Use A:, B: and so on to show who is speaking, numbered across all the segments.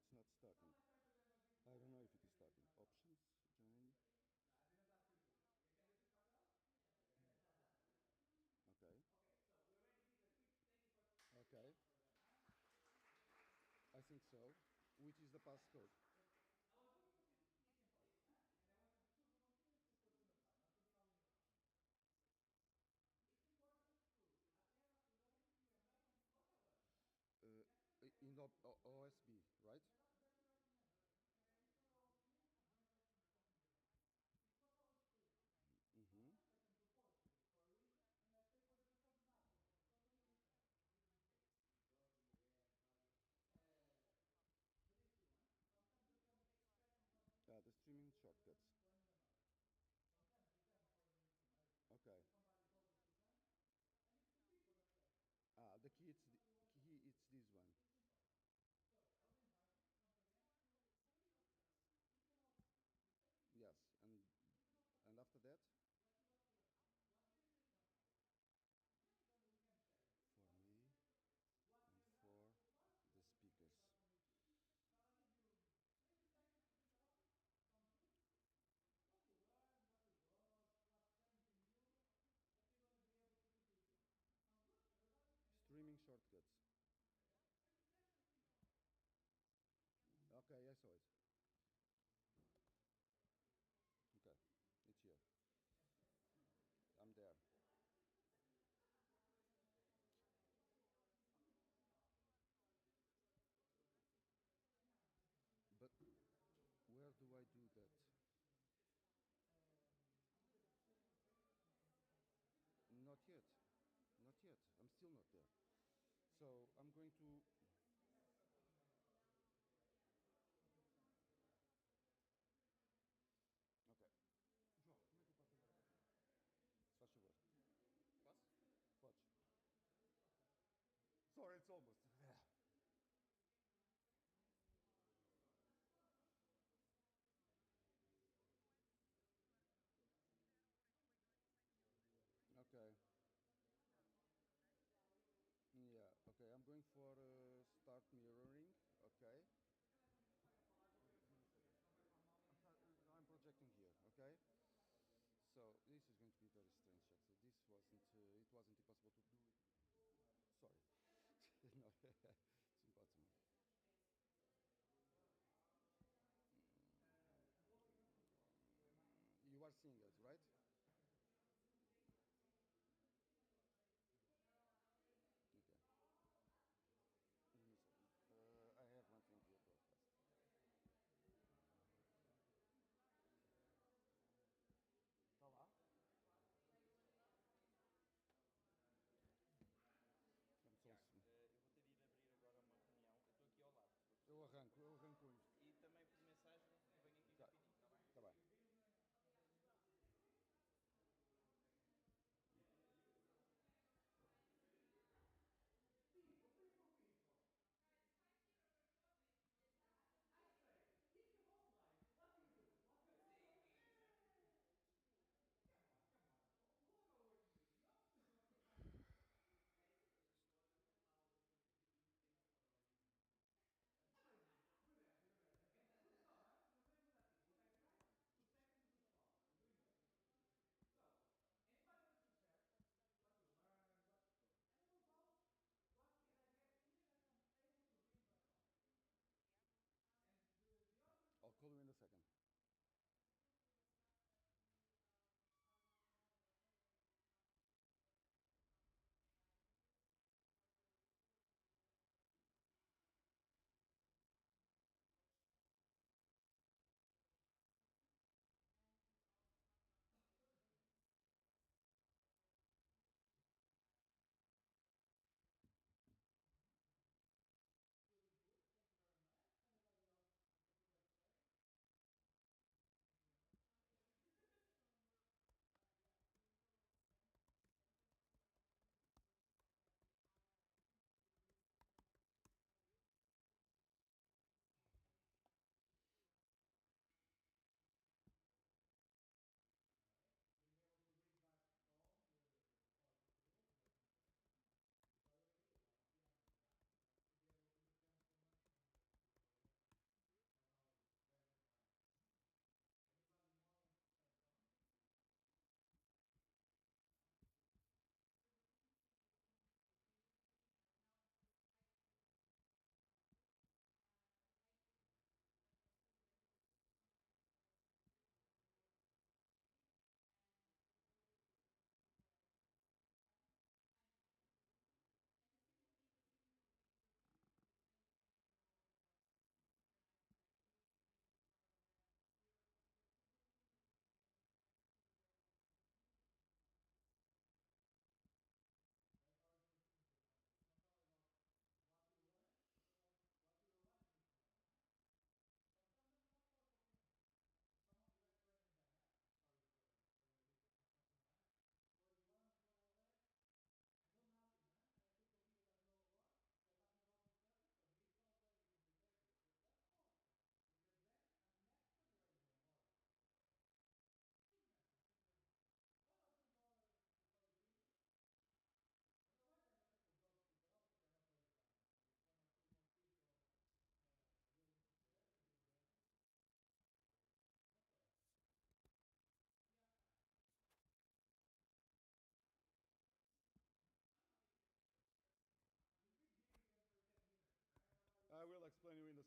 A: it's not starting. I don't know if it is starting. Options, join. Okay. Okay. I think so. Which is the passcode? Uh, in OSB, right? Mm-hmm. The streaming shortcuts. Okay. The key it's this one. Yes, and after that, for me and for the speakers. Streaming shortcuts. Okay, I saw it. Okay, it's here. I'm there. But where do I do that? Not yet. Not yet. I'm still not there. So I'm going to. Ok. João, como é que eu faço agora para ti? Se faz favor. Posso? Podes. Sorry, it's almost. Okay. Yeah, okay, I'm going for start mirroring, okay. I'm projecting here, okay. So this is going to be very strange actually. This wasn't, it wasn't impossible to do it. Sorry. No, it's impossible. You are seeing us, right? Okay. Give me a second. I have one thing here broadcast. Está lá? Dá-me só um
B: Tiago,
A: segundo.
B: eu vou ter de ir abrir agora uma reunião. Eu estou aqui ao lado, se for preciso.
A: Eu arranco com isto.
B: E também por mensagem eu venho aqui
A: Tá,
B: rapidinho, está bem?
A: tá bem.
C: Sì, con per il convinto. I say, if you don't like, what you do? What you do? Come on. What are we waiting with? The options, what you do? Good answer, good answer. Good start, huh? Sono tre tentativi. You type right, sul tecnico sul flop. You're doing great. So, anybody want to prepare what you learned, and then we'll go. What can I get here that I'm able to bring back home? And the audience.
A: I'll call you in a second.
C: Good input. Thank you very much. Anybody else want to present today?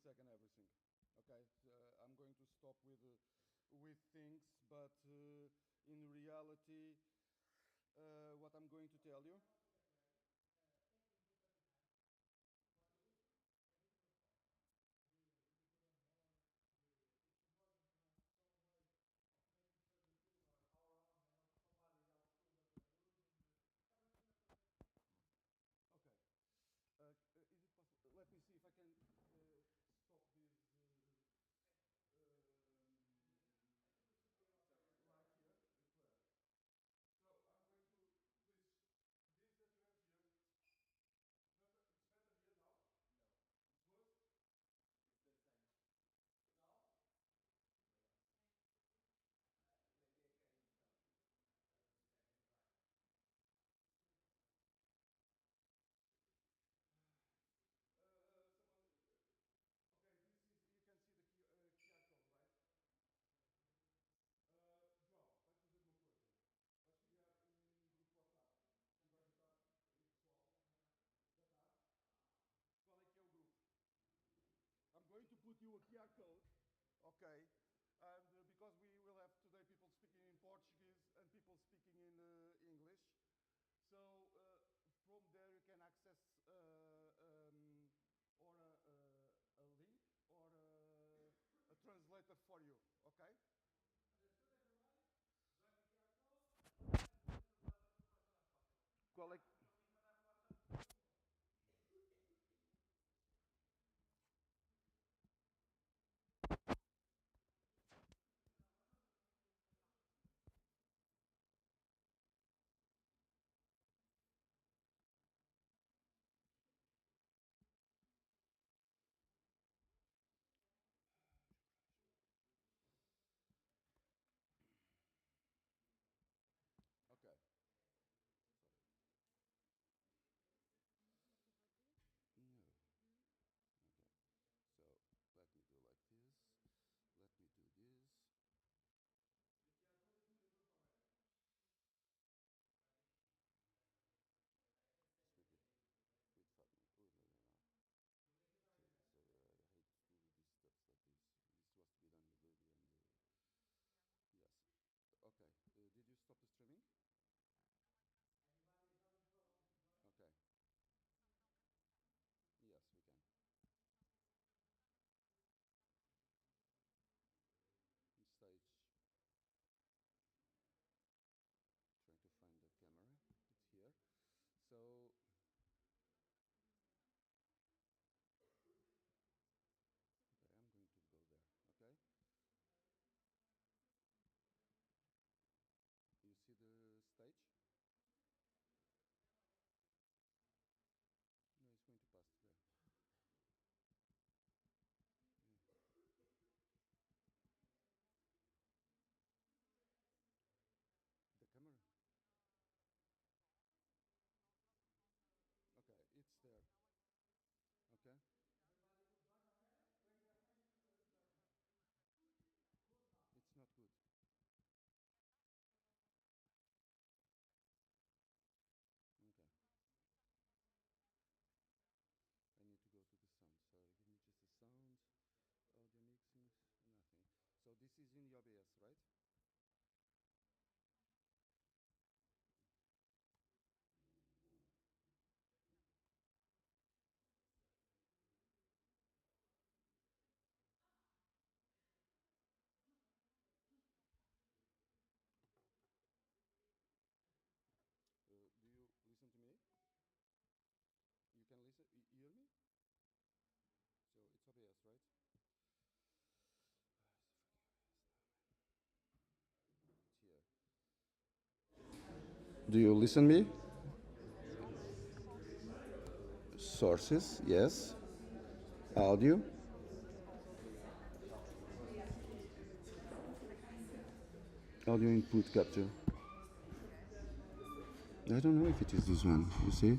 A: second everything. Okay, I'm going to stop with things, but in reality, what I'm going to tell you. Okay. Is it possible? Let me see if I can stop this right here. It's where. So I'm going to switch this that you have here. It's better here now.
B: No,
A: Good.
B: it's the same.
A: Now.
B: Maybe I can help you. I don't think I can try.
A: Someone. Okay, this is. You can see the QR code, right? João, vai fazer uma coisa. Vai chegar em grupo WhatsApp e vai botar aí pessoal. Já está? Qual é que é o grupo? I'm going to put you a QR code. Okay. And because we will have today people speaking in Portuguese and people speaking in English. So from there you can access or a link or a translator for you. Okay?
C: Understood, everybody? Got the QR code?
A: Qual é? Okay. Sorry. No. Okay. So let me do like this. Let me do this. Speak with Fatma. Oh, no, no, no. So I hate to do these stuffs like this. This was to be done illegally and yes. Okay. Did you stop the streaming?
C: Anybody is having problems to join?
A: Okay. Yes, we can. Stage. Trying to find the camera. It's here. So. Okay, I'm going to go there. Okay. You see the stage? No, it's going to pass there. Yeah. The camera? Okay, it's there. Okay.
C: Everybody could join already? Raise your hand if it's working. Good now.
A: It's not good. Okay. I need to go to the sound. So give me just the sound, audio mixing, nothing. So this is in the OBS, right? Do you listen to me? You can listen, hear me? So it's OBS, right? It's here. Do you listen me? Sources, yes. Audio. Audio input capture. I don't know if it is this one, you see?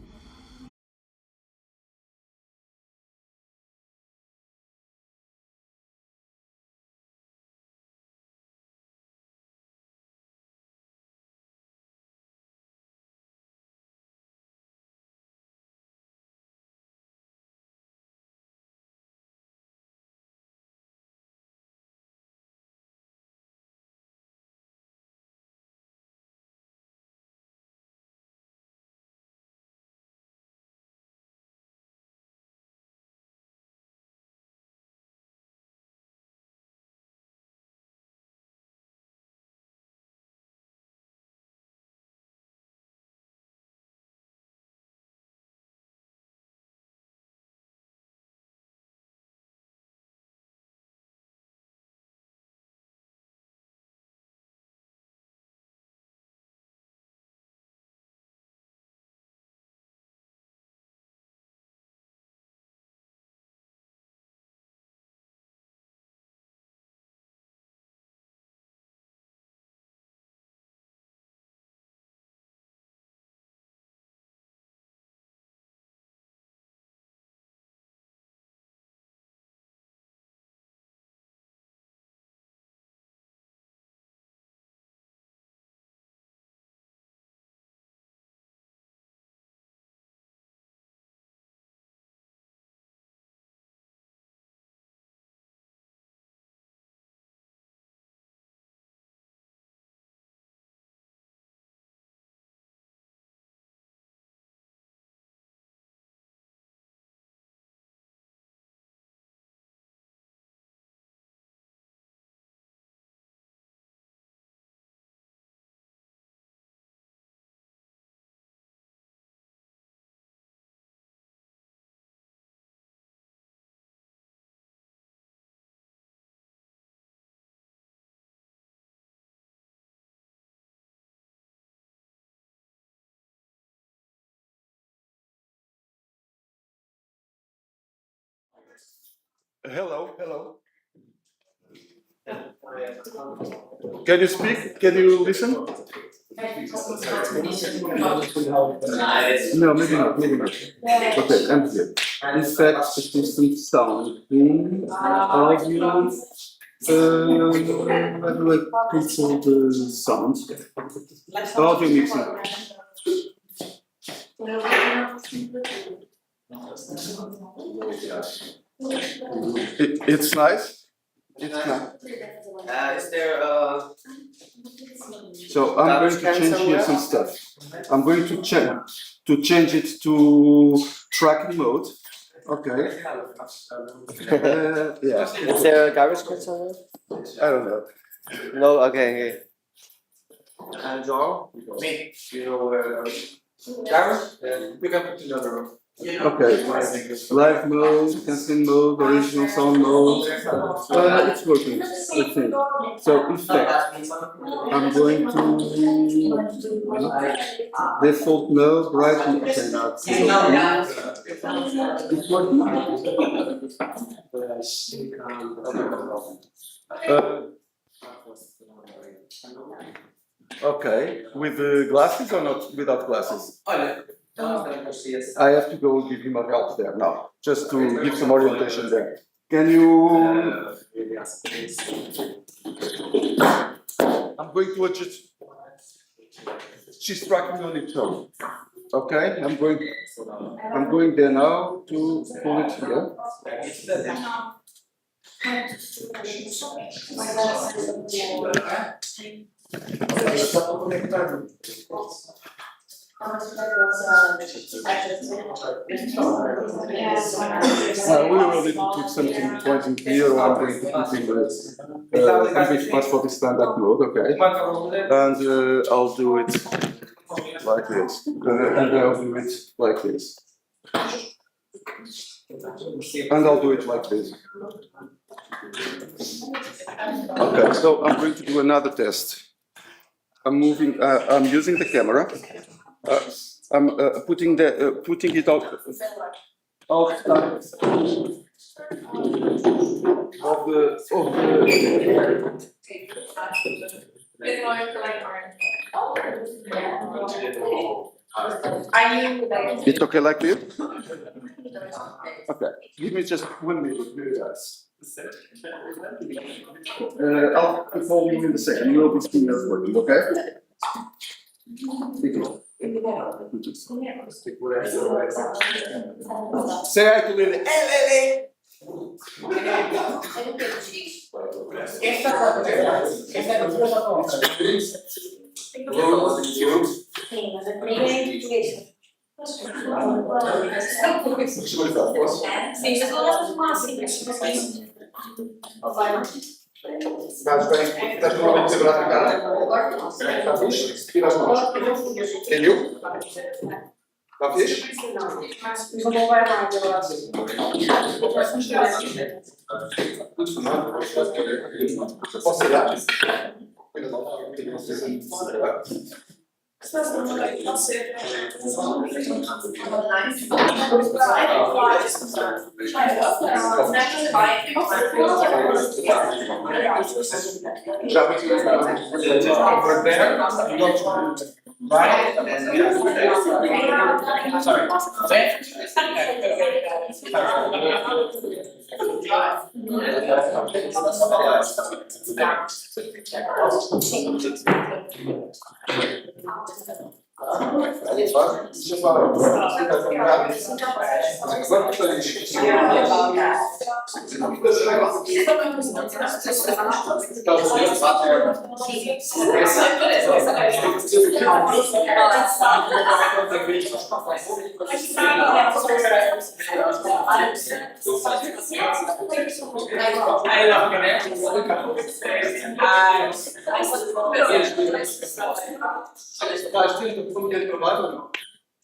A: Hello, hello. Can you speak? Can you listen? No, maybe not. Maybe not. Okay, I'm here. Effects, assistant, sound, audio. How do I control the sound? Audio mixing. It's nice. It's nice.
D: Is there
A: So I'm going to change here some stuff. I'm going to change it to tracking mode. Okay. Yeah.
D: Is there a garbage can somewhere?
A: I don't know.
D: No. Okay. Joel, me. You know where garbage? We can put in another room.
A: Okay. Live mode, casting mode, original sound mode. It's working, I think. So effect. I'm going to default mode, right? Okay, now it's working. Okay, with the glasses or not without glasses? I have to go give him a help there now, just to give some orientation there. Can you? I'm going to adjust. She's tracking on its own. Okay, I'm going there now to pull it here. We will need to put something pointing here, or I'm going to put in the complete passport is standard mode, okay? And I'll do it like this. And I'll do it like this. And I'll do it like this. Okay, so I'm going to do another test. I'm using the camera. I'm putting it outside of It's okay like this? Okay, give me just 1 minute, guys. I'll inform you in a second. You will be seeing us working, okay? Say hi to Lily. Hey, Lily! Estás com uma segurança na cara? Está fixe? Tira as mãos. Entendeu? Está fixe? Não vai mais agora. Posso tirar?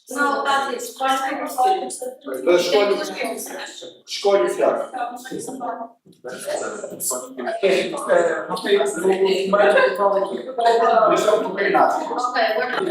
E: Não, tá, isso. Quais é que
D: Escolhe o Tiago. Não tem mais deixa eu combinar.
E: Ok, agora
D: Então,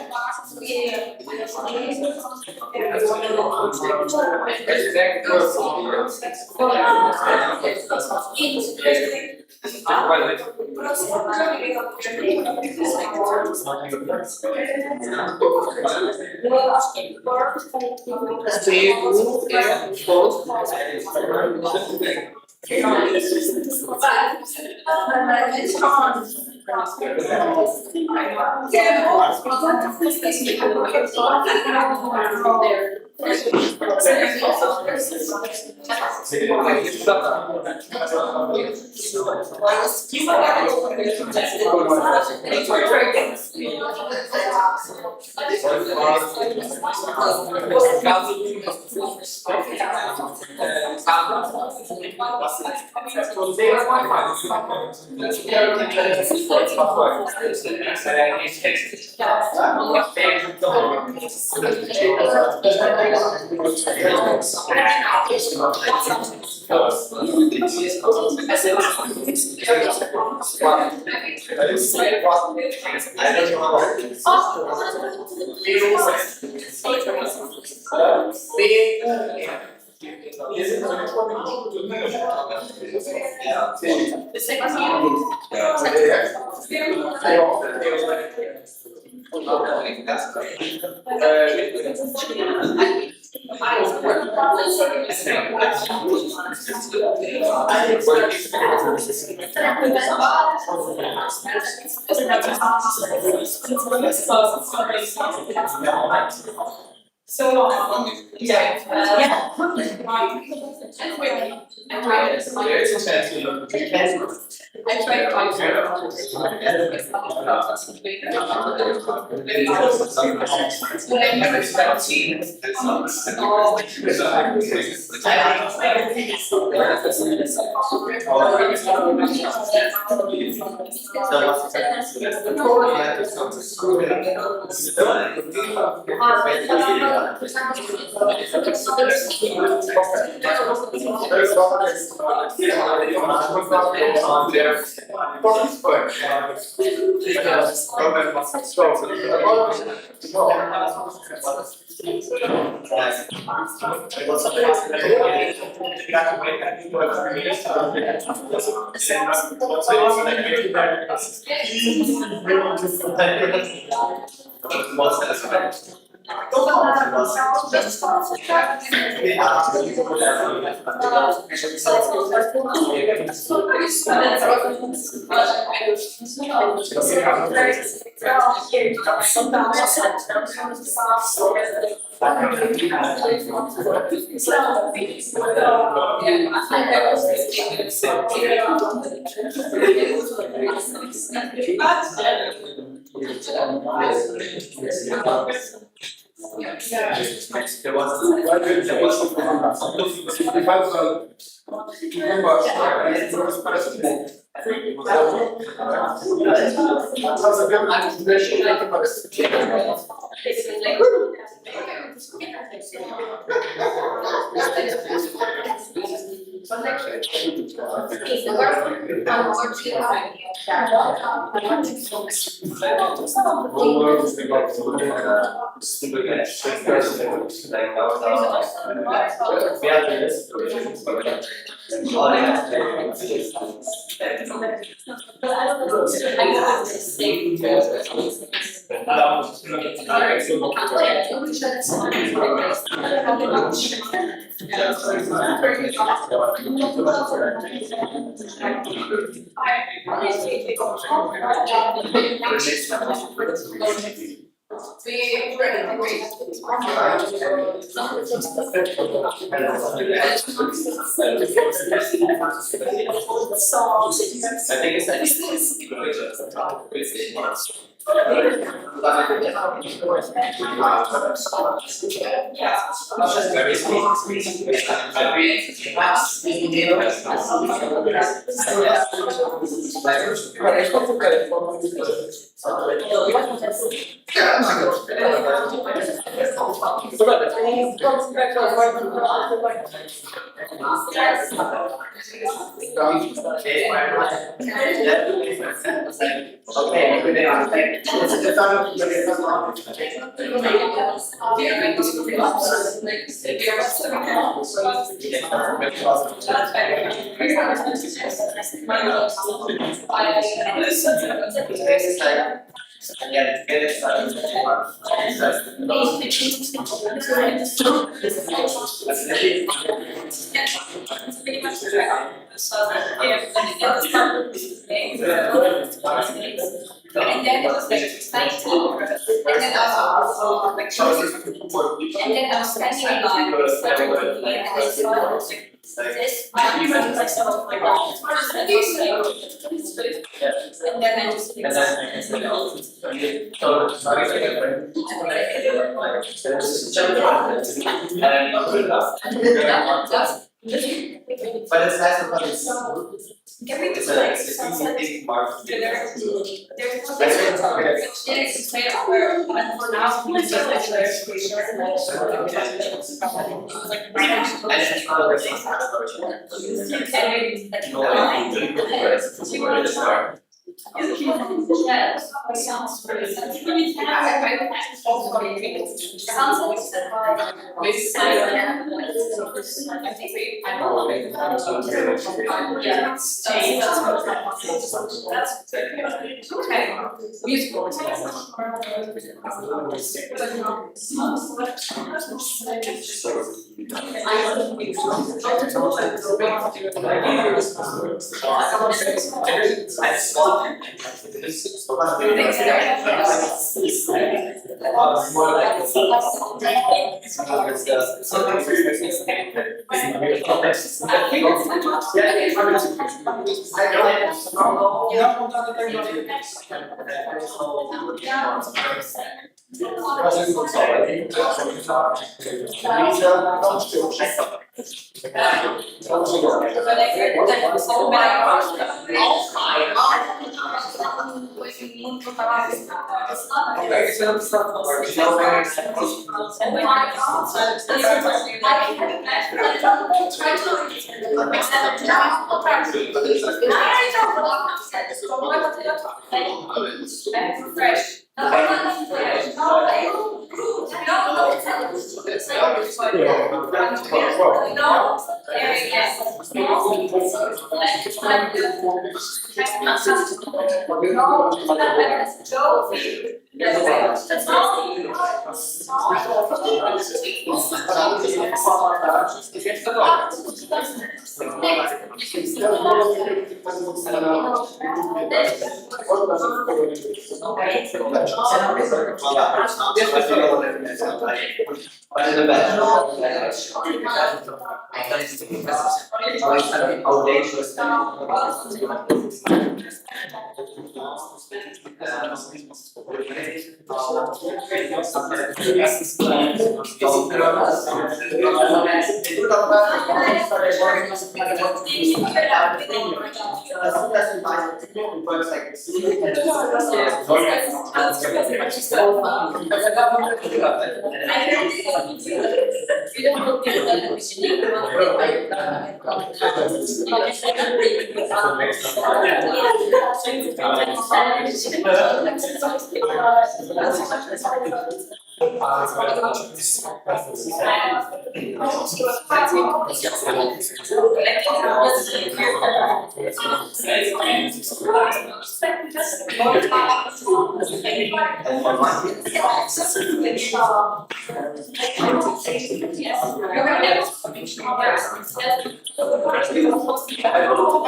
D: nós assistimos a net.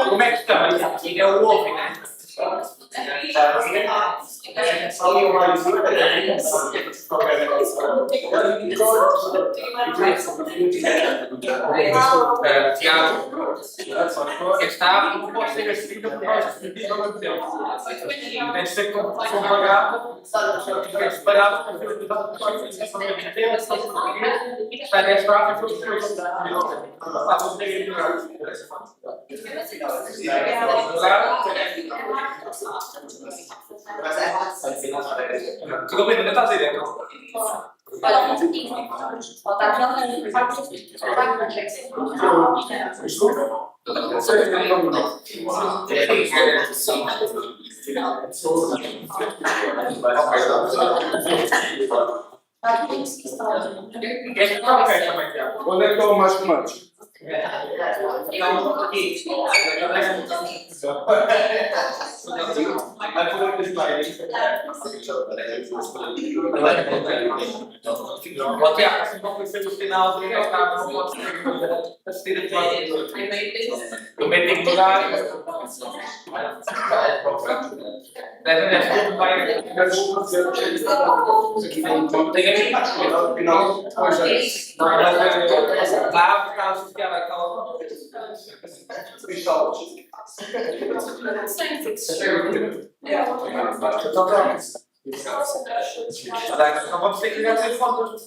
D: Como é que está? É o ouvem, né? Tiago, está, não pode ser assim, não pode ser ao mesmo tempo. Tem de ser compagado, separado, para ver o que está nesta área, tudo bem, não está a dizer,
A: Onde é que estão mais comandos?
D: Tiago, se não conhecer o final, não pode assistir a próxima. Também tem que mudar. Não vamos ter que ligar sem fotos.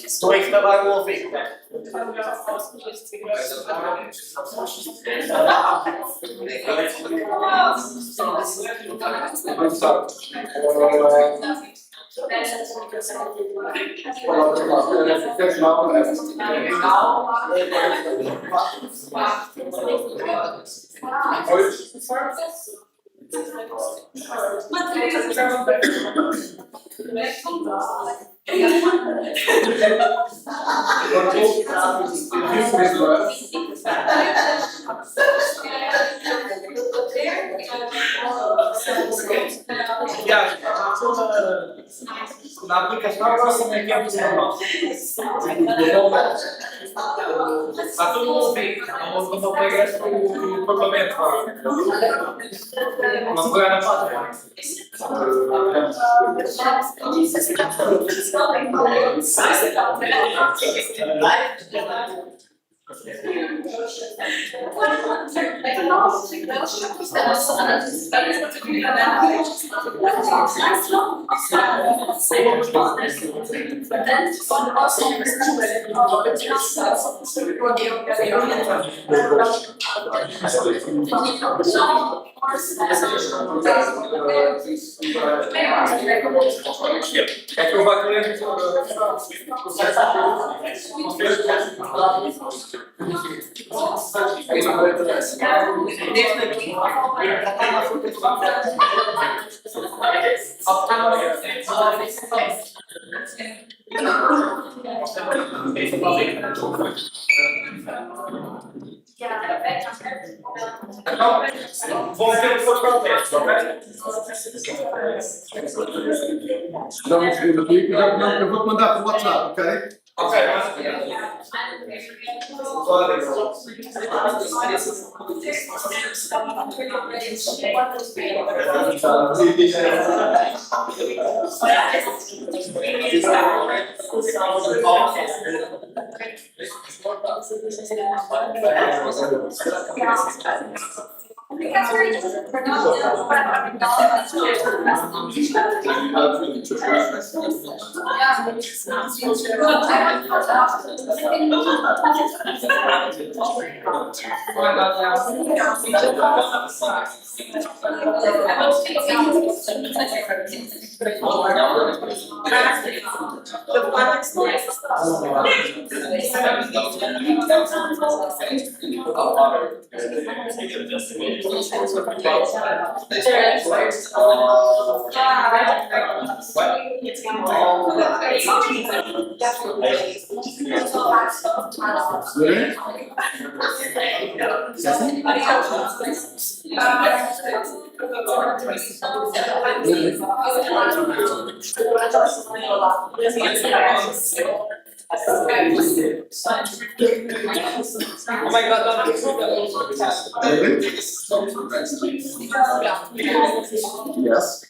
D: Estou a instalar o ouvido. Na aplicação agora também é possível. Está tudo ouvido. Não pegas o equipamento. Não pegar na pátria. É que o bacana é que vamos ter os seus problemas, ok?
F: Eu vou mandar por WhatsApp, ok?
D: Ok, oh my God,
F: Yes.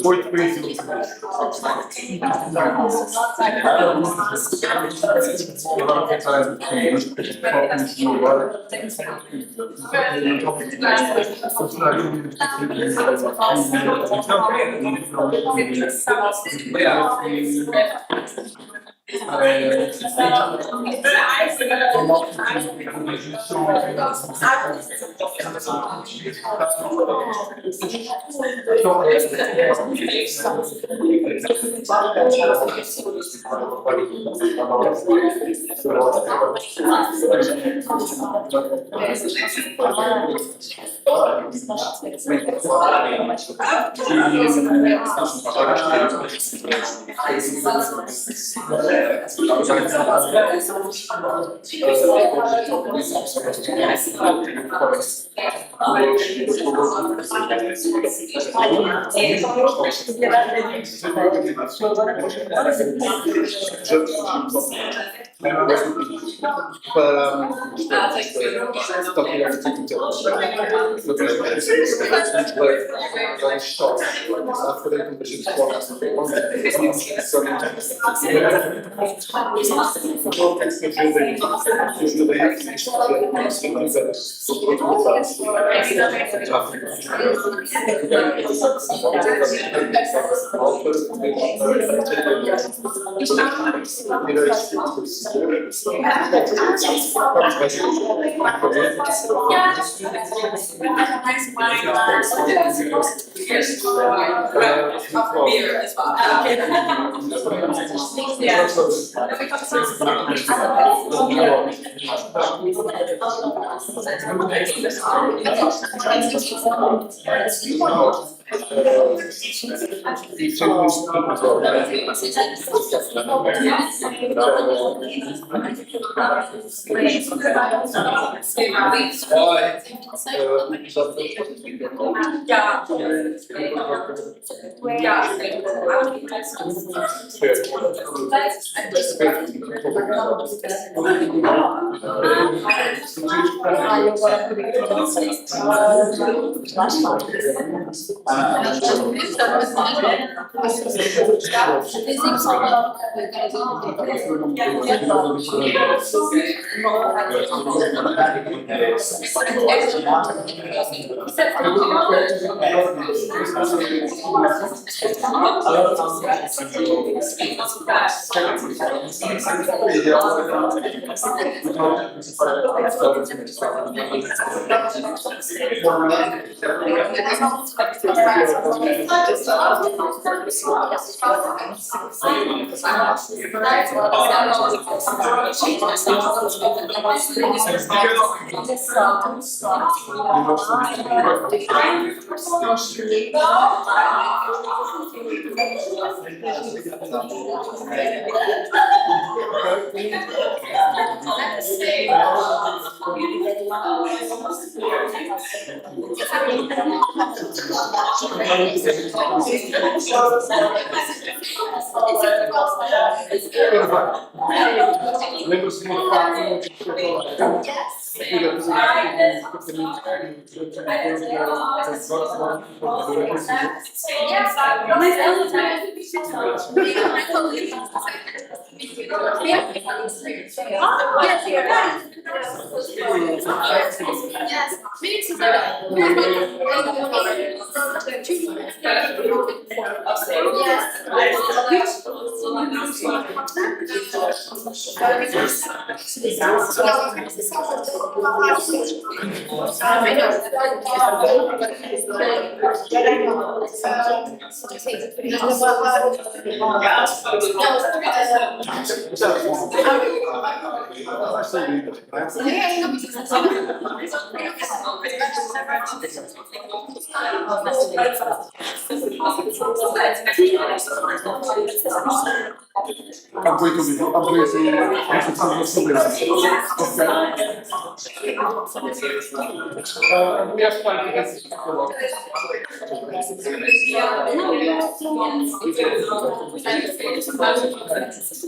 F: Muito conhecido. Agora pensar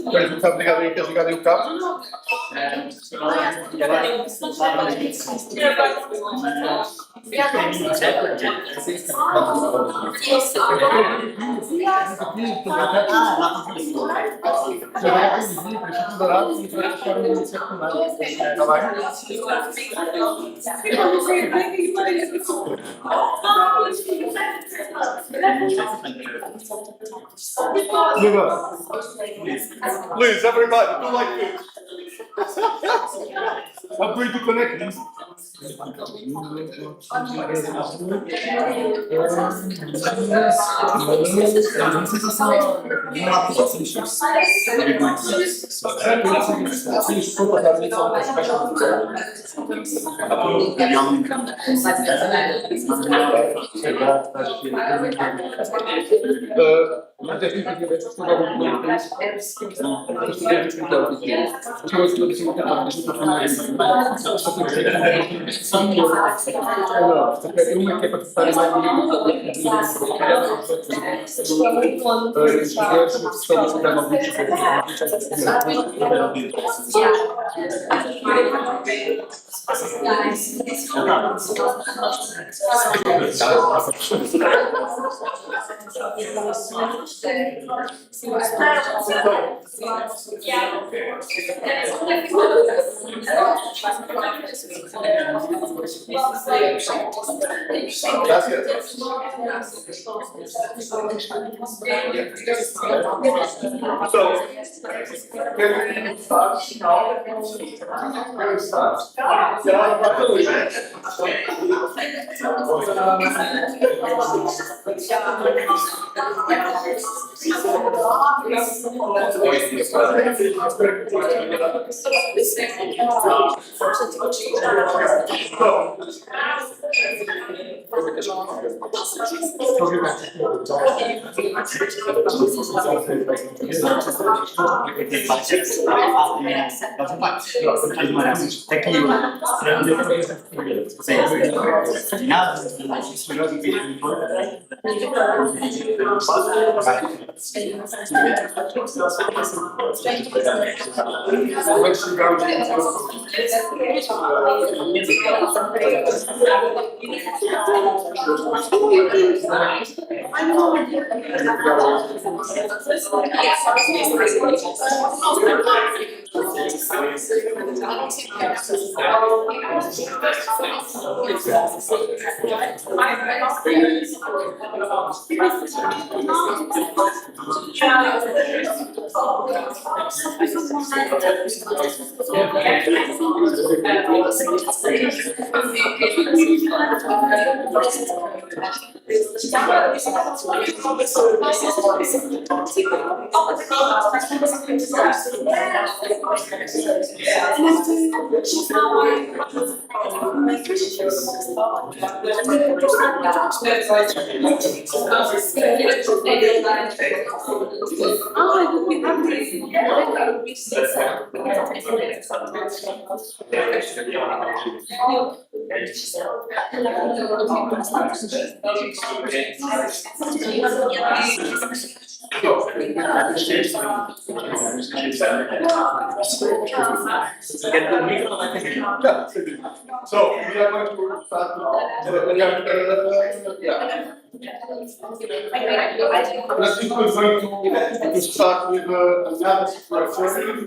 F: Muito obrigado aí, ter ligado aí o cabo. Please, everybody, do like this. I'm going to connect these. So we are going to start now. Let's think we're going to start with another framework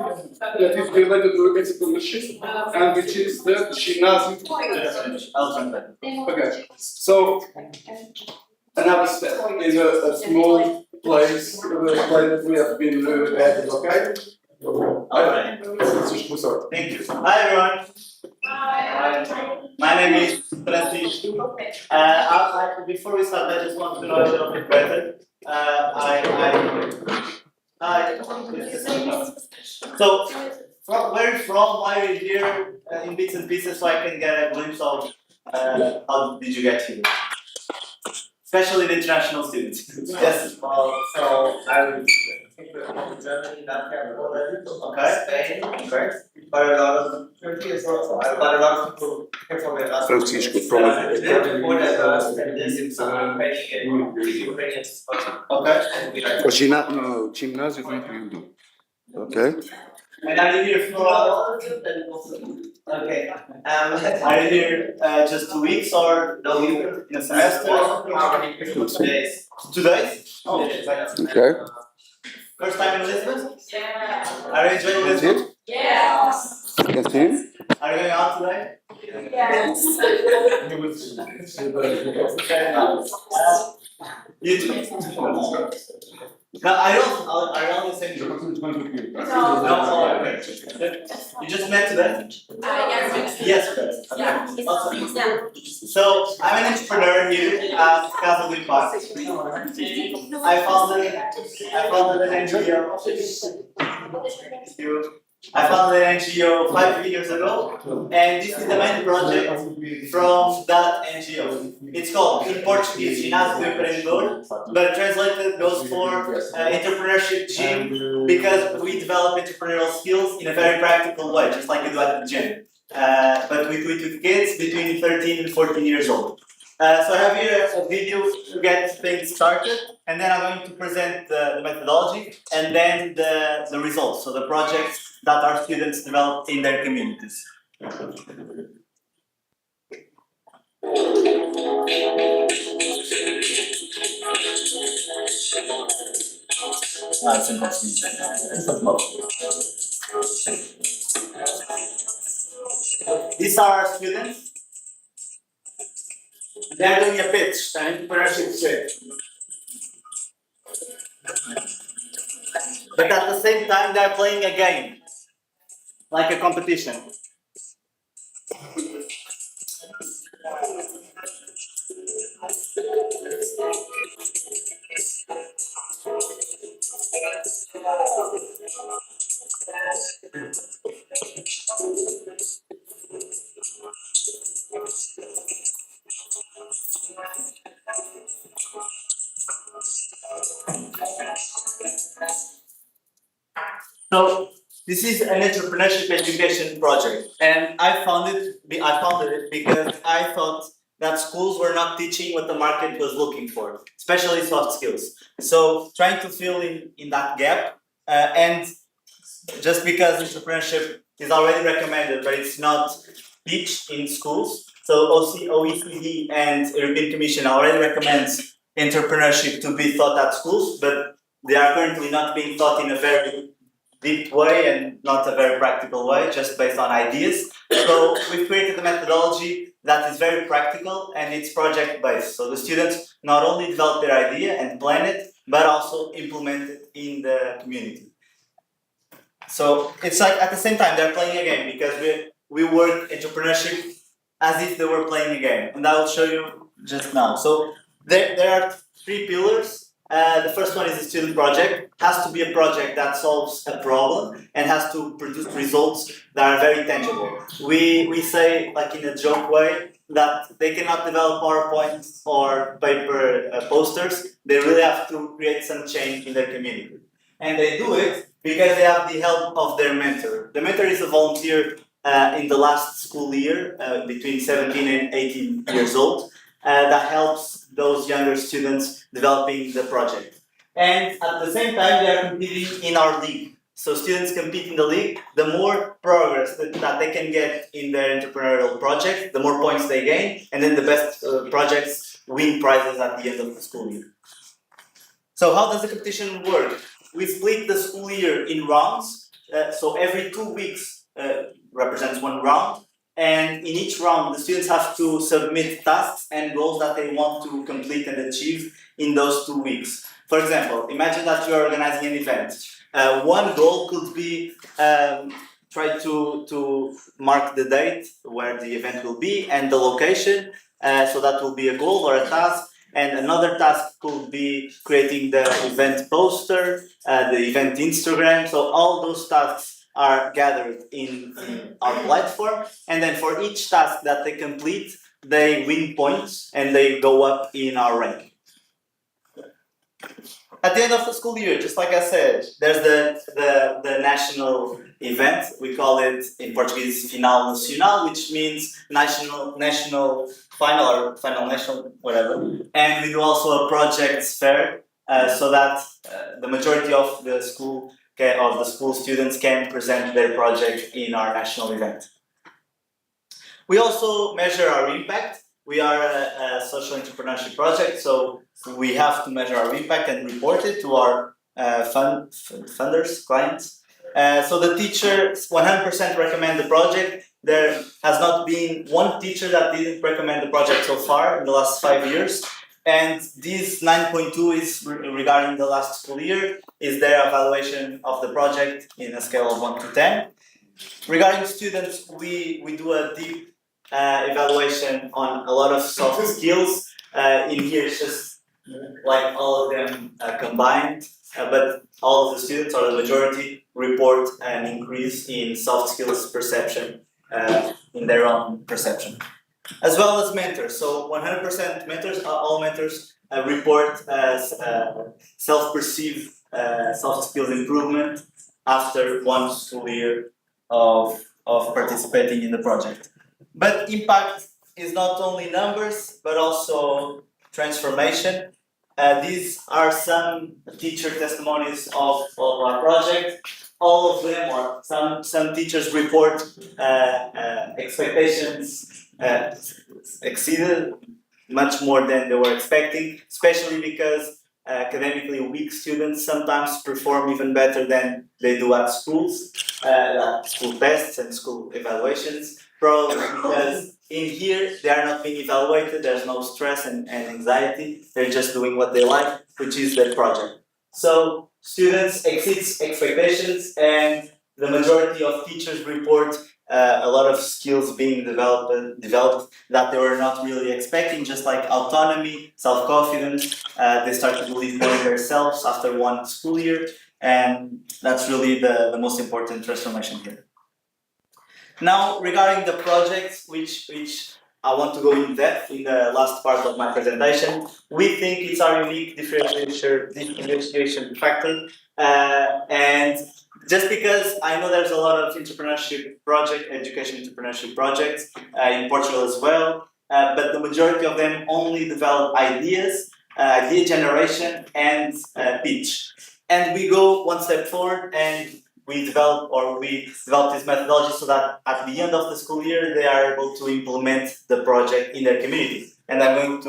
F: that is related to entrepreneurship and which is the gymnasium. Okay, so another step is a small place that we have been added, okay? Alright.
G: Thank you. Hi everyone. Hi. My name is Francisco. Before we start, I just want to know a little bit better. So, where are you from? Why are you here in bits and pieces so I can get a glimpse of how did you get here? Especially the international students. Yes.
H: So I from Germany, not already.
G: Okay.
H: Spain.
G: Okay.
H: But a lot of Turkey as well. So I've got a lot of people here from Erasmus.
F: Francisco from
H: Before that, this is Ukrainian.
G: Okay.
F: o ginásio não é período.
A: Okay.
G: And are you here for? Okay. Are you here just 2 weeks or the week in a semester? 2 days. 2 days? Oh,
A: Okay.
G: first time in Lisbon?
E: Yeah.
G: Are you enjoying
A: That's
G: Lisbon?
A: it?
E: Yes.
A: That's it?
G: Are you going out today?
E: Yes.
G: You too. No, I don't think you. No, okay. You just met today?
E: Yes.
G: Yes.
E: Yeah.
G: Awesome.
E: Yeah.
G: So I'm an entrepreneur here at Casa. I founded an NGO. I founded an NGO 5 years ago, and this is the main project from that NGO. It's called, in Portuguese, Ginásio do Empreendedor, but translated goes for entrepreneurship gym, because we develop entrepreneurial skills in a very practical way, just like you do at the gym. But we do it with kids between 13 and 14 years old. So I have here a video to get things started, and then I'm going to present the methodology and then the results, so the projects that our students developed in their communities. These are our students. They're doing a pitch, an entrepreneurship pitch. But at the same time, they're playing a game, like a competition. So this is an entrepreneurship education project, and I founded it because I thought that schools were not teaching what the market was looking for, especially soft skills. So trying to fill in that gap, and just because entrepreneurship is already recommended, but it's not taught in schools. So OECD and European Commission already recommends entrepreneurship to be taught at schools, but they are currently not being taught in a very deep way and not a very practical way, just based on ideas. So we've created a methodology that is very practical and it's project based. So the students not only develop their idea and plan it, but also implement it in the community. So it's like at the same time they're playing a game, because we work entrepreneurship as if they were playing a game, and I will show you just now. So there are 3 pillars. The first one is a student project. Has to be a project that solves a problem and has to produce results that are very tangible. We say, like in a joke way, that they cannot develop PowerPoint or paper posters. They really have to create some change in their community. And they do it because they have the help of their mentor. The mentor is a volunteer in the last school year, between 17 and 18 years old, that helps those younger students developing the project. And at the same time, they are competing in our league. So students compete in the league. The more progress that they can get in their entrepreneurial project, the more points they gain, and then the best projects win prizes at the end of the school year. So how does the competition work? We split the school year in rounds. So every 2 weeks represents 1 round. And in each round, the students have to submit tasks and goals that they want to complete and achieve in those 2 weeks. For example, imagine that you're organizing an event. One goal could be try to mark the date where the event will be and the location. So that will be a goal or a task. And another task could be creating the event poster, the event Instagram. So all those tasks are gathered in our platform. And then for each task that they complete, they win points and they go up in our ranking. At the end of the school year, just like I said, there's the national event. We call it in Portuguese Final Nacional, which means national final or final national, whatever. And we do also a projects fair, so that the majority of the school of the school students can present their project in our national event. We also measure our impact. We are a social entrepreneurship project, so we have to measure our impact and report it to our funders, clients. So the teachers 100% recommend the project. There has not been one teacher that didn't recommend the project so far in the last 5 years. And this 9.2 is regarding the last school year, is their evaluation of the project in a scale of 1 to 10. Regarding students, we do a deep evaluation on a lot of soft skills. In here, it's just like all of them combined, but all of the students, or the majority, report an increase in soft skills perception in their own perception. As well as mentors. So 100% mentors, all mentors report self-perceived soft skills improvement after 1 school year of participating in the project. But impact is not only numbers, but also transformation. These are some teacher testimonies of our project. All of them, or some teachers report expectations exceeded much more than they were expecting, especially because academically weak students sometimes perform even better than they do at schools, school tests and school evaluations, probably because in here they are not being evaluated, there's no stress and anxiety, they're just doing what they like, which is their project. So students exceed expectations, and the majority of teachers report a lot of skills being developed that they were not really expecting, just like autonomy, self-confidence. They start to believe more in themselves after 1 school year, and that's really the most important transformation here. Now, regarding the projects, which I want to go in depth in the last part of my presentation, we think it's our unique differentiation factor, and just because I know there's a lot of education entrepreneurship projects in Portugal as well, but the majority of them only develop ideas, idea generation, and pitch. And we go one step forward, and we develop this methodology so that at the end of the school year they are able to implement the project in their community. And I'm going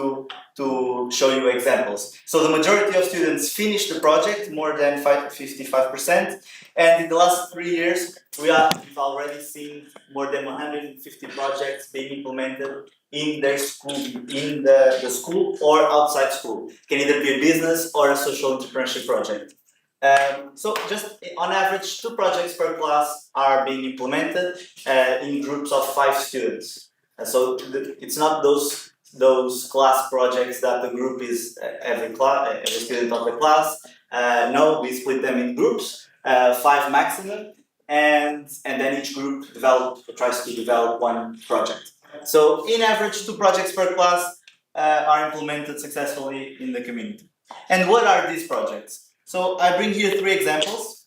G: to show you examples. So the majority of students finish the project, more than 55%. And in the last 3 years, we've already seen more than 150 projects being implemented in their school, in the school or outside school. It can either be a business or a social entrepreneurship project. So just on average, 2 projects per class are being implemented in groups of 5 students. So it's not those class projects that the group is every student of the class. No, we split them in groups, 5 maximum, and then each group tries to develop 1 project. So in average, 2 projects per class are implemented successfully in the community. And what are these projects? So I bring here 3 examples,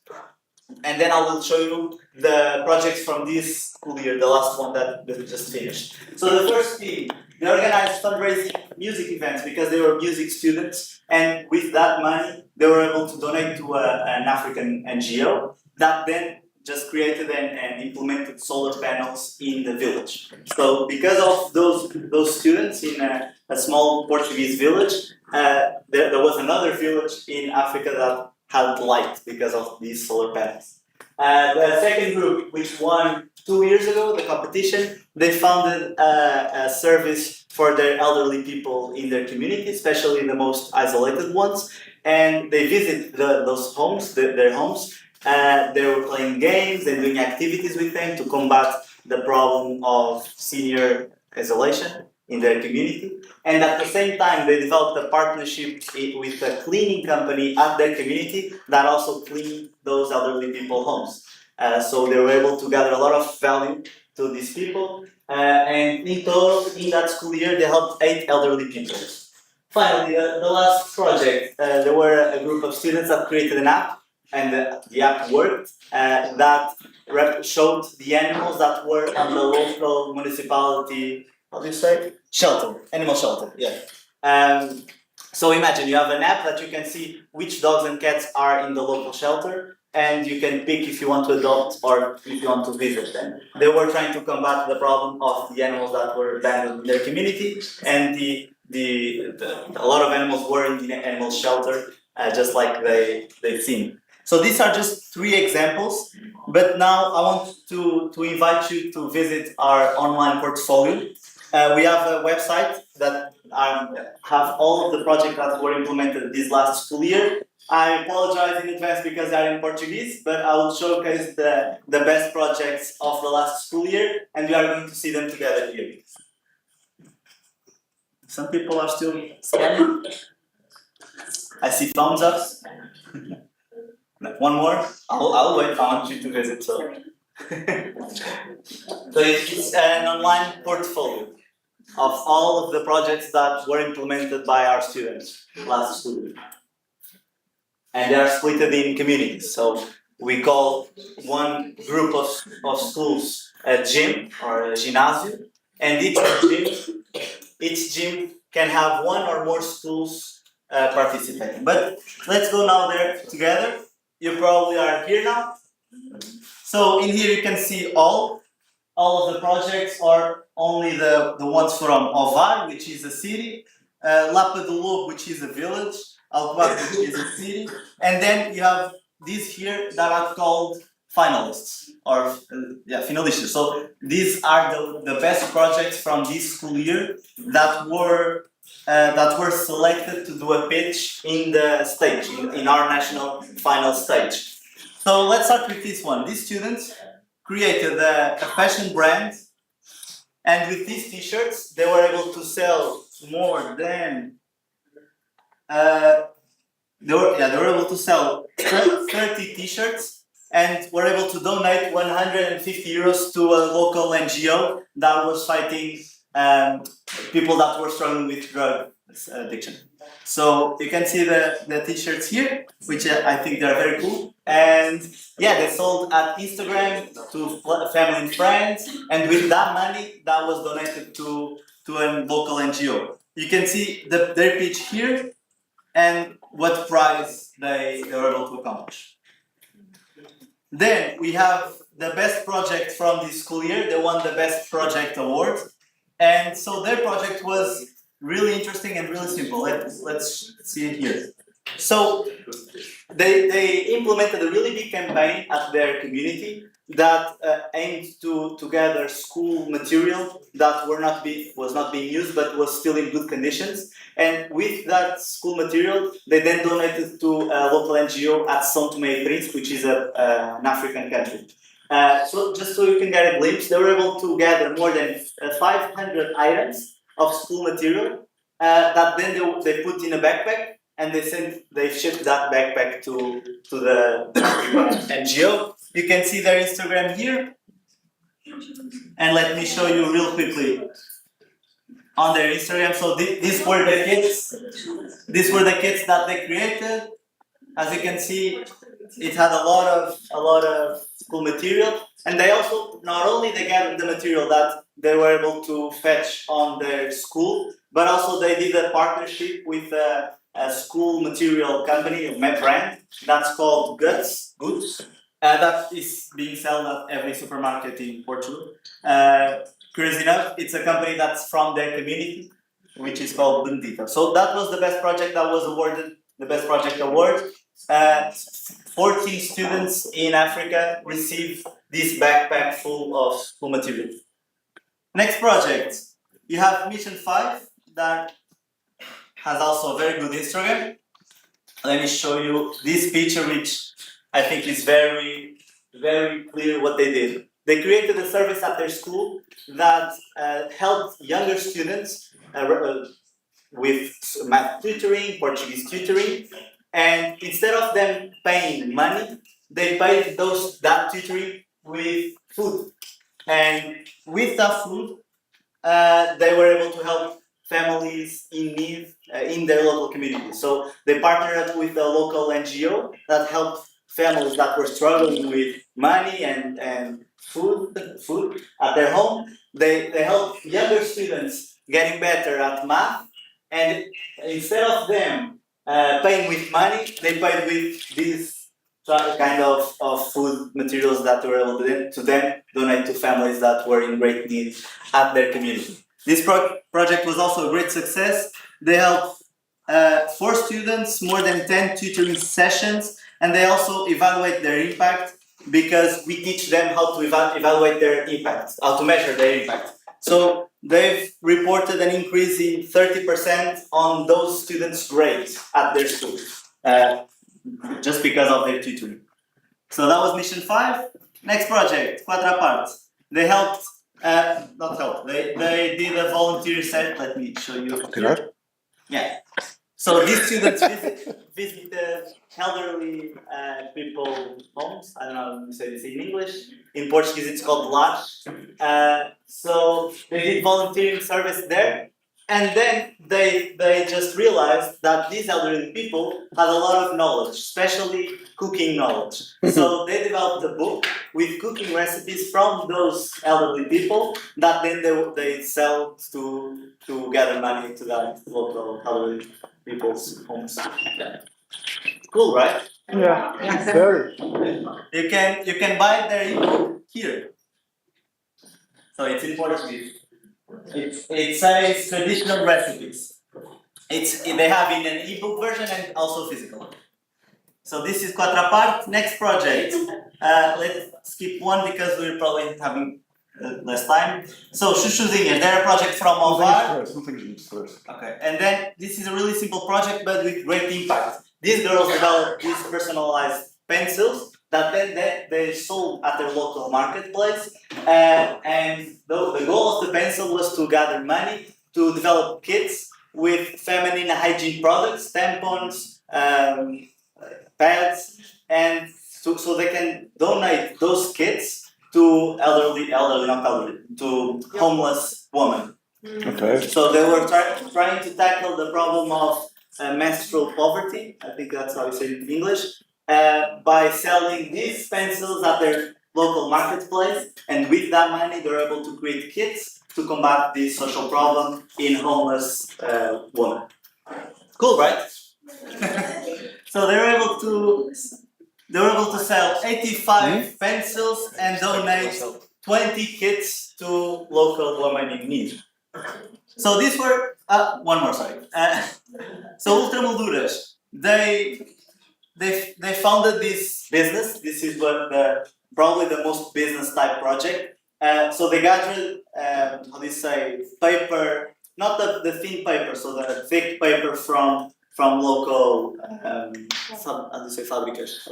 G: and then I will show you the projects from this school year, the last one that we just finished. So the first team, they organized fundraising music events because they were music students, and with that money, they were able to donate to an African NGO that then just created and implemented solar panels in the village. So because of those students in a small Portuguese village, there was another village in Africa that had light because of these solar panels. The second group, which won 2 years ago, the competition, they founded a service for their elderly people in their community, especially the most isolated ones, and they visit those homes, their homes. They were playing games and doing activities with them to combat the problem of senior isolation in their community. And at the same time, they developed a partnership with a cleaning company at their community that also cleaned those elderly people's homes. So they were able to gather a lot of value to these people. And in total, in that school year, they helped 8 elderly people. Finally, the last project, there were a group of students that created an app, and the app worked, that showed the animals that were on the local municipality, how do you say? Shelter, animal shelter, yeah. So imagine you have an app that you can see which dogs and cats are in the local shelter, and you can pick if you want to adopt or if you want to visit them. They were trying to combat the problem of the animals that were abandoned in their community, and a lot of animals were in the animal shelter, just like they've seen. So these are just 3 examples, but now I want to invite you to visit our online portfolio. We have a website that have all of the projects that were implemented this last school year. I apologize in advance because they are in Portuguese, but I will showcase the best projects of the last school year, and we are going to see them together here. Some people are still scanning. I see thumbs up. One more. I'll wait. I want you to visit. So it's an online portfolio of all of the projects that were implemented by our students last school year. And they are split in communities. So we call one group of schools a gym or a gymnasium, and each gym can have 1 or more schools participating. But let's go now there together. You probably are here now. So in here you can see all of the projects, or only the ones from Ovar, which is a city, Lapa do Lobo, which is a village, Alcobaça, which is a city, and then you have these here that are called finalists, or finalistas. So these are the best projects from this school year that were selected to do a pitch in the stage, in our national final stage. So let's start with this one. These students created a fashion brand, and with these t-shirts they were able to sell more than they were able to sell 30 t-shirts, and were able to donate 150 euros to a local NGO that was fighting people that were struggling with drug addiction. So you can see the t-shirts here, which I think they're very cool. And yeah, they sold at Instagram to family and friends, and with that money that was donated to a local NGO. You can see their pitch here and what prize they were able to accomplish. Then we have the best project from this school year. They won the best project award, and so their project was really interesting and really simple. Let's see it here. So they implemented a really big campaign at their community that aimed to gather school material that was not being used but was still in good conditions. And with that school material, they then donated to a local NGO at São Tomé e Príncipe, which is an African country. So just so you can get a glimpse, they were able to gather more than 500 items of school material that then they put in a backpack, and they shipped that backpack to the NGO. You can see their Instagram here, and let me show you real quickly on their Instagram. So these were the kits. These were the kits that they created. As you can see, it had a lot of school material, and they also not only they gathered the material that they were able to fetch on their school, but also they did a partnership with a school material company, a brand that's called Goods. That is being sold at every supermarket in Portugal. Curious enough, it's a company that's from their community, which is called Bendita. So that was the best project that was awarded the Best Project Award. 14 students in Africa received this backpack full of school material. Next project, you have Mission 5 that has also a very good Instagram. Let me show you this picture, which I think is very, very clear what they did. They created a service at their school that helped younger students with math tutoring, Portuguese tutoring, and instead of them paying money, they paid that tutoring with food. And with that food, they were able to help families in need in their local community. So they partnered with a local NGO that helped families that were struggling with money and food at their home. They helped younger students getting better at math, and instead of them paying with money, they paid with this kind of food materials that were able to then donate to families that were in great need at their community. This project was also a great success. They helped 4 students, more than 10 tutoring sessions, and they also evaluate their impact because we teach them how to evaluate their impact, how to measure their impact. So they've reported an increase in 30% on those students' grades at their school, just because of their tutoring. So that was mission 5. Next project, Quadra Parts. They helped, not helped, they did a volunteer set. Let me show you.
F: Okay.
G: Yeah. So these students visited elderly people homes. I don't know how to say this in English. In Portuguese, it's called lares. So they did volunteering service there, and then they just realized that these elderly people had a lot of knowledge, especially cooking knowledge. So they developed a book with cooking recipes from those elderly people that then they sell to gather money to that local elderly people's homes. Yeah. Cool, right?
F: Yeah. Very.
G: You can buy their ebook here. So it's in Portuguese. It says traditional recipes. They have in an ebook version and also physical. So this is Quatrapart. Next project. Let's skip one because we're probably having less time. So Chuchuzinhas, they're a project from Alvar. Okay, and then this is a really simple project but with great impact. These girls developed these personalized pencils that then they sold at their local marketplace. And the goal of the pencil was to gather money to develop kits with feminine hygiene products, tampons, pads, and so they can donate those kits to to homeless women.
F: Okay.
G: So they were trying to tackle the problem of menstrual poverty, I think that's how you say it in English, by selling these pencils at their local marketplace, and with that money they're able to create kits to combat this social problem in homeless women. Cool, right? So they were able to sell 85 pencils and donate 20 kits to local women in need. So these were one more, sorry. So Ultramolduras, they founded this business. This is probably the most business type project. So they gathered how do you say, paper, not the thin paper, so the thick paper from local how do you say fabricas?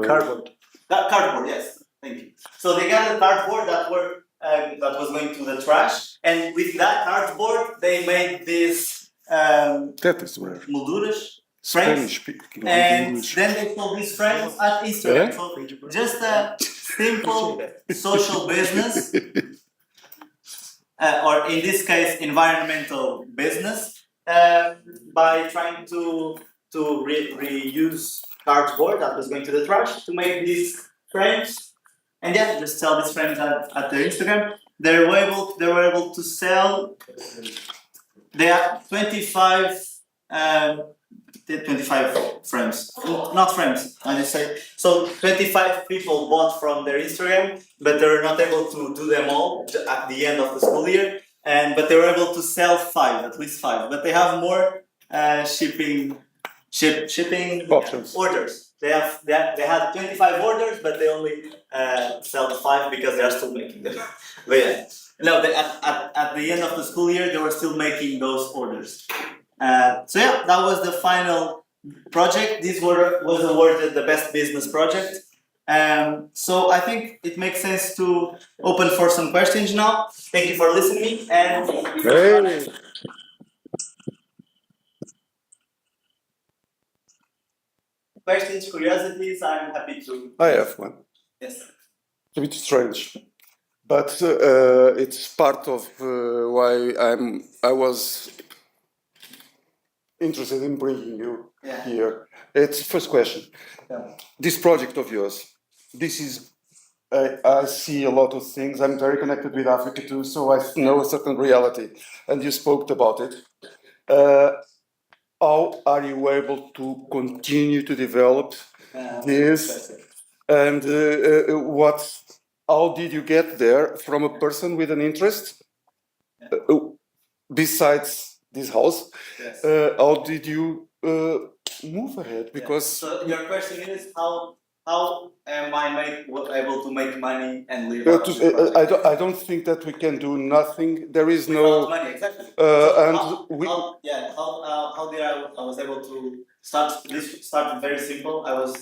F: Cardboard.
G: Cardboard, yes. Thank you. So they gathered cardboard that was going to the trash, and with that cardboard they made these
F: That is where
G: molduras,
F: Spanish
G: frames,
F: speaking
G: and
F: English.
G: then they sold these frames at Instagram.
F: Yeah?
G: So just a simple social business, or in this case, environmental business, by trying to reuse cardboard that was going to the trash to make these frames, and yeah, just sell these frames at their Instagram. They were able to sell. They have 25 frames, not frames, I just say. So 25 people bought from their Instagram, but they were not able to do them all at the end of the school year. But they were able to sell at least five. But they have more shipping
F: Options.
G: orders. They had 25 orders, but they only sell 5 because they are still making them. But yeah, no, at the end of the school year, they were still making those orders. So yeah, that was the final project. This was awarded the best business project. So I think it makes sense to open for some questions now. Thank you for listening and
F: Hey.
G: questions, curiosities. I'm happy to.
F: I have one.
G: Yes.
F: It's a bit strange, but it's part of why I was interested in bringing you here. It's first question.
G: Yeah.
F: This project of yours, this is. I see a lot of things. I'm very connected with Africa too, so I know a certain reality, and you spoke about it. How are you able to continue to develop
A: this, and how did you get there from a person with an interest besides this house?
G: Yes.
A: How did you move ahead? Because
G: so your question is how am I able to make money and live out of this project?
A: I don't think that we can do nothing. There is
G: Without
A: no
G: money, exactly.
A: and
G: How did I was able to start? This started very simple. I was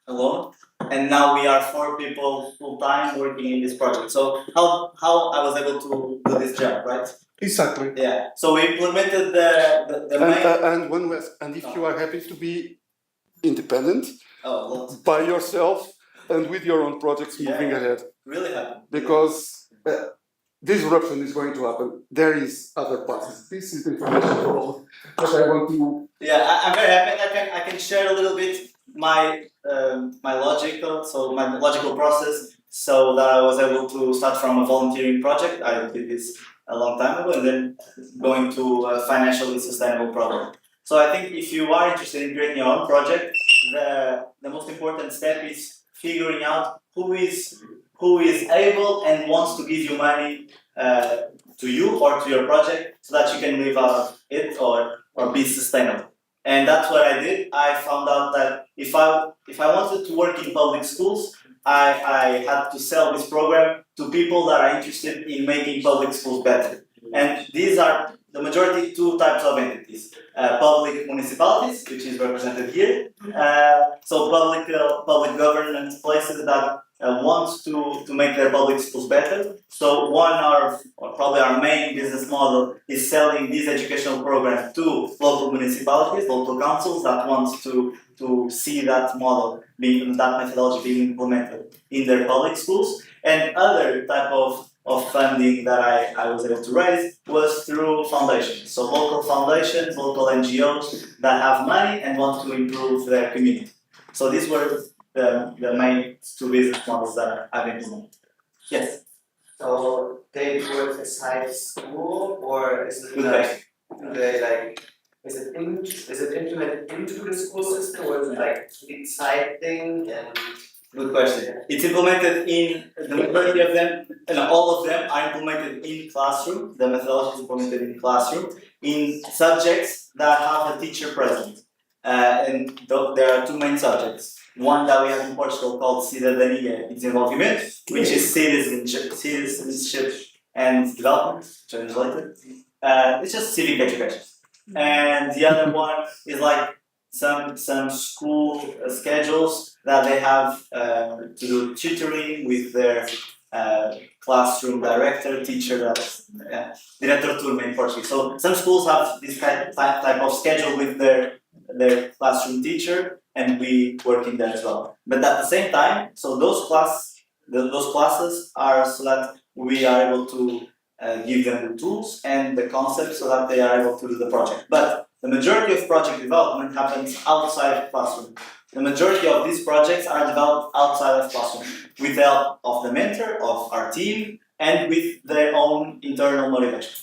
G: alone, and now we are 4 people full time working in this project. So how I was able to do this job, right?
A: exactly.
G: Yeah. So we implemented the main.
A: And if you are happy to be independent
G: Oh,
A: by yourself and with your own projects moving ahead,
G: really happy.
A: because disruption is going to happen. There is other parts. This is information for all that I want to.
G: Yeah, I'm very happy. I can share a little bit my my logical process, so that I was able to start from a volunteering project. I did this a long time ago, and then going to a financially sustainable project. So I think if you are interested in creating your own project, the most important step is figuring out who is able and wants to give you money to you or to your project, so that you can live out of it or be sustainable. And that's what I did. I found out that if I wanted to work in public schools, I had to sell this program to people that are interested in making public schools better. And these are the majority 2 types of entities. Public municipalities, which is represented here. So public governance places that want to make their public schools better. So probably our main business model is selling these educational programs to local municipalities, local councils that want to see that model that methodology being implemented in their public schools. And other type of funding that I was able to raise was through foundations. So local foundations, local NGOs that have money and want to improve their community. So these were the main 2 business models that I've implemented. Yes.
H: So they work aside school, or is it is it implemented into the school system, or is it like a side thing? And
G: good question. It's implemented in the majority of them, and all of them are implemented in classroom. The methodology is implemented in classroom in subjects that have a teacher present. And there are 2 main subjects. One that we have in Portugal called Cidadania e Desenvolvimento, which is citizenship and development, translated. It's just civic education. And the other one is like some school schedules that they have to do tutoring with their classroom director, teacher, diretor turma in Portuguese. So some schools have this type of schedule with their classroom teacher, and we work in there as well. But at the same time, so those classes are so that we are able to give them the tools and the concepts so that they are able to do the project. But the majority of project development happens outside classroom. The majority of these projects are developed outside of classroom with the help of the mentor, of our team, and with their own internal motivation.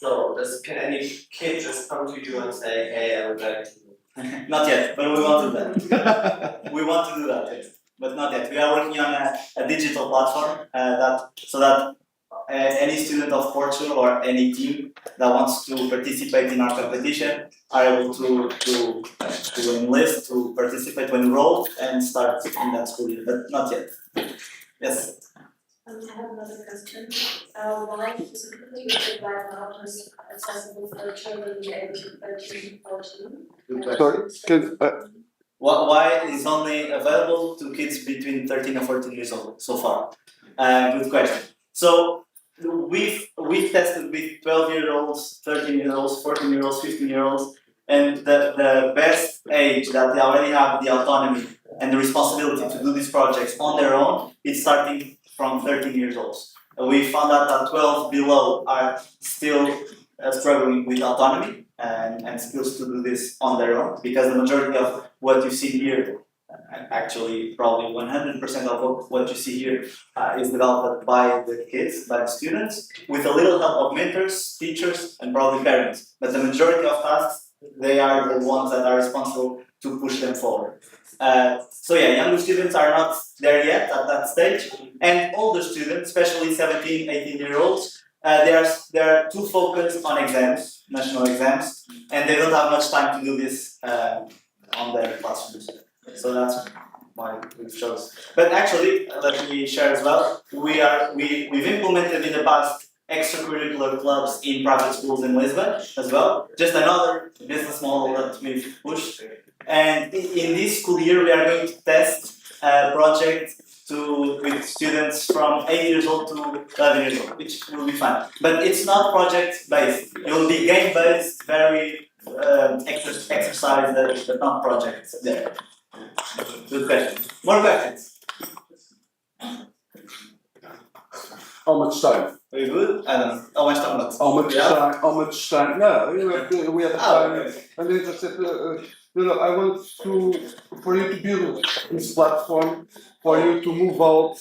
H: so can any kid just come to you and say, hey, I would like to?
G: Not yet, but we want to do that. We want to do that, yes, but not yet. We are working on a digital platform so that any student of Portugal or any team that wants to participate in our competition are able to enlist, to participate, to enroll, and start in that school year, but not yet. Yes.
E: I have another question. Why specifically is the black office accessible for children aged 13 to 14?
A: Sorry,
G: Why is only available to kids between 13 and 14 years old so far? Good question. So we've tested with 12-year-olds, 13-year-olds, 14-year-olds, 15-year-olds, and the best age that they already have the autonomy and the responsibility to do these projects on their own is starting from 13 years old. We found out that 12 below are still struggling with autonomy and skills to do this on their own, because the majority of what you see here, actually probably 100% of what you see here is developed by the kids, by the students, with a little help of mentors, teachers, and probably parents. But the majority of tasks, they are the ones that are responsible to push them forward. So yeah, younger students are not there yet at that stage, and older students, especially 17, 18-year-olds, they are too focused on exams, national exams, and they don't have much time to do this on their classrooms. So that's why we've chosen. But actually, let me share as well. We've implemented in the past extracurricular clubs in private schools in Lisbon as well. Just another business model that we've pushed. And in this school year, we are going to test a project with students from 8 years old to 11 years old, which will be fun. But it's not project based. It will be game based, very exercise, but not projects there. Good question. More questions?
F: How much time?
G: Very good. I don't know. How much time?
F: How much time? How much time? No, we have time.
G: Okay.
F: And then just said, I want for you to build this platform, for you to move out,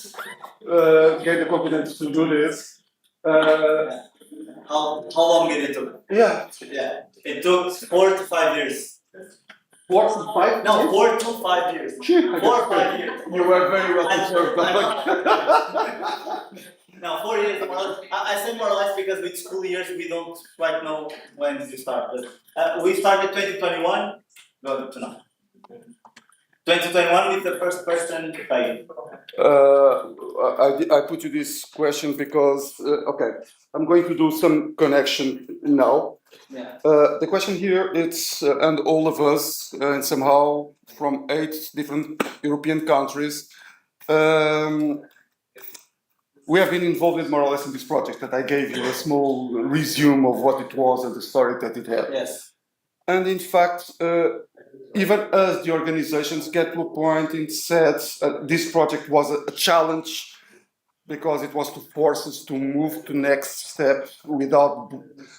F: get the confidence to do this.
G: How long did it took?
F: Yeah.
G: Yeah. It took 4 to 5 years.
F: 4 to 5?
G: No, 4 to 5 years. 4 or 5 years.
F: You were very well prepared.
G: No, 4 years more or less. I say more or less because with school years we don't quite know when to start. But we started 2021. Go to now. 2021 with the first person paying.
F: I put you this question because, okay, I'm going to do some connection now.
G: Yeah.
F: The question here, it's, and all of us, and somehow from 8 different European countries, we have been involved more or less in this project that I gave you a small resume of what it was and the story that it had.
G: Yes.
F: And in fact, even as the organizations get to a point and said this project was a challenge because it was to force us to move to next step without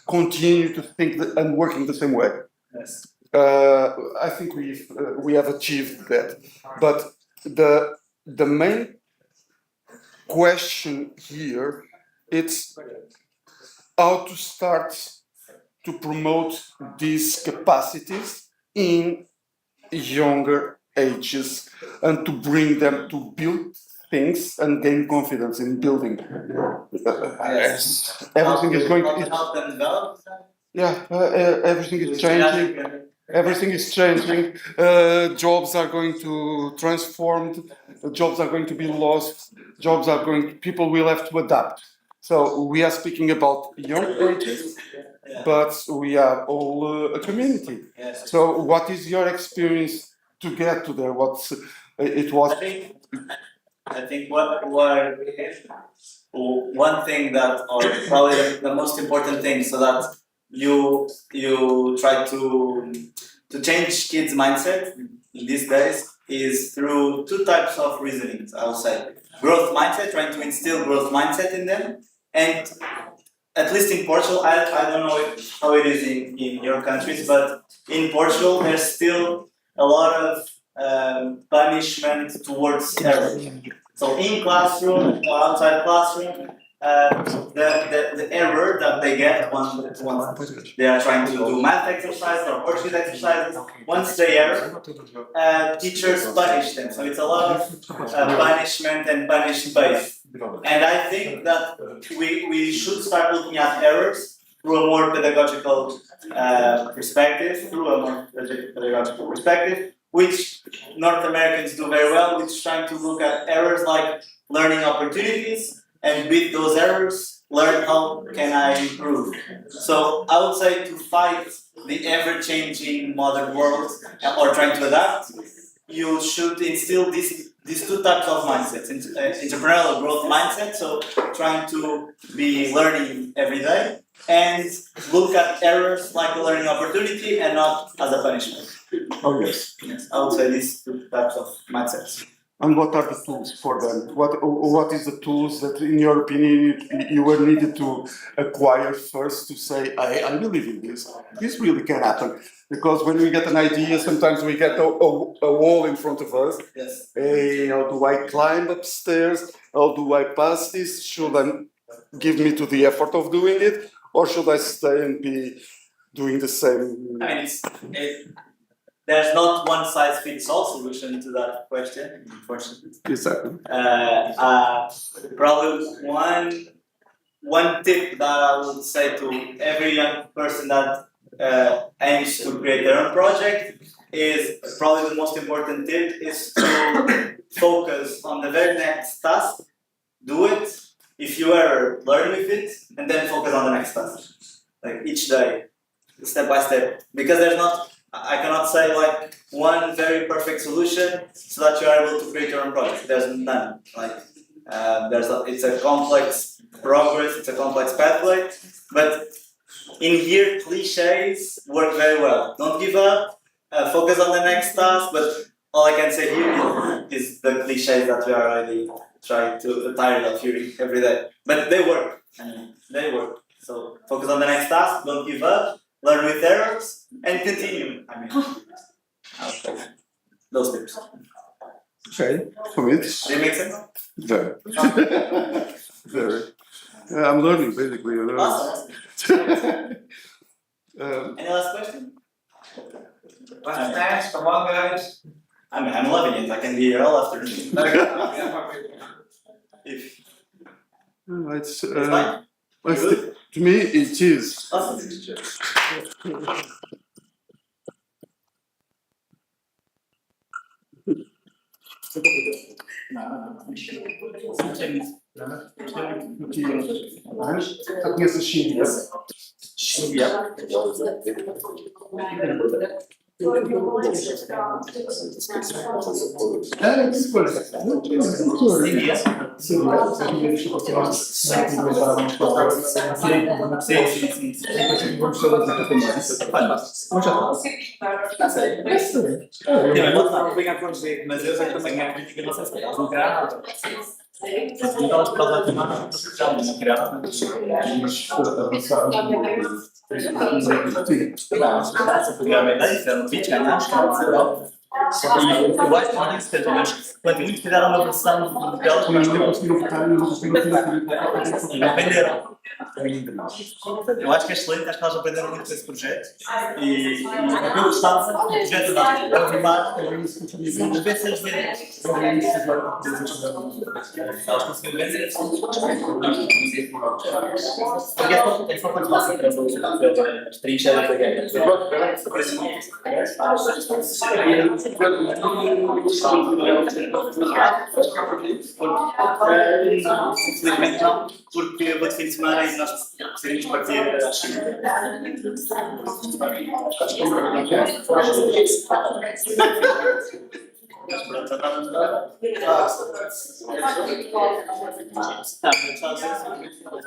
F: continue to think and working the same way.
G: Yes.
F: I think we have achieved that. But the main question here, it's how to start to promote these capacities in younger ages and to bring them to build things and gain confidence in building.
G: Yes.
F: Everything is going to
G: help them develop.
F: Yeah, everything is changing. Everything is changing. Jobs are going to transform. Jobs are going to be lost. People will have to adapt. So we are speaking about young ages, but we are all a community.
G: Yes.
F: So what is your experience to get to there? It was?
G: I think one thing that, or probably the most important thing, so that you try to change kids' mindset these days is through 2 types of reasonings, I would say. Growth mindset, trying to instill growth mindset in them, and at least in Portugal, I don't know how it is in your countries, but in Portugal there's still a lot of punishment towards error. So in classroom or outside classroom, the error that they get once they are trying to do math exercises or Portuguese exercises, once they error, teachers punish them. So it's a lot of punishment and punish-based. And I think that we should start looking at errors through a more pedagogical perspective, which North Americans do very well, which is trying to look at errors like learning opportunities, and with those errors, learn how can I improve. So I would say to fight the ever-changing modern world or trying to adapt, you should instill these 2 types of mindsets. Entrepreneurial growth mindset, so trying to be learning every day, and look at errors like a learning opportunity and not as a punishment.
F: Oh yes.
G: Yes, I would say these 2 types of mindsets.
F: And what are the tools for them? What is the tools that, in your opinion, you were needed to acquire first to say, I believe in this. This really can happen. Because when we get an idea, sometimes we get a wall in front of us.
G: Yes.
F: Hey, how do I climb upstairs? How do I pass this? Should I give me to the effort of doing it? Or should I stay and be doing the same?
G: I mean, there's not one size fits all solution to that question, unfortunately.
F: Exactly.
G: Probably one tip that I would say to every young person that aims to create their own project is probably the most important tip is to focus on the very next task, do it. If you ever learn with it, and then focus on the next task, like each day, step by step. Because I cannot say like one very perfect solution so that you are able to create your own project. There's none. Like it's a complex progress, it's a complex pathway. But in here, cliches work very well. Don't give up. Focus on the next task. But all I can say here is the cliches that we are already tired of hearing every day. But they work. They work. So focus on the next task. Don't give up. Learn with errors and continue. Those tips.
F: Okay. Commit.
G: Does it make sense?
F: Very. Very. I'm learning basically.
G: Awesome. Any last question?
D: Thanks, come on, guys.
G: I'm loving it. I can be here all afternoon.
F: It's
G: fine.
F: to me it is.
G: Awesome. Mas eu sei que também é crítica, não sei se é vulgar. Então, por causa de uma não criar. E eu acho que não é isso, mas quando muitos fizeram uma versão delas, mas não conseguiram votar e não venderam. Eu acho que é excelente, acho que nós aprendemos muito com esse projeto e eu gostava do projeto de afirmar as peças vendas. Elas conseguiram vender. É só quando passa as trincheiras da guerra. Infelizmente não, porque eu vou de fim de semana e nós gostaríamos de partir à China.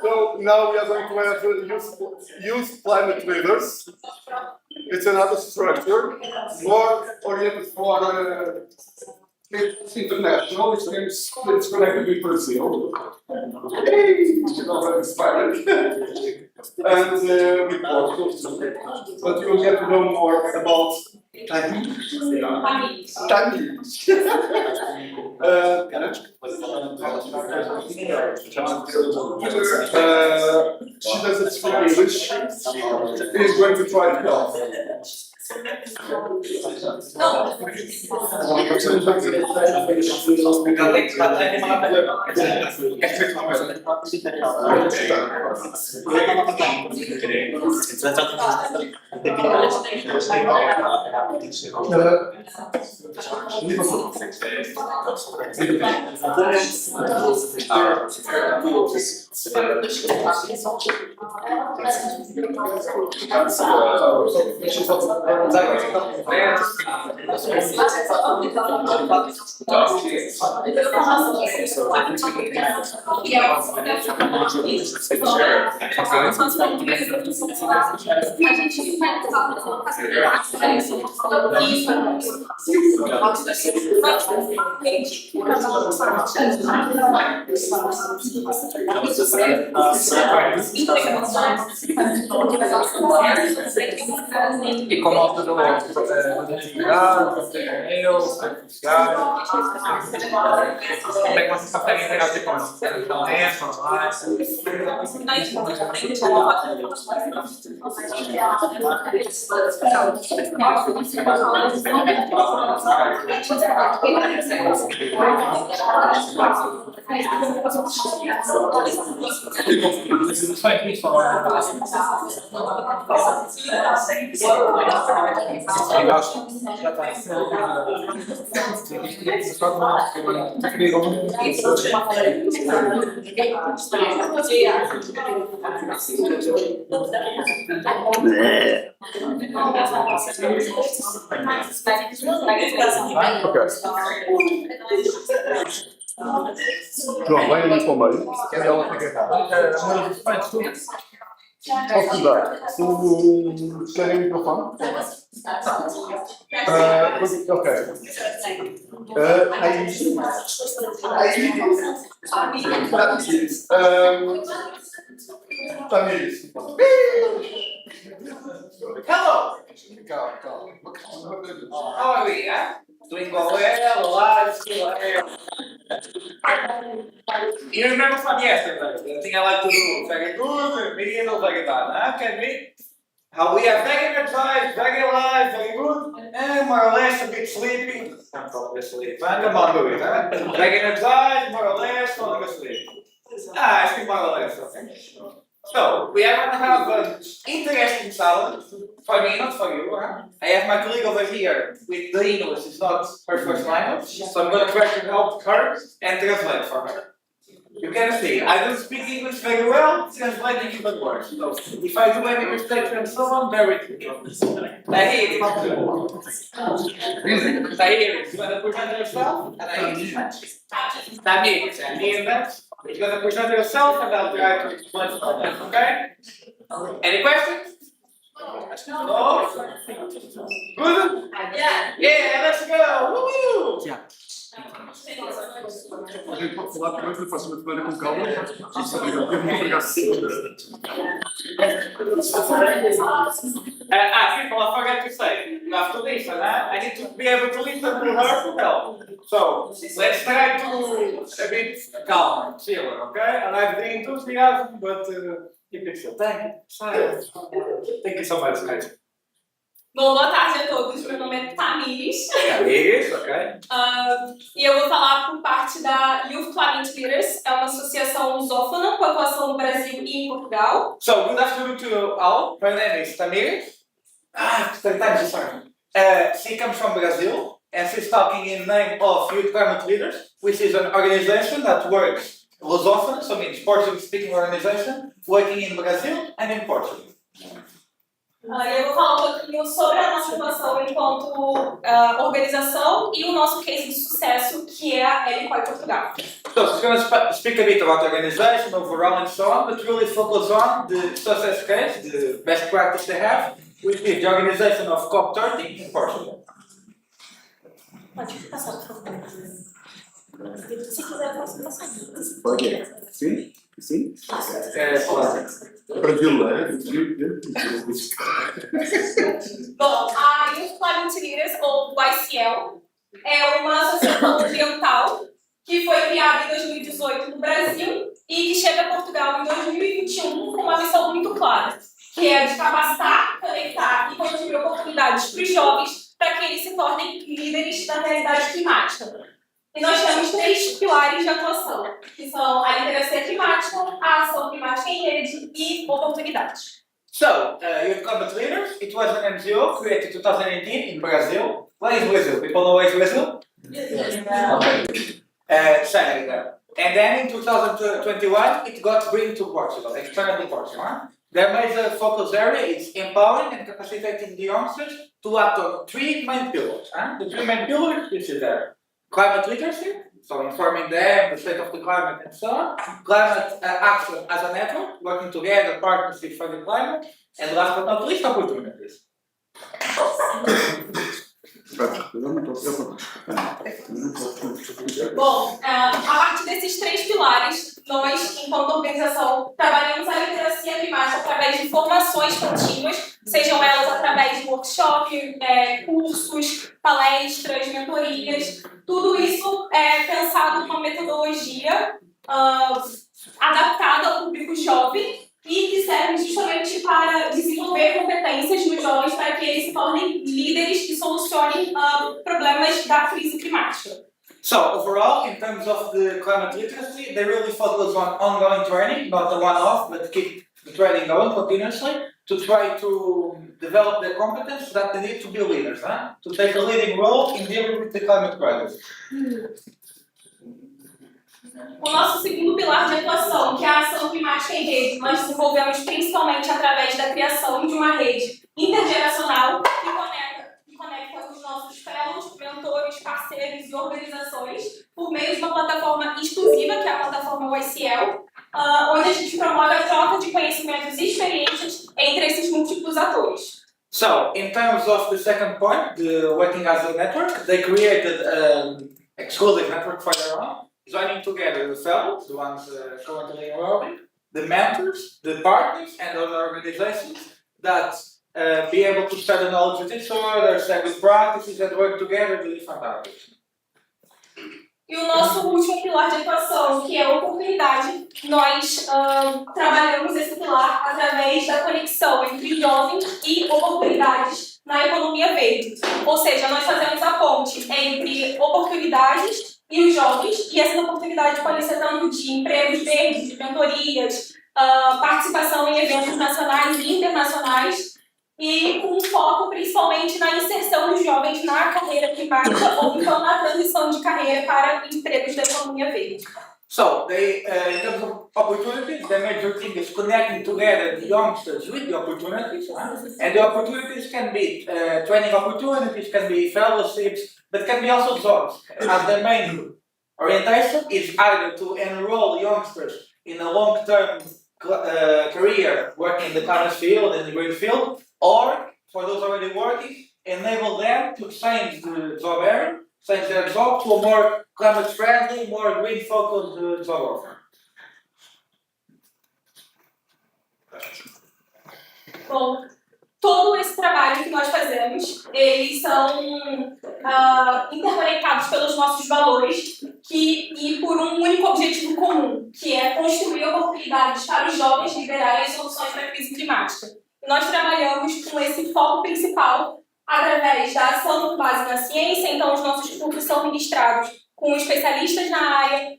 F: So now we are going to have youth climate leaders. It's another structure, more oriented for international. It's connected with Brazil. It's already inspired. And with Portugal. But you will get to know more about timing. She doesn't speak English. He's going to try to help.
D: E como autor das atividades, e-mails, redes sociais, como é que vocês conseguem interagir com isso? Internet,
F: João, vai ali para o meio. Ela fica cá. Posso dar? Querem o microfone? Ok. Tamires.
D: Hello!
F: Calma.
D: How are we? Doing well, alive, still here. You remember from yesterday, the thing I like to do, very good, middle, very bad. Can we? How we are very energized, very alive, very good, and more or less a bit sleepy. I'm probably asleep. Come on, do it, huh? Very energized, more or less, falling asleep. I think more or less, okay. So, we are going to have an interesting challenge, for me, not for you. I have my colleague over here with the English, it's not her first language, so I'm going to try to help her and translate for her. You can see, I don't speak English very well, translating even worse. So, if I do any mistakes and so on, bear with me. I hear it. I hear it. You want to present yourself? And I hear it. Tamires, and me and that. You're going to present yourself and I'll try to explain for them, okay? Any questions? No? Good? Yeah, let's go! Woo!
F: A gente pode falar primeiro da próxima semana com calma. Muito obrigado.
D: People, I forgot to say, you have to listen, huh? I need to be able to listen to her to help. So, let's try to a bit calmer, chiller, okay? And I've been enthusiasm, but keep it chill. Thank you. Thank you so much, guys.
I: Bom, boa tarde a todos. Meu nome é Tamires.
D: Tamires, ok.
I: E eu vou falar por parte da Youth4Peace, é uma associação lusófona com atuação no Brasil e em Portugal.
D: So, good afternoon to you all. My name is Tamires. Sorry. She comes from Brazil, and she's talking in name of Youth Climate Leaders, which is an organization that works lusophone, so means Portuguese-speaking organization, working in Brazil and in Portugal.
I: Eu vou falar um pouquinho sobre a nossa atuação enquanto organização e o nosso case de sucesso, que é a LCOI Portugal.
D: So, she's going to speak a bit about the organization, overall and so on, but really focus on the success case, the best practice they have, which is the organization of COP30 in Portugal.
I: Pode passar, por favor. Se quiser, eu posso passar.
F: Pode? Sim? Sim?
I: Bom, a Youth4Peace, ou YCL, é uma associação ambiental que foi criada em 2018 no Brasil e que chega a Portugal em 2021 com uma missão muito clara, que é de capacitar, conectar e construir oportunidades para os jovens para que eles se tornem líderes da realidade climática. E nós temos 3 pilares de atuação, que são a literacia climática, a ação climática em rede e oportunidades.
D: So, Youth Climate Leaders, it was an NGO created in 2018 in Brazil. Where is Brazil? People know where is Brazil? Okay. And then in 2021, it got bring to Portugal, externally Portugal. Huh? Their major focus area is empowering and capacitating the youngsters to act on 3 main pillars. Huh? The 3 main pillars, which is there. Climate literacy, so informing them, the state of the climate and so on. Climate action as a network, working together, partnership for the climate. And last but not least, opportunities.
I: Bom, a partir desses 3 pilares, enquanto organização, trabalhamos a literacia climática através de formações contínuas, sejam elas através de workshop, cursos, palestras, mentorias, tudo isso é pensado numa metodologia adaptada ao público jovem e que serve justamente para desenvolver competências nos jovens para que eles se tornem líderes e solucionem problemas da crise climática.
D: So overall, in terms of the climate literacy, they really focus on ongoing training, not a one-off, but keep the training going continuously to try to develop their competence that they need to be leaders, to take a leading role in dealing with the climate crisis.
I: O nosso segundo pilar de atuação, que é a ação climática em rede, nós desenvolvemos principalmente através da criação de uma rede intergeracional que conecta os nossos fellows, mentores, parceiros e organizações por meio de uma plataforma exclusiva, que é a plataforma YCL, onde a gente promove a troca de conhecimentos e experiências entre esses múltiplos atores.
D: So, in terms of the second point, the working as a network, they created an exclusive network for their own, joining together the fellows, the ones currently enrolling, the mentors, the partners, and other organizations that be able to share the knowledge with each other, share good practices, and work together to different topics.
I: E o nosso último pilar de atuação, que é a oportunidade, nós trabalhamos esse pilar através da conexão entre jovens e oportunidades na economia verde. Ou seja, nós fazemos a ponte entre oportunidades e os jovens, e essa oportunidade pode ser tanto de empregos verdes, de mentorias, participação em eventos nacionais e internacionais, e com foco principalmente na inserção dos jovens na carreira climática ou então na transição de carreira para empregos da economia verde.
D: So, they, in terms of opportunities, the major thing is connecting together the youngsters with the opportunities. And the opportunities can be training opportunities, can be fellowships, but can be also jobs. As the main orientation is either to enroll youngsters in a long-term career working in the climate field, in the green field, or for those already working, enable them to change the job area, change their job to a more climate-friendly, more green-focused job offer.
I: Bom, todo esse trabalho que nós fazemos, eles são interconectados pelos nossos valores e por um único objetivo comum, que é construir oportunidades para os jovens liderarem soluções para a crise climática. Nós trabalhamos com esse foco principal através da ação com base na ciência, então os nossos cursos são ministrados com especialistas na área,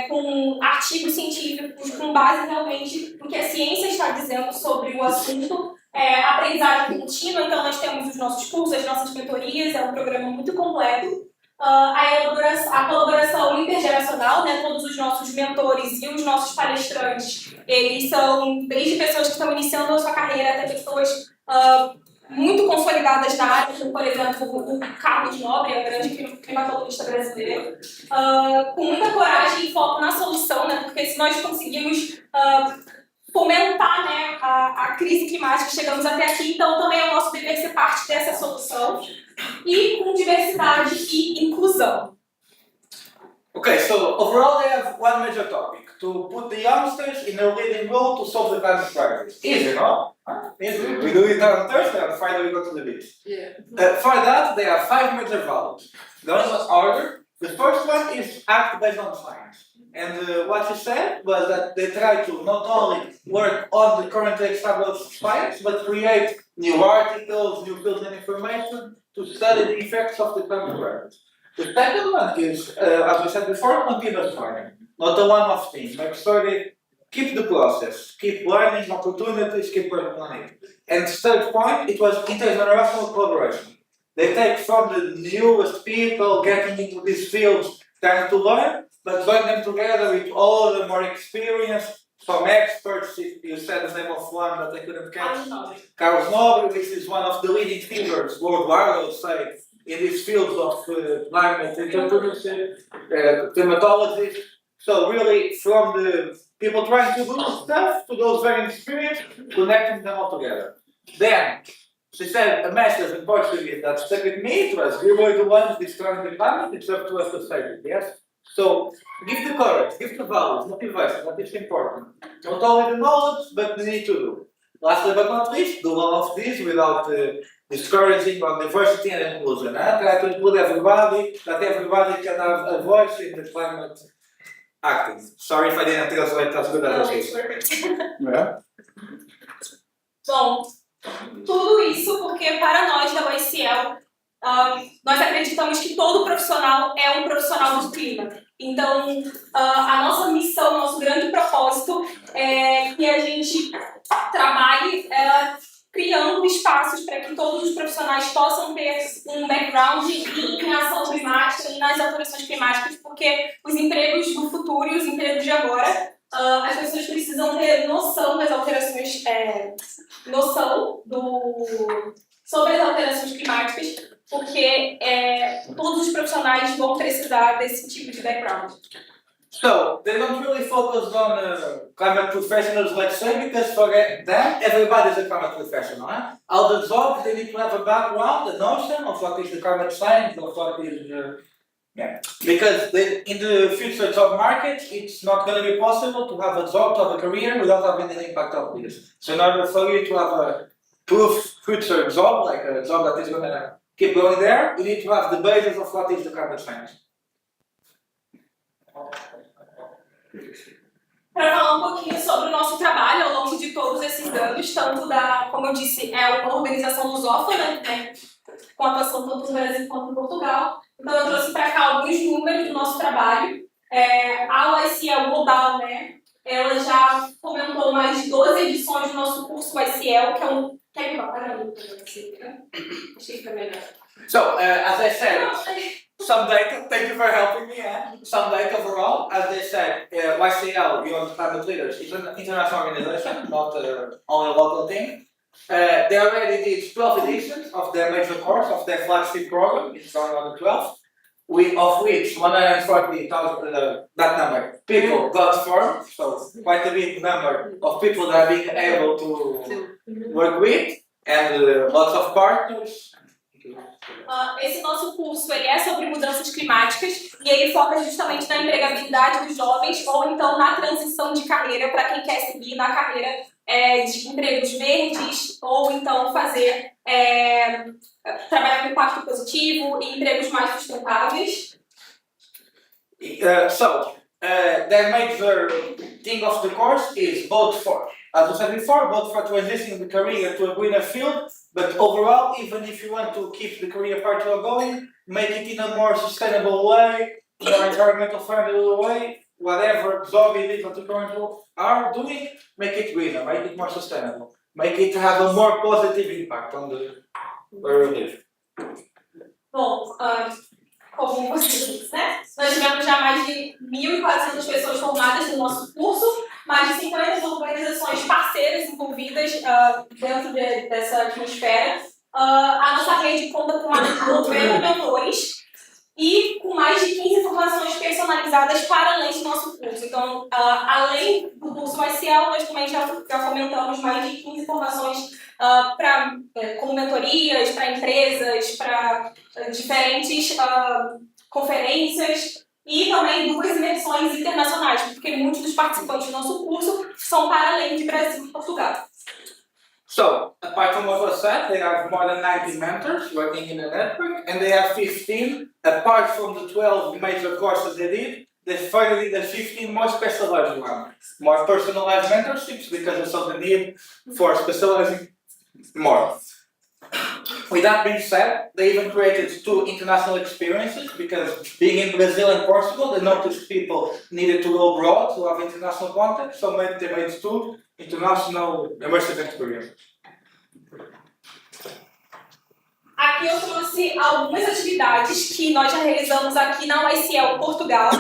I: com artigos científicos, com base realmente no que a ciência está dizendo sobre o assunto, aprendizagem contínua, então nós temos os nossos cursos, as nossas mentorias, é um programa muito completo. A colaboração intergeracional, todos os nossos mentores e os nossos palestrantes, eles são desde pessoas que estão iniciando a sua carreira até pessoas muito consolidadas na área, como por exemplo o Carlos Nobre, o grande climatologista brasileiro, com muita coragem e foco na solução, porque se nós conseguimos fomentar a crise climática, chegamos até aqui, então também é o nosso dever ser parte dessa solução, e com diversidade e inclusão.
D: Okay, so overall they have one major topic, to put the youngsters in a leading role to solve the climate crisis. Easy, no? Easy. We do it on Thursday, on Friday we go to the beach. Yeah. For that, they have 5 major values. Those are order. The first one is act based on science. And what you said was that they try to not only work on the currently established science, but create new articles, new fields and information to study the effects of the climate crisis. The second one is, as we said before, continuous learning, not a one-off thing. Make sure they keep the process, keep learning opportunities, keep working on it. And third point, it was intergenerational collaboration. They take from the newest people getting into these fields, trying to learn, but join them together with all the more experienced, some experts. You said the name of one that I couldn't catch. Carlos Nobre, which is one of the leading figures worldwide, I would say, in these fields of climate entrepreneurship, climatology. So really, from the people trying to do stuff to those very experienced, connecting them all together. Then, she said a message in Portuguese that stuck with me. It was, we were the ones destroying the climate, it's up to us to save it, yes? So give the courage, give the values, motivation, what is important. Not only the knowledge, but the need to do. Lastly but not least, do all of this without discouraging on diversity and inclusion. Try to include everybody, that everybody can have a voice in the climate acting. Sorry if I didn't translate as good as I
I: Yeah. Bom, tudo isso porque para nós da YCL, nós acreditamos que todo profissional é um profissional do clima. Então, a nossa missão, nosso grande propósito é que a gente trabalhe criando espaços para que todos os profissionais possam ter um background em ação climática e nas alterações climáticas, porque os empregos do futuro e os empregos de agora, as pessoas precisam ter noção das alterações, sobre as alterações climáticas, porque todos os profissionais vão precisar desse tipo de background.
D: So, they don't really focus on climate professionals, let's say, because for them, everybody's a climate professional. All the jobs, they need to have a background, a notion of what is the climate science, of what is because in the future job market, it's not going to be possible to have a job, to have a career without having an impact of this. So in order for you to have a proof future job, like a job that is going to keep going there, you need to have the basis of what is the climate science.
I: Para falar um pouquinho sobre o nosso trabalho ao longo de todos esses anos, tanto como eu disse, é uma organização lusófona, né, com atuação tanto no Brasil quanto em Portugal. Então eu trouxe para cá alguns números do nosso trabalho. A YCL Global, né, ela já fomentou mais de 12 edições do nosso curso YCL, que é um... Quer que eu apague a luz? Achei que foi melhor.
D: So, as I said, some data, thank you for helping me, some data overall, as they said, YCL, Beyond Climate Leaders, is an international organization, not only a local thing. They already did 12 editions of their major course, of their flagship program, it's going on the 12th, of which 140,000, that number, people got formed, so quite a big number of people that are being able to work with, and lots of partners.
I: Esse nosso curso ele é sobre mudanças climáticas e ele foca justamente na empregabilidade dos jovens ou então na transição de carreira para quem quer seguir na carreira de empregos verdes ou então fazer trabalhar com impacto positivo e empregos mais sustentáveis.
D: The major thing of the course is both for, as I said before, both for transitioning the career to a greener field, but overall, even if you want to keep the career part you are going, make it in a more sustainable way, more environmental friendly way, whatever job it is that you currently are doing, make it greener, make it more sustainable, make it have a more positive impact on the where we live.
I: Bom, como você disse, né? Nós tivemos já mais de 1.400 pessoas formadas no nosso curso, mais de 50 organizações parceiras envolvidas dentro dessa atmosfera. A nossa rede conta com mais de 90 mentores e com mais de 15 formações personalizadas para além do nosso curso. Então, além do curso YCL, nós também já fomentamos mais de 15 formações como mentorias, para empresas, para diferentes conferências e também 2 imersões internacionais, porque muitos dos participantes do nosso curso são para além de Brasil e Portugal.
D: So, apart from what was said, they have more than 90 mentors working in a network, and they have 15, apart from the 12 major courses they did, they further did the 15 more specialized ones, more personalized mentorships because they saw the need for specializing more. With that being said, they even created 2 international experiences because being in Brazil and Portugal, they noticed people needed to go abroad to have international contact, so they made 2 international immersive experiences.
I: Aqui eu trouxe algumas atividades que nós já realizamos aqui na YCL Portugal.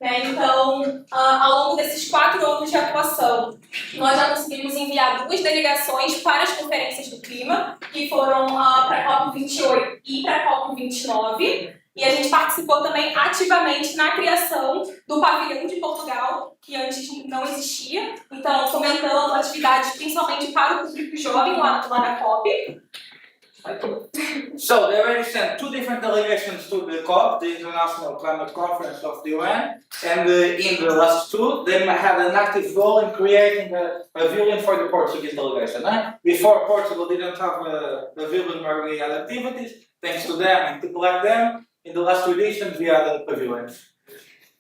I: Né? Então, ao longo desses 4 anos de atuação, nós já conseguimos enviar 2 delegações para as conferências do clima, que foram para a COP28 e para a COP29. E a gente participou também ativamente na criação do pavilhão de Portugal, que antes não existia. Então, fomentando atividades principalmente para o público jovem lá na COP.
D: So they already sent 2 different delegations to the COP, the International Climate Conference of the UN, and in the last 2, they had an active role in creating a pavilion for the Portuguese delegation. Before, Portugal didn't have a pavilion where we had activities. Thanks to them and people like them, in the last 2 editions we had a pavilion.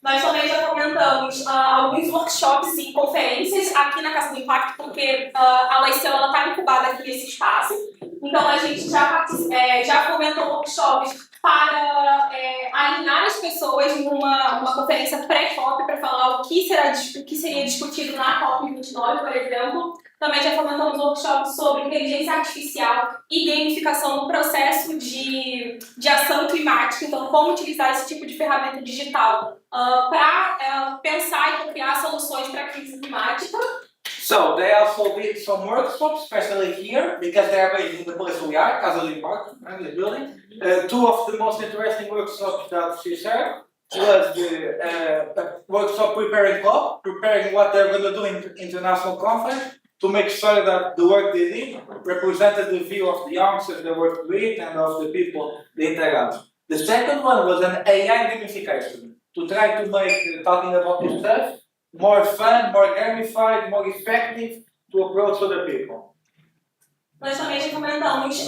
I: Nós também já comentamos alguns workshops e conferências aqui na Casa do Impacto, porque a Lisbon está incubada aqui nesse espaço. Então a gente já fomentou workshops para alinhar as pessoas numa conferência pré-COP para falar o que seria discutido na COP29, por exemplo. Também já fomentamos workshops sobre inteligência artificial e gamificação no processo de ação climática. Então, como utilizar esse tipo de ferramenta digital para pensar e criar soluções para a crise climática.
D: So they also did some workshops, especially here, because they are based in the place we are, Casa do Impacto, in the building. 2 of the most interesting workshops that she shared was the workshop preparing what they're going to do in international conference to make sure that the work they did represented the view of the youngsters they worked with and of the people they interact. The second one was an AI gamification to try to make talking about this stuff more fun, more gamified, more effective to approach other people.
I: Nós também já comentamos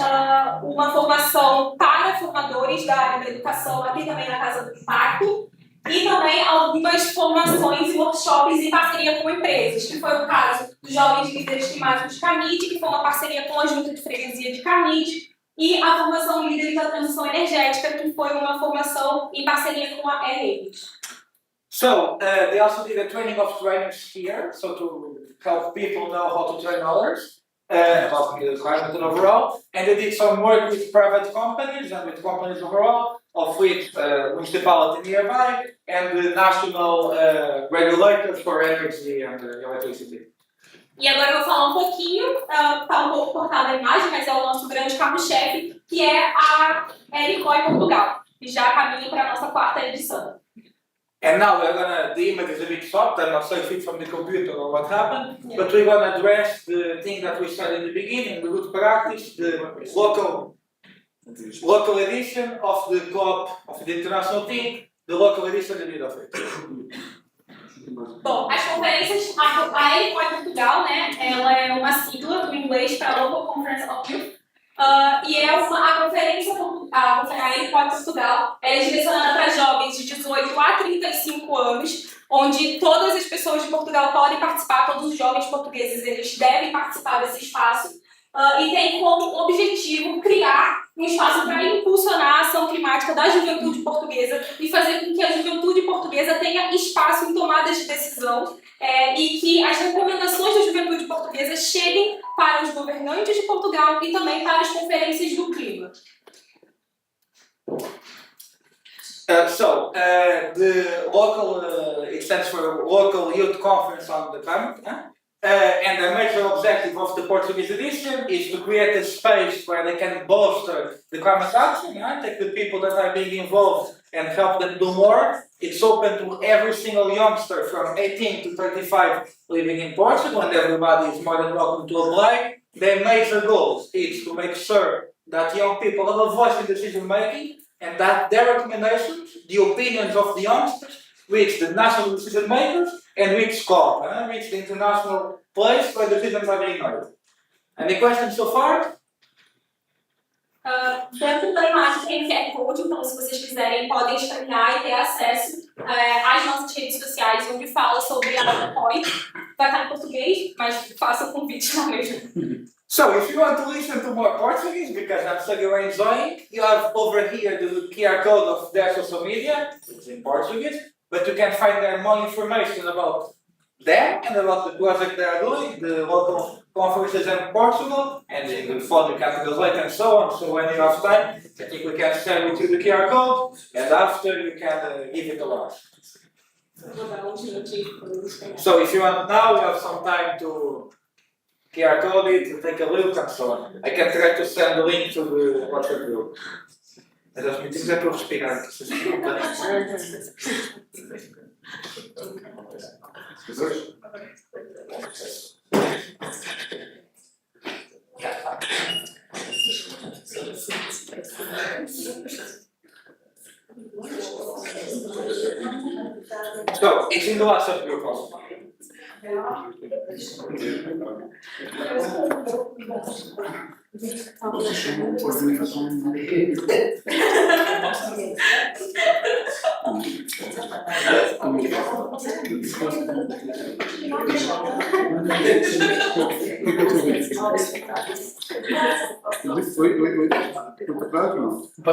I: uma formação para formadores da área da educação aqui também na Casa do Impacto e também algumas formações e workshops em parceria com empresas, que foi o caso dos Jovens Líderes Climáticos de Canide, que foi uma parceria com a Junta de Freguesia de Canide, e a formação Líderes da Transição Energética, que foi uma formação em parceria com a Rehearsing.
D: So they also did a training of trainers here, so to help people know how to train others about the climate and overall. And they did some work with private companies and with companies overall, of which Municipality nearby and the national regulators for energy and electricity.
I: E agora eu vou falar um pouquinho, tá um pouco cortada a imagem, mas é o nosso grande carro-chefe, que é a EDtech Portugal, que já caminha para a nossa 4ª edição.
D: And now the image is a bit soft, I'm not saying it from the computer or what happened, but we're going to address the thing that we said in the beginning, the good practice, the local edition of the COP, of the international team, the local edition, a bit of it.
I: Bom, as conferências, a EDtech Portugal, né, ela é uma sigla do inglês para Local Conference of Youth, e é a conferência, a EDtech Portugal, é direcionada para jovens de 18 a 35 anos, onde todas as pessoas de Portugal podem participar, todos os jovens portugueses eles devem participar desse espaço, e tem como objetivo criar um espaço para impulsionar a ação climática da juventude portuguesa e fazer com que a juventude portuguesa tenha espaço em tomadas de decisão e que as recomendações da juventude portuguesa cheguem para os governantes de Portugal e também para as conferências do clima.
D: The local, it stands for Local Youth Conference on the Climate, and the major objective of the Portuguese edition is to create a space where they can bolster the climate action, take the people that are being involved and help them do more. It's open to every single youngster from 18 to 35 living in Portugal, and everybody is more than welcome to apply. Their major goals is to make sure that young people have a voice in decision making and that their recommendations, the opinions of the youngsters, reach the national decision makers and reach COP, reach the international place where decisions are being made. Any questions so far?
I: Dentro da imagem tem QR Code, então se vocês quiserem podem escanear e ter acesso às nossas redes sociais, onde fala sobre a EDtech. Vai estar em português, mas faça o convite lá mesmo.
D: So if you want to listen to more Portuguese, because I'm sure you're enjoying, you have over here the QR code of their social media, it's in Portuguese, but you can find there more information about them and about the project they are doing, the local conferences in Portugal, and in the further capitals like and so on. So when you have time, I think we can share with you the QR code, and after you can give it a watch. So if you want now, you have some time to QR code it, to take a look and so on. I can try to send the link to the WhatsApp group. Mas as meetings é para eu respirar, que vocês ficam seen the WhatsApp group also.
B: Pode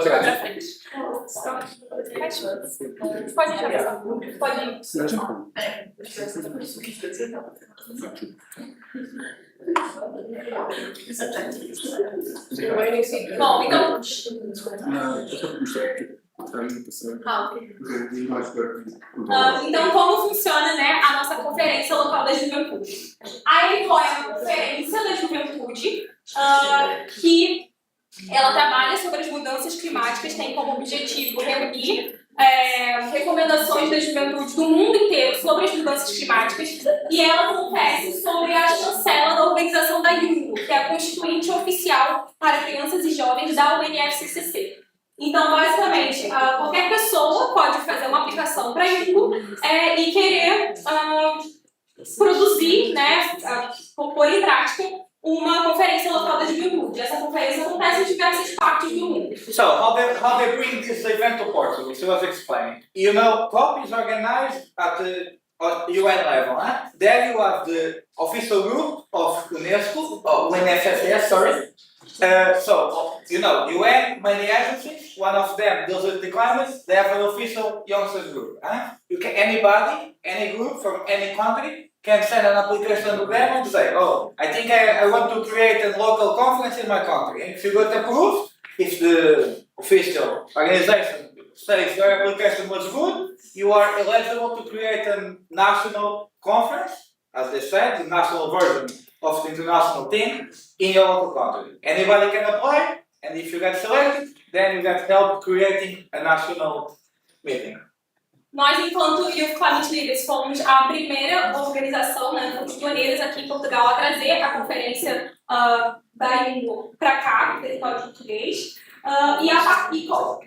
B: chegar.
I: Pode ir. Bom, então. Então, como funciona, né, a nossa Conferência Local da Juventude? A ELCO é uma conferência da juventude que ela trabalha sobre as mudanças climáticas, tem como objetivo reunir recomendações da juventude do mundo inteiro sobre as mudanças climáticas, e ela acontece sobre a chancela da organização da UNO, que é a constituinte oficial para crianças e jovens da UNFCCC. Então, basicamente, qualquer pessoa pode fazer uma aplicação para a UNO e querer produzir, né, pôr em prática uma conferência local da juventude. Essa conferência acontece em diversas partes do mundo.
D: So, how they bring this event to Portugal? So, I was explaining. You know, COP is organized at the UN level. There you have the official group of UNESCO, or UNFSS, sorry. So, you know, UN, many agencies, one of them deals with the climate, they have an official youngsters group. Anybody, any group from any country can send an application to them and say, oh, I think I want to create a local conference in my country. And if you got approved, if the official organization says your application was good, you are eligible to create a national conference, as they said, the national version of the international team in your local country. Anybody can apply, and if you get selected, then you get help creating a national meeting.
I: Nós, enquanto Youth Climate Leaders, fomos a primeira organização, né, fomos pioneiros aqui em Portugal a trazer a conferência da UNO para cá, no território português.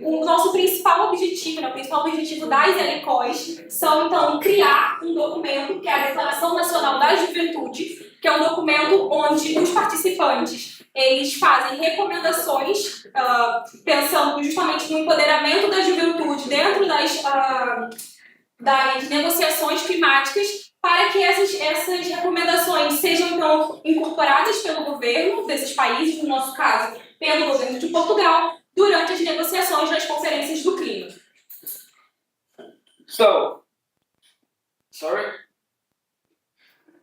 I: O nosso principal objetivo, né, o principal objetivo das LCOs são, então, criar um documento, que é a Declaração Nacional da Juventude, que é um documento onde os participantes eles fazem recomendações pensando justamente no empoderamento da juventude dentro das negociações climáticas, para que essas recomendações sejam então incorporadas pelo governo desses países, no nosso caso, pelo governo de Portugal, durante as negociações das conferências do clima.
D: So,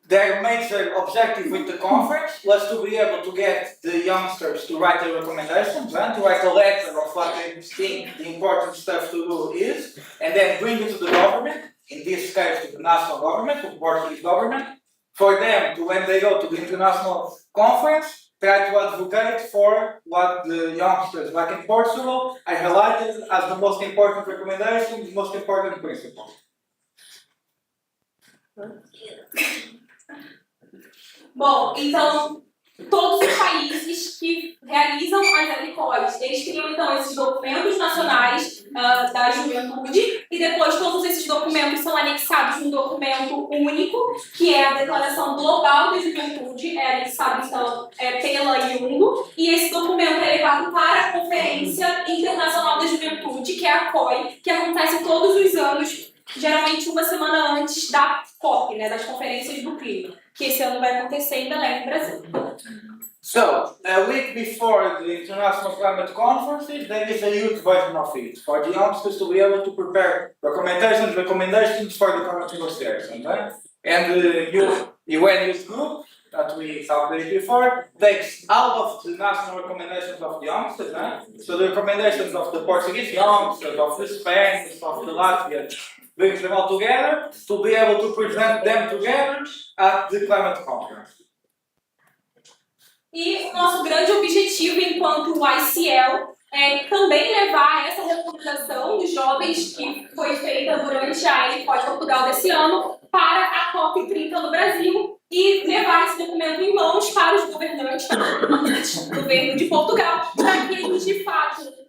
D: their major objective with the conference was to be able to get the youngsters to write their recommendations, and to write a letter of what they think the important stuff to do is, and then bring it to the government, in this case to the national government, to the Portuguese government, for them to, when they go to the international conference, try to advocate for what the youngsters back in Portugal are highlighted as the most important recommendations, the most important principles.
I: Bom, então, todos os países que realizam as LCOs, eles criam então esses documentos nacionais da juventude, e depois todos esses documentos são anexados num documento único, que é a Declaração Global da Juventude, anexado então pela UNO, e esse documento é levado para a Conferência Internacional da Juventude, que é a COI, que acontece todos os anos, geralmente uma semana antes da COP, né, das conferências do clima, que esse ano vai acontecer em Belém, no Brasil.
D: So, a week before the International Climate Conferences, there is a youth version of it, for the youngsters to be able to prepare recommendations for the current negotiations. And the UN Youth Group, that we talked before, takes all of the national recommendations of the youngsters, so the recommendations of the Portuguese youngsters, of the Spanish, of the Latvians, brings them all together to be able to present them together at the climate conference.
I: E o nosso grande objetivo enquanto ICL é também levar essa recomendação dos jovens que foi feita durante a LCO de Portugal desse ano para a COP30 no Brasil e levar esse documento em mãos para os governantes, do governo de Portugal, para que eles de fato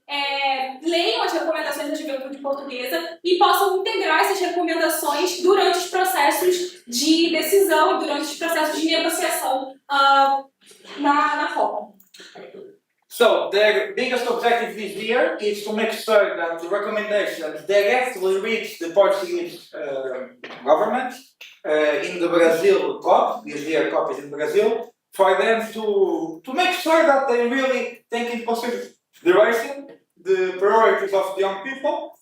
I: leiam as recomendações da juventude língua portuguesa e possam integrar essas recomendações durante os processos de decisão e durante os processos de negociação na Copa.
D: So, their biggest objective this year is to make sure that the recommendations directly reach the Portuguese government in the Brazil COP. This year COP is in Brazil, for them to make sure that they really take into consideration the priorities of the young people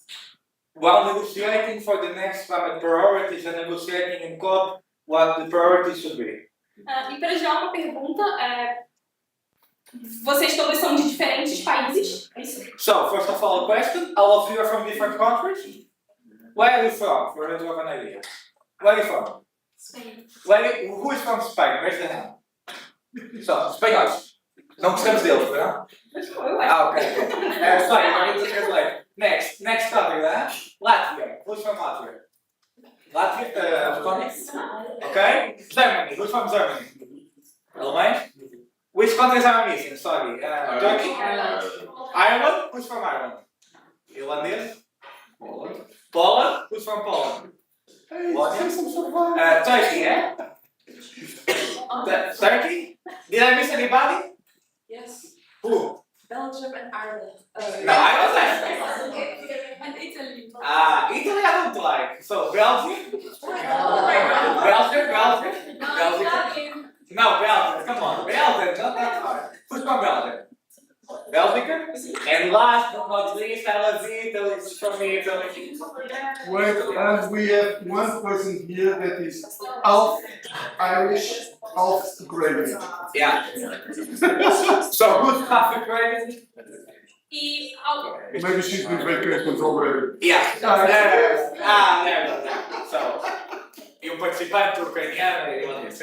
D: while negotiating for the next climate priorities and negotiating in COP what the priorities should be.
I: E para gerar uma pergunta, vocês todos são de diferentes países?
D: So, first of all, a question. All of you are from different countries. Where are you from? For us to have an idea. Where are you from?
I: Spain.
D: Who is from Spain? Raise the hand. So, espanhóis. Não gostamos deles, não? Ah, ok. Sorry, I need to translate. Next country, né? Latvia. Who's from Latvia? Latvia? Okay. Germany. Who's from Germany? Alemães? Which countries am I missing? Sorry. Turkey? Ireland? Who's from Ireland? Irlandês? Poland? Who's from Poland? Turkey, yeah? Turkey? Did I miss anybody?
E: Yes.
D: Who?
E: Belgium and Ireland.
D: No, I was asking.
E: And Italy.
D: Italy I don't like. So, Belgium? Belgium? No, Belgium, come on. Belgium, not that hard. Who's from Belgium? Belgica? And last but not least, I love Italy. It's from Italy.
F: Wait, and we have one person here that is half Irish, half Ukrainian.
D: Yeah. So who's half Ukrainian?
F: Maybe she's been vacations already.
D: Yeah. There we go. So, e participante ucraniano e irlandês.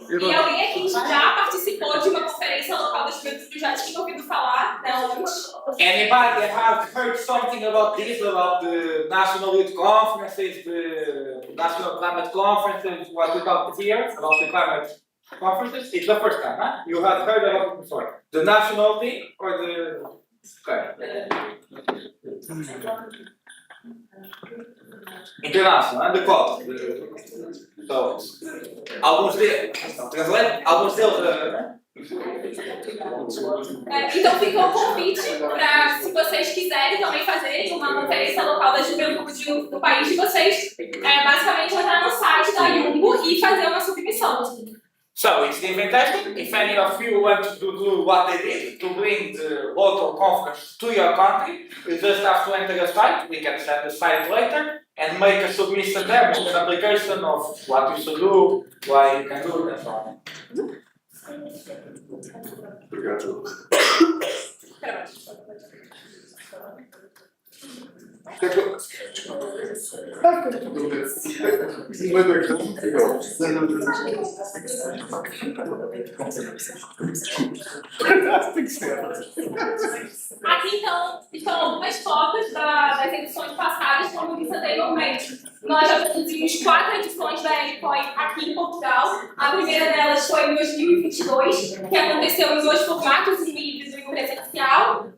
I: E alguém aqui já participou de uma conferência local das juventudes, já tinha ouvido falar dela antes?
D: Anybody have heard something about this, about the national youth conferences, the national climate conferences, what we talked here, about the climate conferences? It's the first time, huh? You have heard about it before. The national thing or the... Okay. International, and the COP. So, alguns deles,
I: Então ficou o convite para, se vocês quiserem também fazerem uma conferência local da juventude do país de vocês, basicamente entrar no site da Jumbo e fazer uma submissão.
D: So, it's the invitation. If any of you want to do what they did, to bring the local conference to your country, you just have to enter the site. We can send the site later and make a submission there with an application of what you should do, why you can do it, and so on.
I: Aqui então estão algumas fotos das edições passadas, como disse anteriormente. Nós já produzimos 4 edições da LPOI aqui em Portugal. A primeira delas foi em 2022, que aconteceu em 2 formatos, em híbrido e presencial.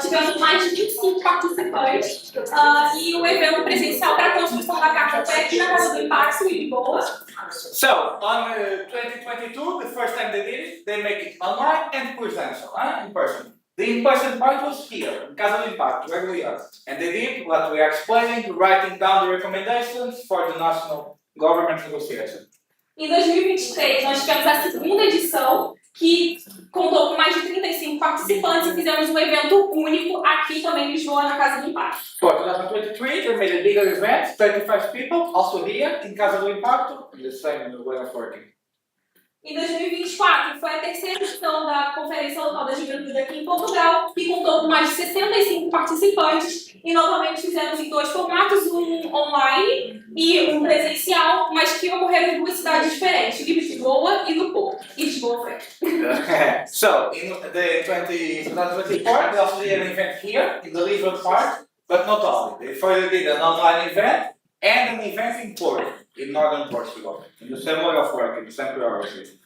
I: Tivemos mais de 25 participantes e o evento presencial para a construção da carta foi aqui na Casa do Impacto, em Lisboa.
D: So, on 2022, the first time they did it, they make it online and presential, in person. The in-person part was here, in Casa do Impacto, where we are. And they did what we are explaining, writing down the recommendations for the national government negotiation.
I: Em 2023, nós tivemos a segunda edição, que contou com mais de 35 participantes e fizemos um evento único aqui também em Lisboa, na Casa do Impacto.
D: For 2023, we made a bigger event, 35 people, also here, in Casa do Impacto, in the same way of working.
I: Em 2024, foi a terceira edição da Conferência Local da Juventude aqui em Portugal, que contou com mais de 65 participantes e novamente fizemos em 2 formatos, um online e um presencial, mas que ocorreram em 2 cidades diferentes, Lisboa e no Porto. E Lisboa foi.
D: So, in the 2024, they also did an event here, in the Lisbon part, but not only. They further did an online event and an event in Porto, in northern Portugal, in the same way of working, the same priorities.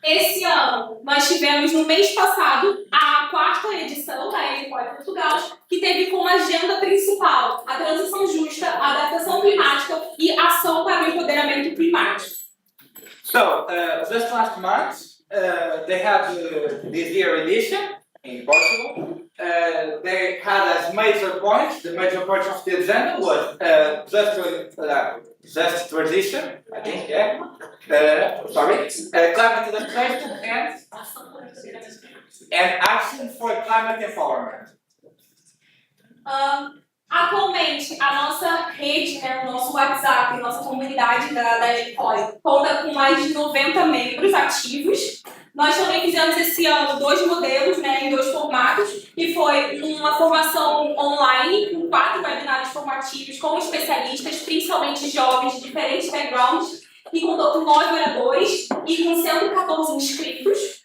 I: Esse ano, nós tivemos, no mês passado, a 4ª edição da Youth4Peace Portugal, que teve como agenda principal a transição justa, a adaptação climática e ação para o empoderamento climático.
D: So, just last month, they had this year edition in Portugal. They had as major points, the major point of the agenda was just transition, I think, yeah. Climate adaptation and action for climate empowerment.
I: Atualmente, a nossa rede, né, o nosso WhatsApp, a nossa comunidade da Youth4Peace conta com mais de 90 membros ativos. Nós também fizemos esse ano 2 modelos, né, em 2 formatos, que foi uma formação online, com 4 webinários formativos com especialistas, principalmente jovens de diferentes backgrounds, que contou com 9 oradores e com 114 inscritos.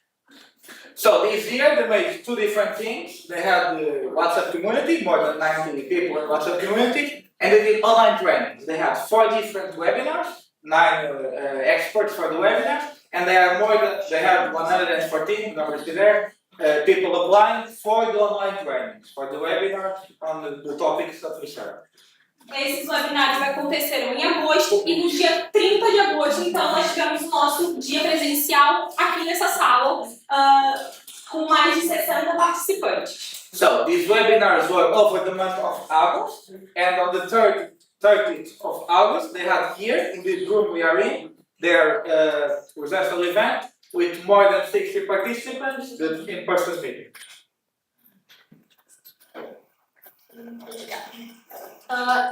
D: So this year they made 2 different things. They had the WhatsApp community, more than 90 people in WhatsApp community, and they did online trainings. They had 4 different webinars, 9 experts for the webinars, and they had 114, numbers there, people applying for the online trainings, for the webinars on the topics that we shared.
I: Esses webinários aconteceram em agosto e no dia 30 de agosto, então, nós tivemos o nosso dia presencial aqui nessa sala, com mais de 60 participantes.
D: So, these webinars were over the month of August, and on the 30th of August, they had here, in this room we are in, their rehearsal event with more than 60 participants, the in-person meeting.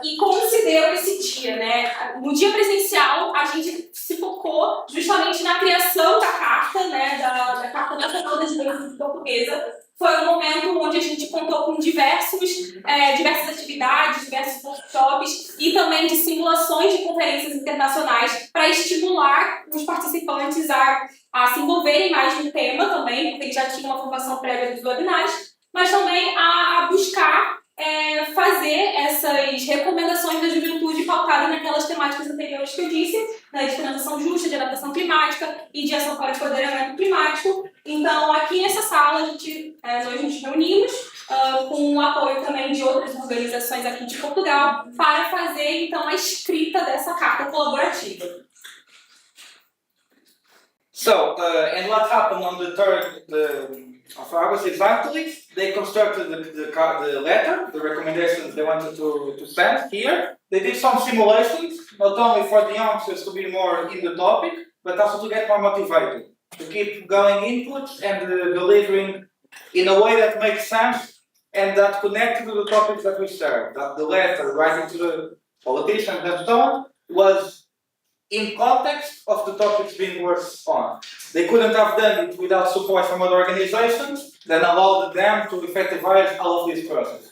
I: E como se deu esse dia, né? No dia presencial, a gente se focou justamente na criação da carta, né? Da Carta Nacional das Leis Portuguesa. Foi um momento onde a gente contou com diversas atividades, diversos workshops e também de simulações de conferências internacionais para estimular os participantes a se envolverem mais no tema também, porque eles já tinham uma formação prévia dos webinários, mas também a buscar fazer essas recomendações da juventude pautadas naquelas temáticas anteriores que eu disse, né, de transição justa, de adaptação climática e de ação para o empoderamento climático. Então, aqui nessa sala, nós nos reunimos com o apoio também de outras organizações aqui de Portugal para fazer, então, a escrita dessa carta colaborativa.
D: So, and what happened on the 3rd of August exactly? They constructed the letter, the recommendations they wanted to send here. They did some simulations, not only for the youngsters to be more in the topic, but also to get more motivated, to keep going inputs and delivering in a way that makes sense and that connected to the topics that we shared. That the letter writing to the politicians and so on was in context of the topics being worked on. They couldn't have done it without support from other organizations that allowed them to effectivize all of this process.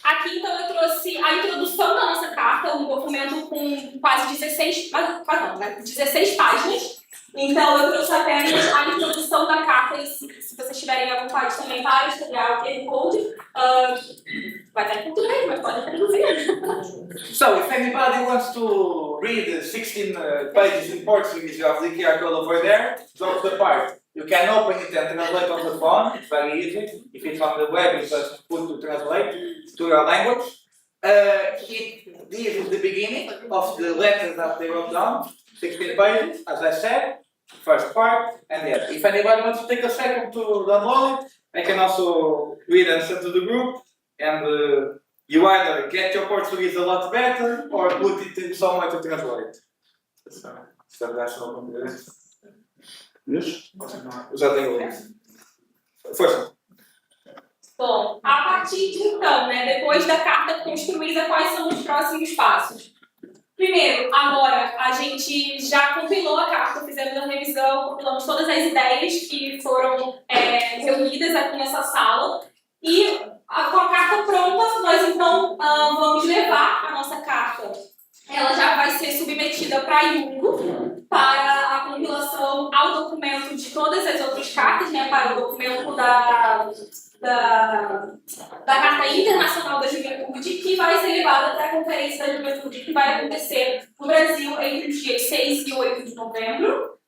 I: Aqui, então, eu trouxe a introdução da nossa carta, um documento com quase 16 páginas. Então, eu trouxe apenas a introdução da carta e se vocês tiverem à vontade também para estudar o QR Code, vai estar em português, mas pode traduzir.
D: So, if anybody wants to read the 16 pages in Portuguese of the QR code over there, drop the part. You can open it and translate on the phone, it's very easy. If it's on the web, you just put to translate to your language. This is the beginning of the letter that they wrote down, 16 pages, as I said, first part, and yes, if anybody wants to take a second to download it, I can also read and send to the group, and you either get your Portuguese a lot better, or put it in somewhere to translate. So that's no computer. Yes? Já tenho o link. Força.
I: Bom, a partir de então, né, depois da carta construída, quais são os próximos passos? Primeiro, agora a gente já compilou a carta, fizemos a revisão, compilamos todas as ideias que foram reunidas aqui nessa sala e com a carta pronta, nós então vamos levar a nossa carta. Ela já vai ser submetida para a Yugo, para a compilação ao documento de todas as outras cartas, né, para o documento da Carta Internacional da Juventude, que vai ser levada para a Conferência da Juventude, que vai acontecer no Brasil entre os dias 6 e 8 de novembro.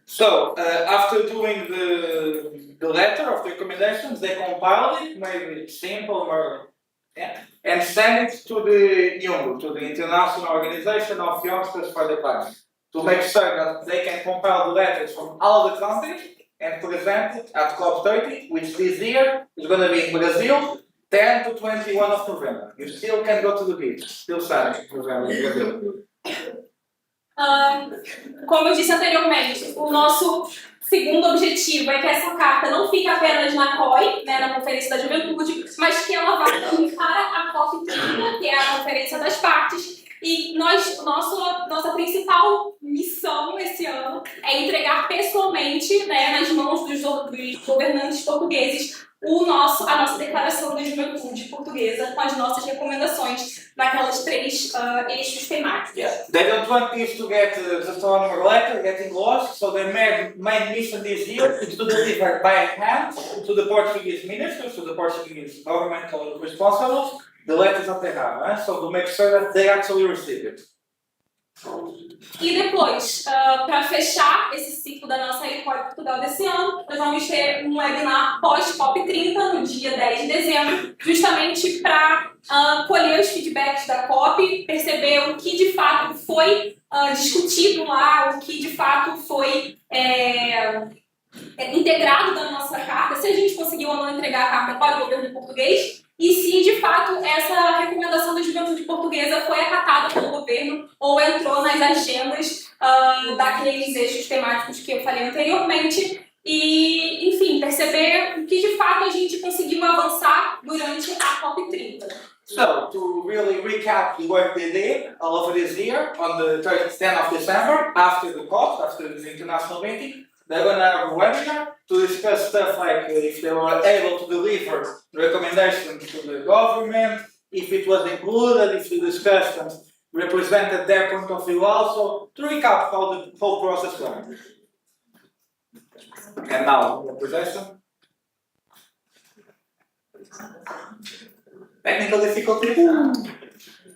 D: So after doing the letter of the recommendations, they compiled it, made it simple, or, yeah, and sent it to the IUNG, to the International Organization of Youngsters for the Climate, to make sure that they can compile the letters from all the countries and present it at COP30, which this year is going to be in Brazil, 10 to 21 of November. You still can go to the beach, still sunny November in Brazil.
I: Como eu disse anteriormente, o nosso segundo objetivo é que essa carta não fique apenas na COI, né, na Conferência da Juventude, mas que ela vá também para a COP30, que é a Conferência das Partes. E nossa principal missão esse ano é entregar pessoalmente, né, nas mãos dos governantes portugueses a nossa declaração da juventude portuguesa com as nossas recomendações naquelas 3 eixos temáticos.
D: Yeah. They don't want this to get just one letter getting lost, so their main mission this year is to deliver by hand to the Portuguese ministers, to the Portuguese governmental responsibles, the letters that they have, so to make sure that they actually receive it.
I: E depois, para fechar esse ciclo da nossa ECOI Portugal desse ano, nós vamos ter um webinar pós-COP30 no dia 10 de dezembro, justamente para colher os feedbacks da COP, perceber o que de fato foi discutido lá, o que de fato foi integrado da nossa carta, se a gente conseguiu ou não entregar a carta para o governo português, e se de fato essa recomendação da juventude portuguesa foi acatada pelo governo ou entrou nas agendas daqueles eixos temáticos que eu falei anteriormente, e, enfim, perceber o que de fato a gente conseguiu avançar durante a COP30.
D: So, to really recap the work they did all over this year, on the 10th of December, after the COP, after the international meeting, they're going to have a webinar to discuss stuff like if they were able to deliver recommendations to the government, if it was included, if the discussions represented their point of view also, to recap how the whole process went. And now, the presentation. Technical difficulties.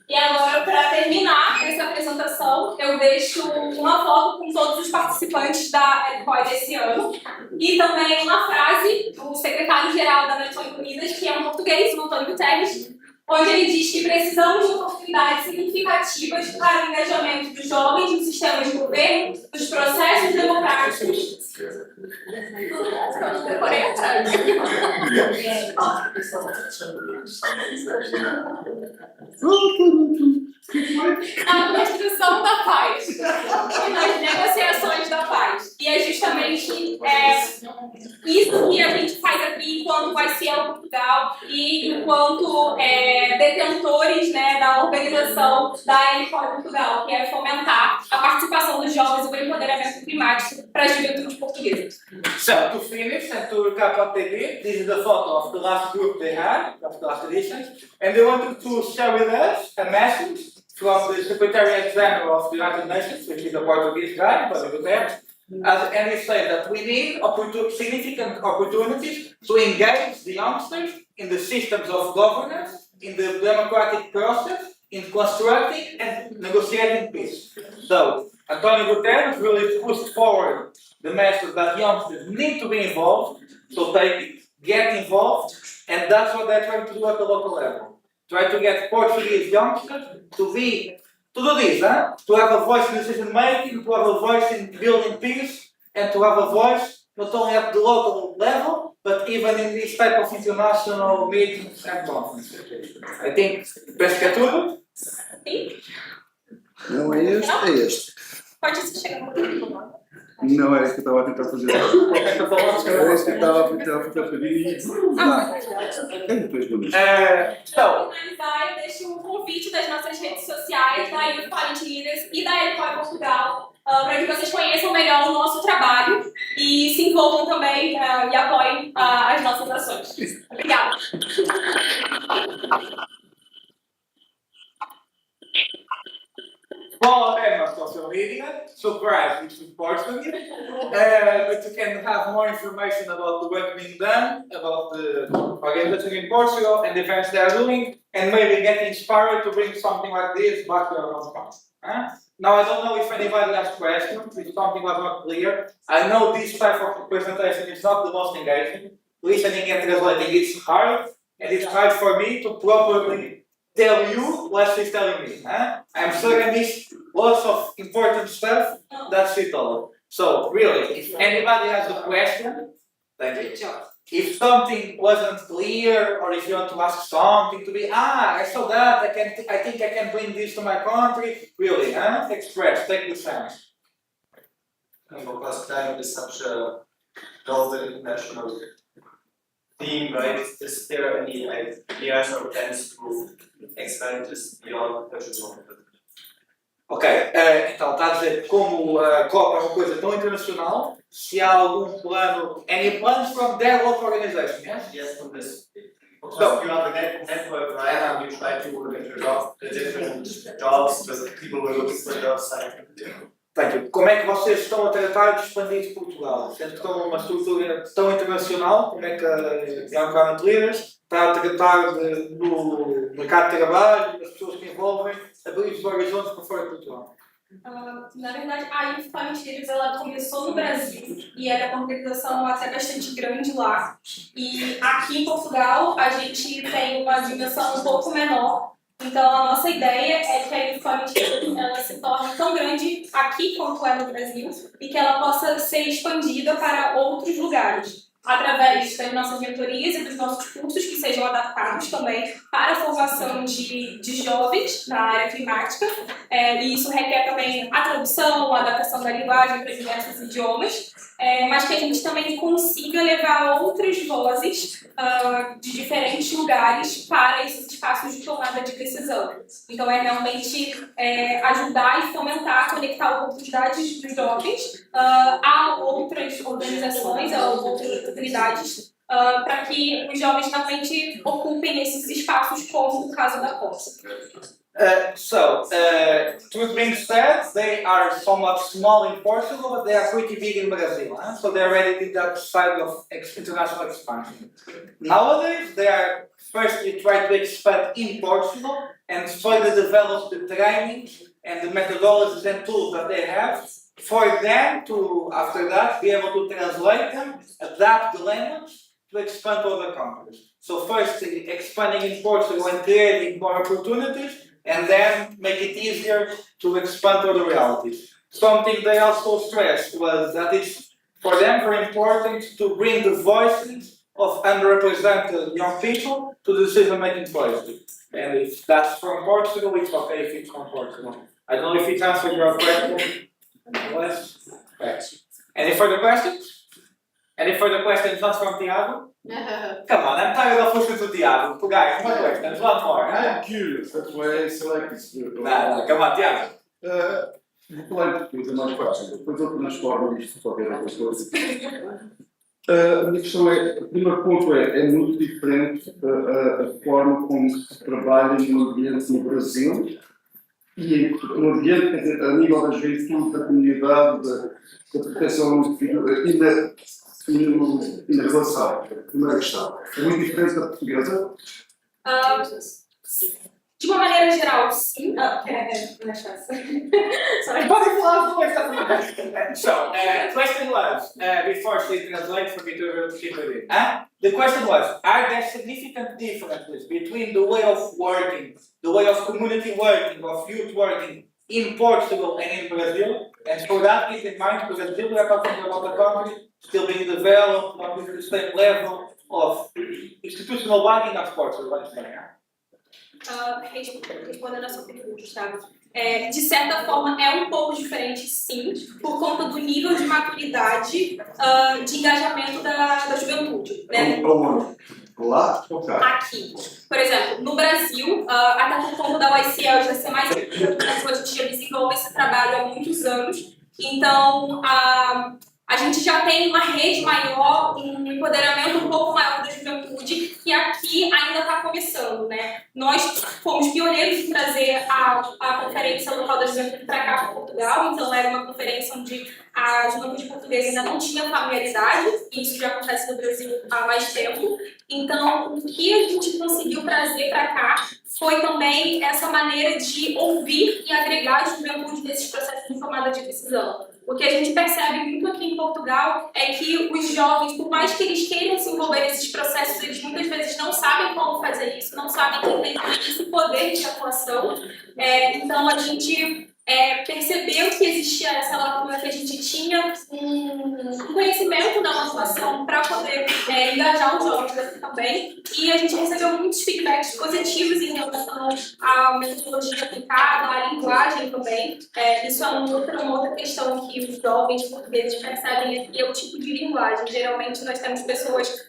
I: E agora, para terminar essa apresentação, eu deixo uma foto com todos os participantes da ECOI desse ano e também uma frase do secretário-geral das Nações Unidas, que é um português, o Antônio Guterres, onde ele diz que precisamos de oportunidades significativas para o engajamento dos jovens nos sistemas de governo, dos processos democráticos. A construção da paz e nas negociações da paz. E é justamente isso que a gente faz aqui enquanto YCL Portugal e enquanto detentores, né, da organização da ECOI Portugal, que é fomentar a participação dos jovens e o empoderamento climático para a juventude portuguesa.
D: So, to finish and to recap what they did, this is the photo of the last group they had, of the last edition, and they wanted to share with us a message from the Secretariat General of the United Nations, which is a Portuguese guy, António Guterres, and he said that we need significant opportunities to engage the youngsters in the systems of governance, in the democratic process, in constructing and negotiating peace. So, António Guterres really pushed forward the message that youngsters need to be involved, so they get involved, and that's what they're trying to do at the local level. Try to get Portuguese youngsters to do this, to have a voice in decision making, to have a voice in building peace, and to have a voice not only at the local level, but even in this type of international meetings and conferences. I think, penso que é tudo.
I: Sim?
F: Não é este, é este.
I: Pode chegar um pouquinho.
F: Não era isso que eu estava a tentar fazer. Era isso que eu estava a tentar fazer e...
I: Para finalizar, eu deixo um convite das nossas redes sociais, da Youth4Peace Leaders e da ECOI Portugal, para que vocês conheçam melhor o nosso trabalho e se envolvam também e apoiem as nossas ações. Obrigada.
D: Follow them on social media, subscribe, which is Portuguese, but you can have more information about the work being done, about the organization in Portugal and the events they are doing, and maybe get inspired to bring something like this back to your home country. Now I don't know if anybody has questions, if something was not clear. I know this type of presentation is not the most engaging. Listening and translating is hard, and it's hard for me to properly tell you what she's telling me. I'm sure I missed lots of important stuff that she told. So really, if anybody has a question, thank you. If something wasn't clear, or if you want to ask something to be, I saw that, I think I can bring this to my country, really, express, take the chance.
H: Because climate is such a global international theme, right? Is there any ideas or plans to expand this beyond personal?
D: Ok, então está a dizer como a COP é uma coisa tão internacional, se há algum plano, any plans from their local organization, yes?
H: Yes, from this. Because you have a network, right? And you try to interrupt the different jobs, but people were looking for jobs.
D: Thank you. Como é que vocês estão a tratar de expandir Portugal? Sendo que estão numa estrutura tão internacional, como é que a Young Current Leaders está a tratar no mercado de trabalho, das pessoas que envolvem, abrir os horizontes para fora de Portugal?
I: Na verdade, a Youth4Peace Leaders, ela começou no Brasil e era uma organização até bastante grande lá. E aqui em Portugal, a gente tem uma dimensão um pouco menor. Então, a nossa ideia é que a Youth4Peace ela se torne tão grande aqui quanto é no Brasil e que ela possa ser expandida para outros lugares, através das nossas mentorias e dos nossos cursos que sejam adaptados também para a formação de jovens na área climática. E isso requer também a tradução, a adaptação da linguagem para diversos idiomas, mas que a gente também consiga levar outras vozes de diferentes lugares para esses espaços de tomada de decisão. Então é realmente ajudar e fomentar, conectar oportunidades dos jovens a outras organizações, a outras oportunidades, para que os jovens realmente ocupem esses espaços, como o caso da Casa.
D: Truth being said, they are somewhat small in Portugal, but they are pretty big in Brazil. So they already did that side of international expansion. Nowadays, they are firstly trying to expand in Portugal and further develop the trainings and the methodologies and tools that they have for them to, after that, be able to translate them, adapt the language to expand to other countries. So firstly, expanding in Portugal and creating more opportunities, and then make it easier to expand to other realities. Something they also stressed was that it's for them very important to bring the voices of underrepresented young people to the decision-making process. And if that's from Portugal, it's okay if it's from Portugal. I don't know if it answered your question. Yes. Thanks. Any further questions? Any further questions not from Tiago? Come on, I'm tired of listening to Tiago. Guys, more questions, one more.
F: I'm curious, that's why I select this.
D: No, come on, Tiago.
F: Vou falar em português, é mais fácil. Depois eu transformo isto para ver outras coisas. A minha questão é, o primeiro ponto é muito diferente a forma como se trabalha no ambiente no Brasil e no ambiente, quer dizer, a nível da juventude, da comunidade, da proteção e na relação. Primeira questão. É muito diferente da portuguesa?
I: De uma maneira geral, sim.
D: So, question was, before she translates for me to keep it in. The question was, are there significant differences between the way of working, the way of community working, of youth working in Portugal and in Brazil? And for that, keep in mind, because we are talking about a country still being developed, not with the same level of institutional working as Portugal.
I: Respondendo a sua pergunta, Gustavo. De certa forma, é um pouco diferente, sim, por conta do nível de maturidade de engajamento da juventude. Né?
F: Lá?
I: Aqui. Por exemplo, no Brasil, até por conta da YCL já ser mais a gente já desenvolve esse trabalho há muitos anos. Então, a a gente já tem uma rede maior, um empoderamento um pouco maior da juventude, que aqui ainda está começando, né? Nós fomos pioneiros em trazer a Conferência Local da Juventude para cá, para Portugal, então era uma conferência onde a juventude portuguesa ainda não tinha familiaridade, e isso já acontece no Brasil há mais tempo. Então, o que a gente conseguiu trazer para cá foi também essa maneira de ouvir e agregar a juventude nesses processos de tomada de decisão. O que a gente percebe muito aqui em Portugal é que os jovens, por mais que eles queiram se envolver nesses processos, eles muitas vezes não sabem como fazer isso, não sabem que tem esse poder de atuação. Então, a gente percebeu que existia essa lacuna, que a gente tinha um conhecimento da atuação para poder engajar os jovens aqui também. E a gente recebeu muitos feedbacks positivos em relação à metodologia aplicada, à linguagem também. Isso é uma outra questão que os jovens portugueses percebem aqui, é o tipo de linguagem. Geralmente nós temos pessoas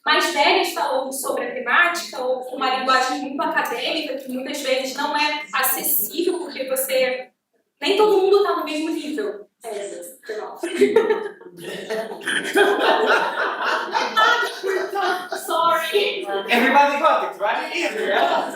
I: mais velhas falando sobre a temática, ou com uma linguagem muito acadêmica, que muitas vezes não é acessível, porque nem todo mundo está no mesmo nível. Sorry.
D: Everybody got it, right? Easy, yeah?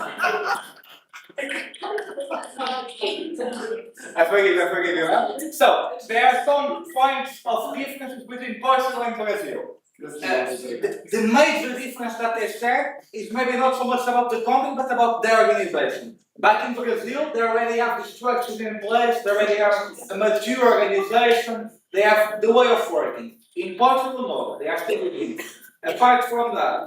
D: I forgive you. Huh? So, there are some points of difference between Portugal and Brazil. The major difference that they share is maybe not so much about the content, but about their organization. Back in Brazil, they already have the structures in place, they already have a mature organization, they have the way of working. In Portugal, no, they are still beginning. Apart from that,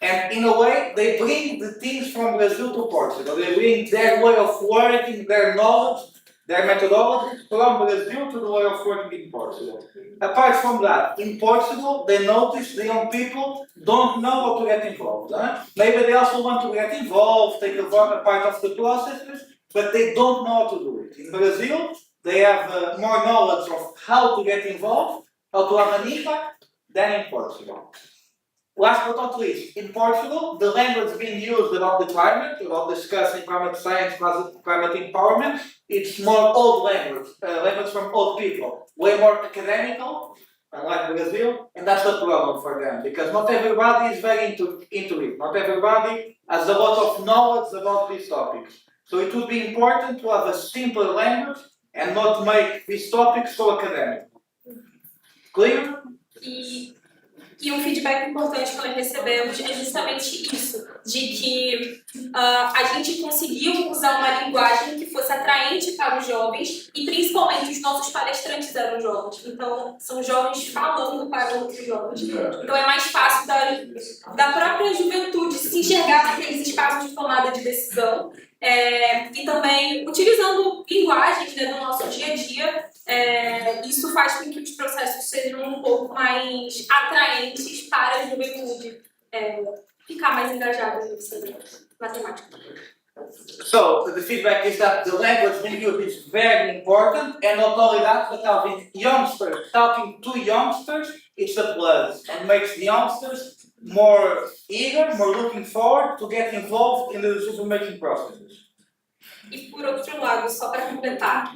D: and in a way, they bring the things from Brazil to Portugal. They bring their way of working, their knowledge, their methodology from Brazil to the way of working in Portugal. Apart from that, in Portugal, they notice the young people don't know how to get involved. Maybe they also want to get involved, take a part of the processes, but they don't know how to do it. In Brazil, they have more knowledge of how to get involved, how to have an impact, than in Portugal. Last but not least, in Portugal, the language being used about the climate, about discussing climate science, climate empowerment, it's more old language, language from old people, way more academical, unlike Brazil, and that's a problem for them, because not everybody is very into it, not everybody has a lot of knowledge about these topics. So it would be important to have a simple language and not make these topics so academic. Clear?
I: E um feedback importante que nós recebemos é justamente isso, de que a gente conseguiu usar uma linguagem que fosse atraente para os jovens, e principalmente os nossos palestrantes eram jovens, então são jovens falando para outros jovens. Então é mais fácil da própria juventude se enxergar naqueles espaços de tomada de decisão, e também utilizando linguagens, né, do nosso dia a dia. Isso faz com que os processos sejam um pouco mais atraentes para a juventude ficar mais engajada na temática.
D: So, the feedback is that the language being used is very important, and not only that, but talking to youngsters, it's a plus, and makes the youngsters more eager, more looking forward to get involved in the decision-making processes.
I: E por outro lado, só para completar,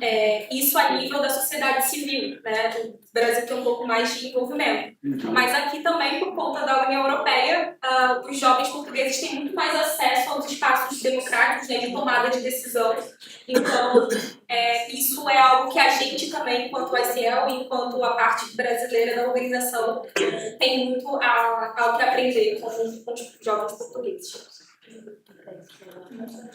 I: isso a nível da sociedade civil, né? O Brasil tem um pouco mais de envolvimento. Mas aqui também, por conta da União Europeia, os jovens portugueses têm muito mais acesso aos espaços democráticos, né, de tomada de decisão. Então, isso é algo que a gente também, enquanto ICL, enquanto a parte brasileira da organização, tem muito ao que aprender com os jovens portugueses.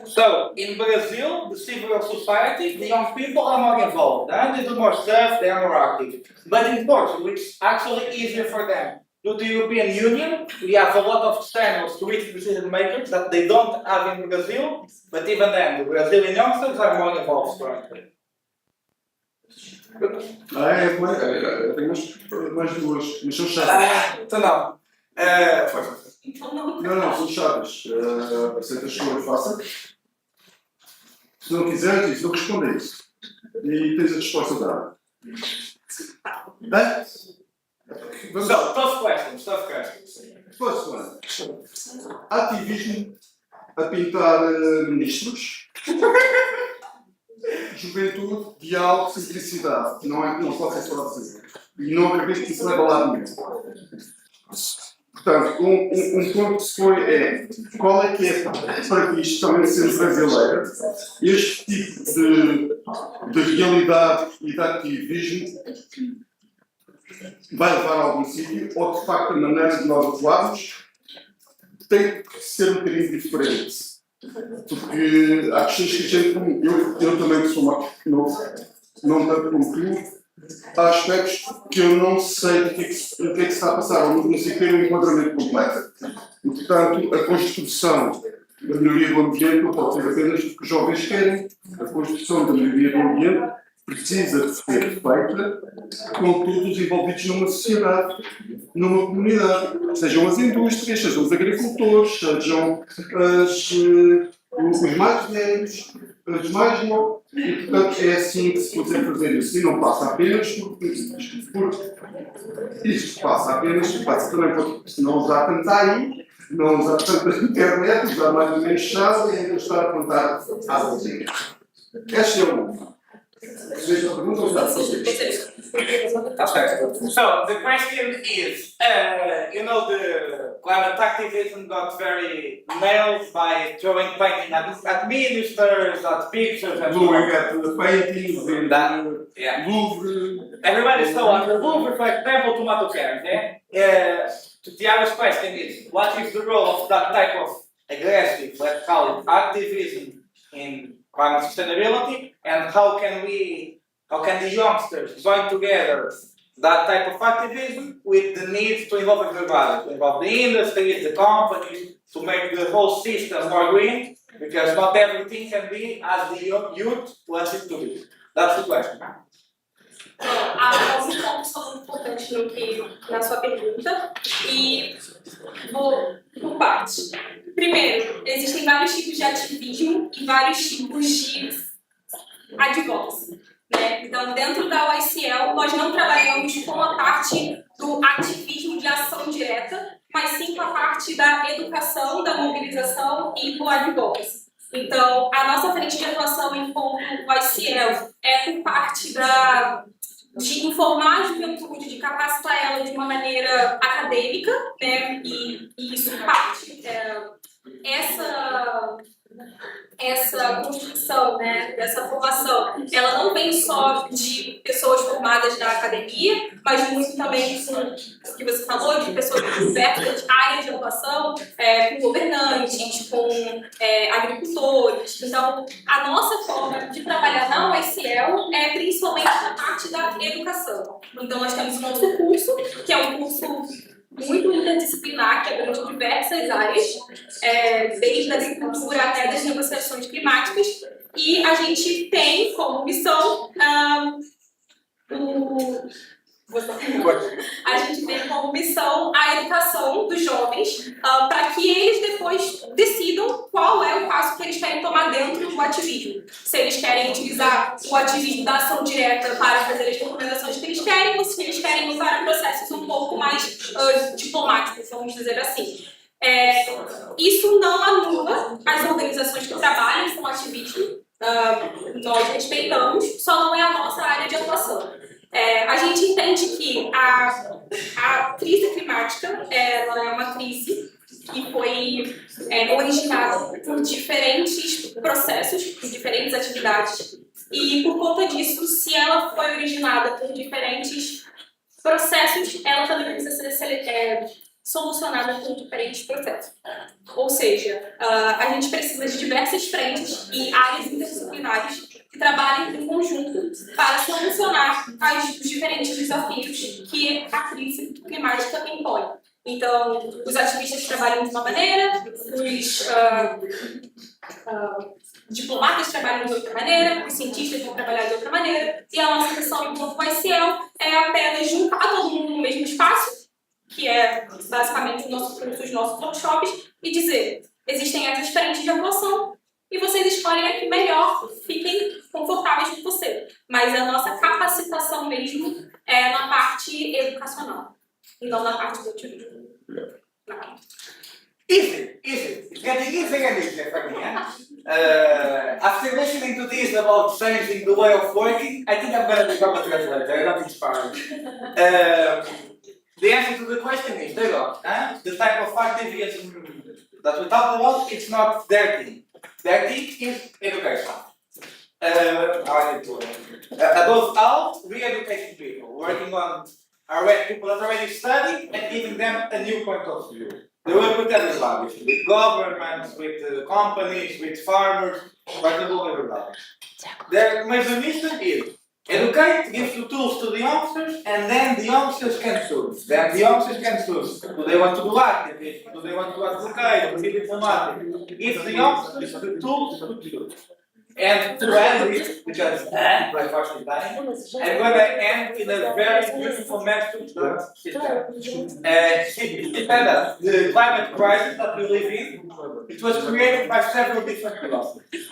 D: So, in Brazil, the civil society, the young people are more involved, they do more stuff, they are more active. But in Portugal, it's actually easier for them. Due to the European Union, we have a lot of channels to reach decision makers that they don't have in Brazil, but even then, the Brazilian youngsters are more involved currently.
F: Eu tenho mais duas, mas são chaves.
D: Então não. Força.
F: Não, são chaves. Aceitas que eu faça? Se não quiseres, diz, não responde isso. E tens a resposta dada.
D: So, tough questions.
F: First one. Ativismo a pintar ministros. juventude, diálogo, simplicidade. Não pode ser só assim. E não acredito que isso leva a lado nenhum. Portanto, um ponto que se põe é qual é que é para isto também sendo brasileiro, este tipo de realidade e de ativismo vai levar a algum sítio, ou de facto a maneira de nós atuarmos tem que ser um bocadinho diferente. Porque há questões que a gente, eu também sou mais novo, não tanto como tu, há aspectos que eu não sei do que é que se está a passar, ou não sei ter um enquadramento completo. E, portanto, a construção da melhoria do ambiente não pode ser apenas o que os jovens querem. A construção da melhoria do ambiente precisa de ser feita com todos os envolvidos numa sociedade, numa comunidade. Sejam as indústrias, sejam os agricultores, sejam os mais velhos, os mais novos. E, portanto, é assim que se consegue fazer isso. E não passa apenas por isto passa apenas, passa também por não usar tanto aí, não usar tanta internet, usar mais ou menos chave e ainda estar a contar às outras. Este é o
D: So the question is, the climate activism got very nailed by throwing painting at ministers, at pictures, and
F: blowing at the paintings in
D: yeah.
F: Louvre.
D: Everybody saw at the Louvre, for example, tomato cans. Tiago's question is, what is the role of that type of aggressive, let's call it activism in climate sustainability, and how can the youngsters join together that type of activism with the need to involve everybody, to involve the industry, the companies, to make the whole system more green, because not everything can be as the youth wants it to be. That's the question.
I: Há alguns pontos são muito importantes na sua pergunta e vou por partes. Primeiro, existem vários tipos de ativismo e vários tipos de advocacy. Né? Então, dentro da YCL, nós não trabalhamos com a parte do ativismo de ação direta, mas sim com a parte da educação, da mobilização e do advocacy. Então, a nossa frente de atuação enquanto YCL é por parte de informar a juventude, de capacitar ela de uma maneira acadêmica, né? E isso parte. Essa construção, né, dessa formação, ela não vem só de pessoas formadas na academia, mas muito também com o que você falou, de pessoas de diversas áreas de atuação, com governantes, com agricultores. Então, a nossa forma de trabalhar na USL é principalmente na parte da educação. Então, nós temos o nosso curso, que é um curso muito interdisciplinar, que abrange diversas áreas, desde a agricultura até das negociações climáticas, e a gente tem como missão a educação dos jovens para que eles depois decidam qual é o passo que eles querem tomar dentro do ativismo. Se eles querem utilizar o ativismo da ação direta para fazer as recomendações que eles querem, ou se eles querem usar processos um pouco mais diplomáticos, vamos dizer assim. Isso não anula as organizações que trabalham com ativismo, nós respeitamos, só não é a nossa área de atuação. A gente entende que a crise climática ela é uma crise que foi originada por diferentes processos, por diferentes atividades, e por conta disso, se ela foi originada por diferentes processos, ela também precisa ser solucionada por diferentes processos. Ou seja, a gente precisa de diversas frentes e áreas interdisciplinares que trabalhem em conjunto para solucionar os diferentes desafios que a crise climática impõe. Então, os ativistas trabalham de uma maneira, os diplomatas trabalham de outra maneira, os cientistas vão trabalhar de outra maneira, e a nossa missão enquanto YCL é apenas juntar todo mundo no mesmo espaço, que é basicamente o nosso curso, os nossos workshops, e dizer, existem essas frentes de atuação, e vocês escolhem a que melhor fiquem confortáveis com você. Mas a nossa capacitação mesmo é na parte educacional, e não na parte do ativismo.
D: Easy. It's getting easier and easier for me. After listening to this about changing the way of working, I think I'm going to become a translator. I'm not inspired. The answer to the question is, there you go. The type of activism that we talked about, it's not their thing. Their thing is education. Above all, re-educating people, working on people that already study and giving them a new point of view. They work with everybody, with governments, with companies, with farmers, working with everybody. Their major mission is educate, give the tools to the youngsters, and then the youngsters can choose. Then the youngsters can choose. Do they want to do activism? Do they want to advocate? To be diplomatic? Give the youngsters the tools to choose. And to end this, because by first time, I'm going to end in a very beautiful message that the climate crisis that we live in, it was created by several different philosophers.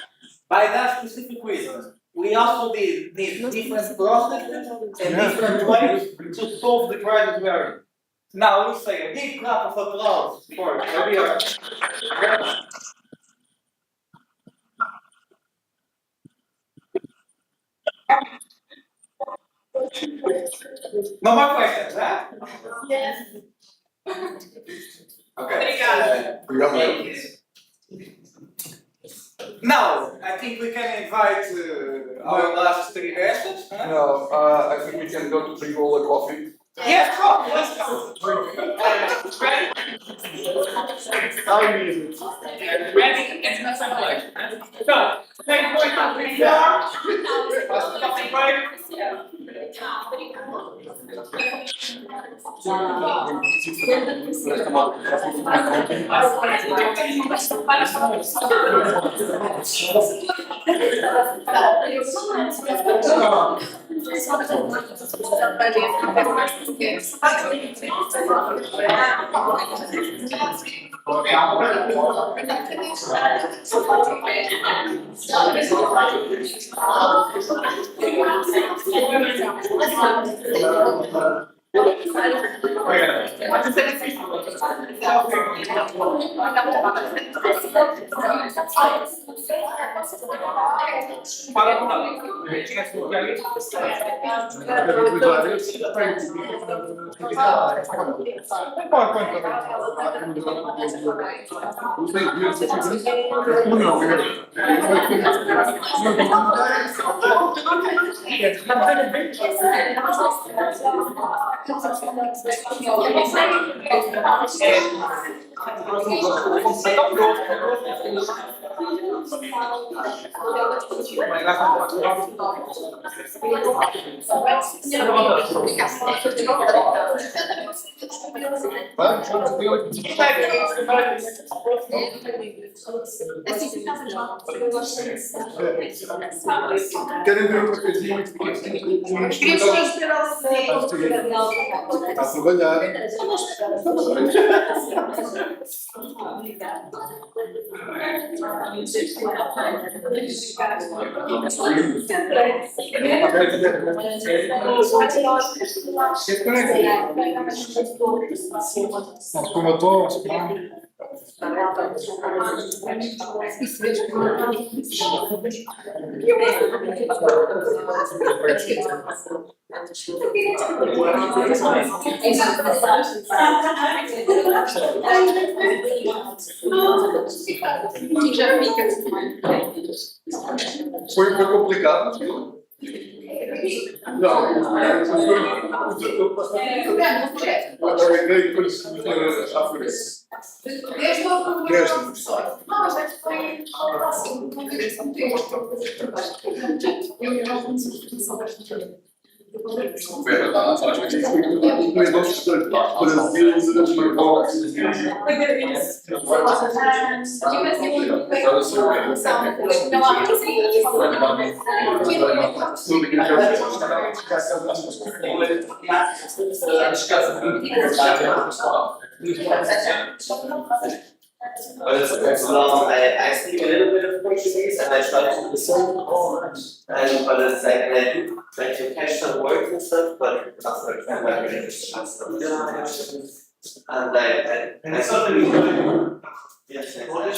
D: By that specific reason, we also need different processes and different ways to solve the crisis we are in. Now, let's say a big clap of applause for Javier. No more questions, huh?
E: Yes.
D: Okay. Now, I think we can invite our last three guests. Huh?
F: No, I think we can go to drink all the coffee.
D: Yes, come, let's go. Ready?
F: How is it?
D: Ready? It's not so much. So, take point on the
F: Foi complicado. Não,
G: Well, I speak a little bit of Portuguese and I try to listen. And but it's like I do try to catch some words and stuff, but not for example, and I sort of
H: Yes, exactly.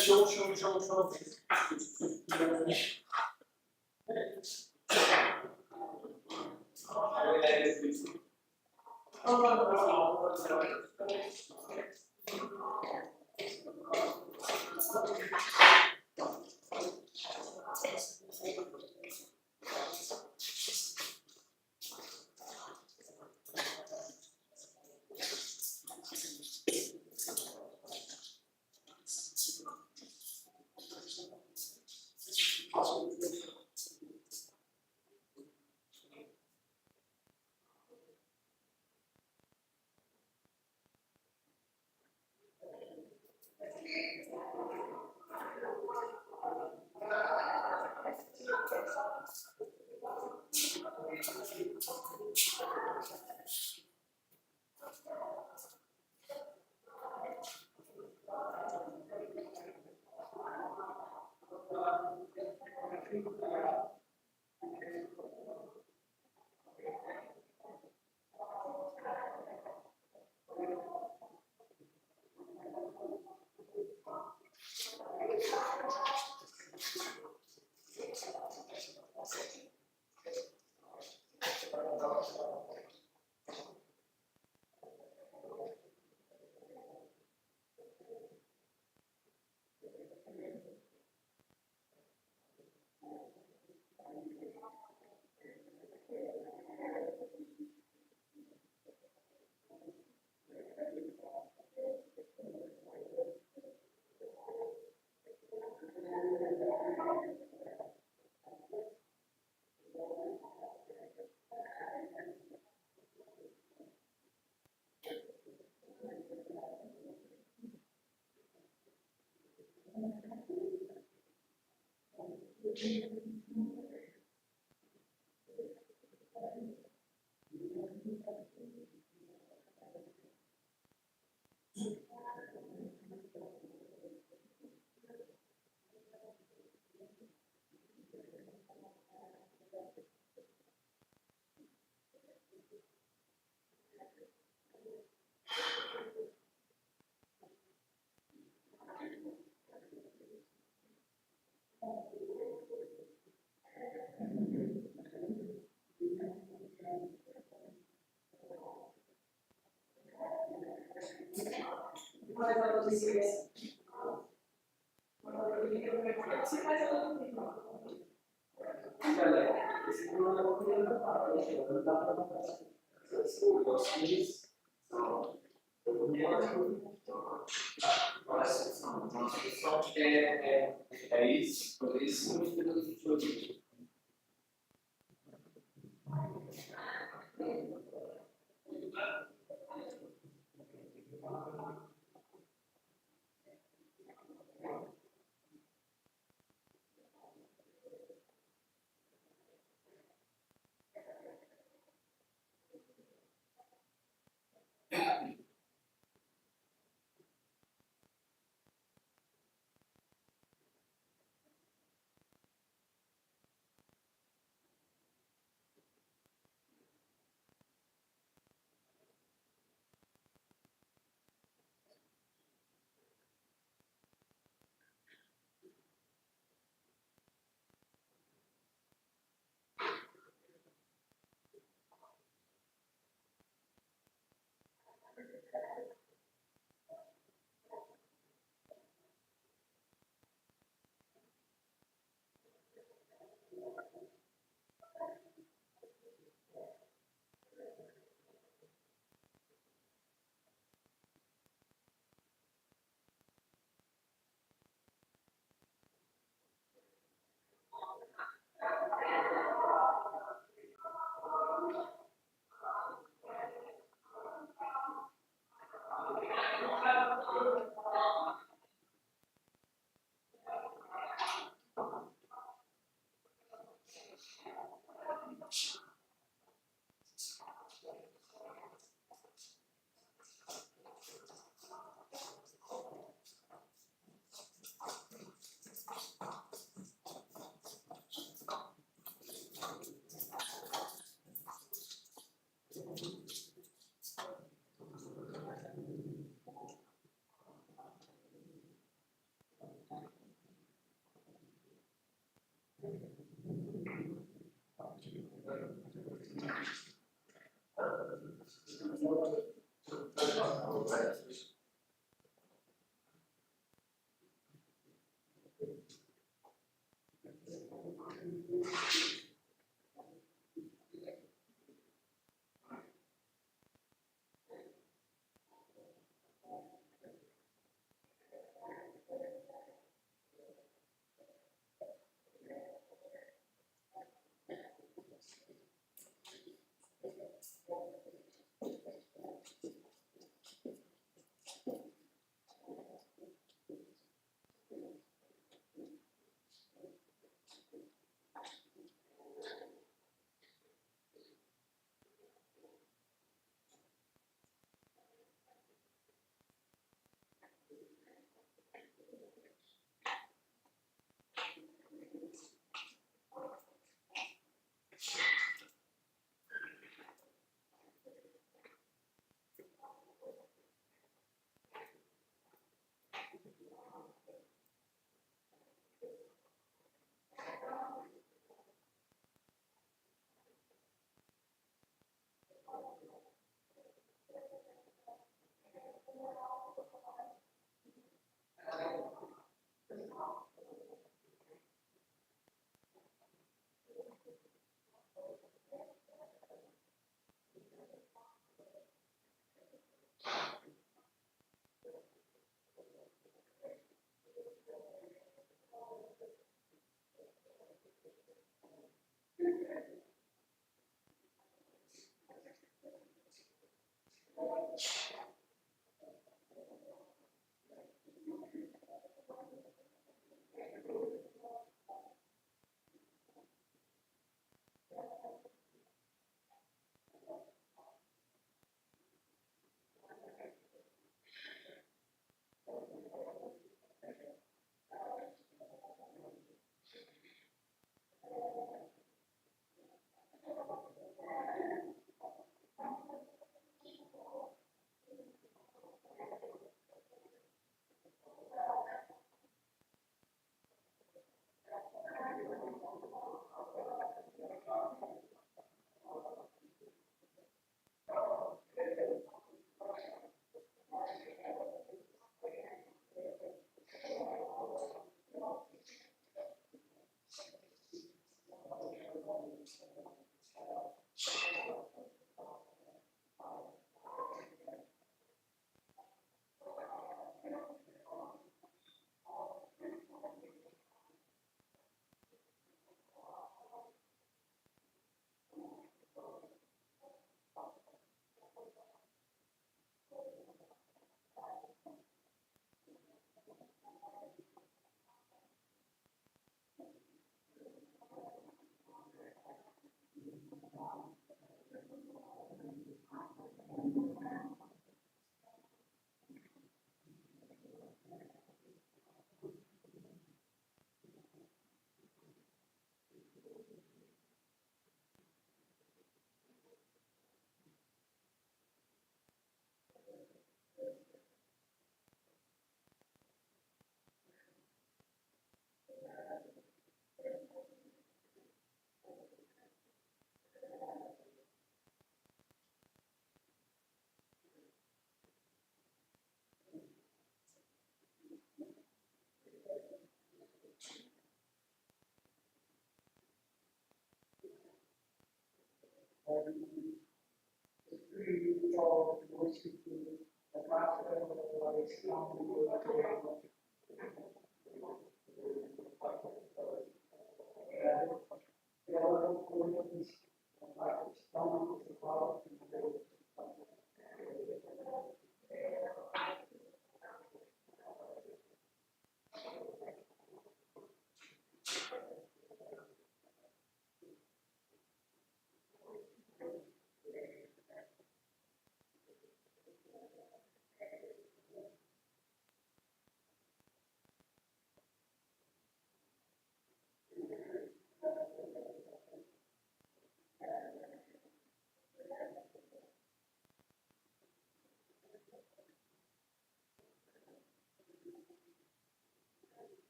C: Show.
H: É isso, por isso.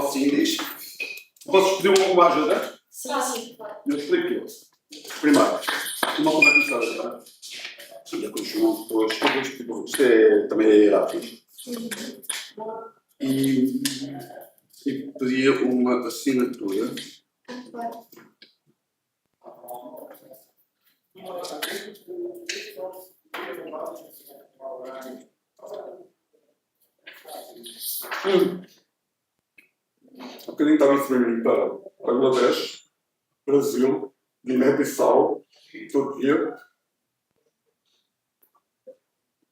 F: Se diz, vocês pediram alguma ajuda?
E: Sim.
F: Eu explico. Primeiro, uma coisa que está isto é também rápido. E pedia uma assinatura. Um bocadinho estava a receber para Bangladesh, Brasil, Guiné-Bissau, Turquia.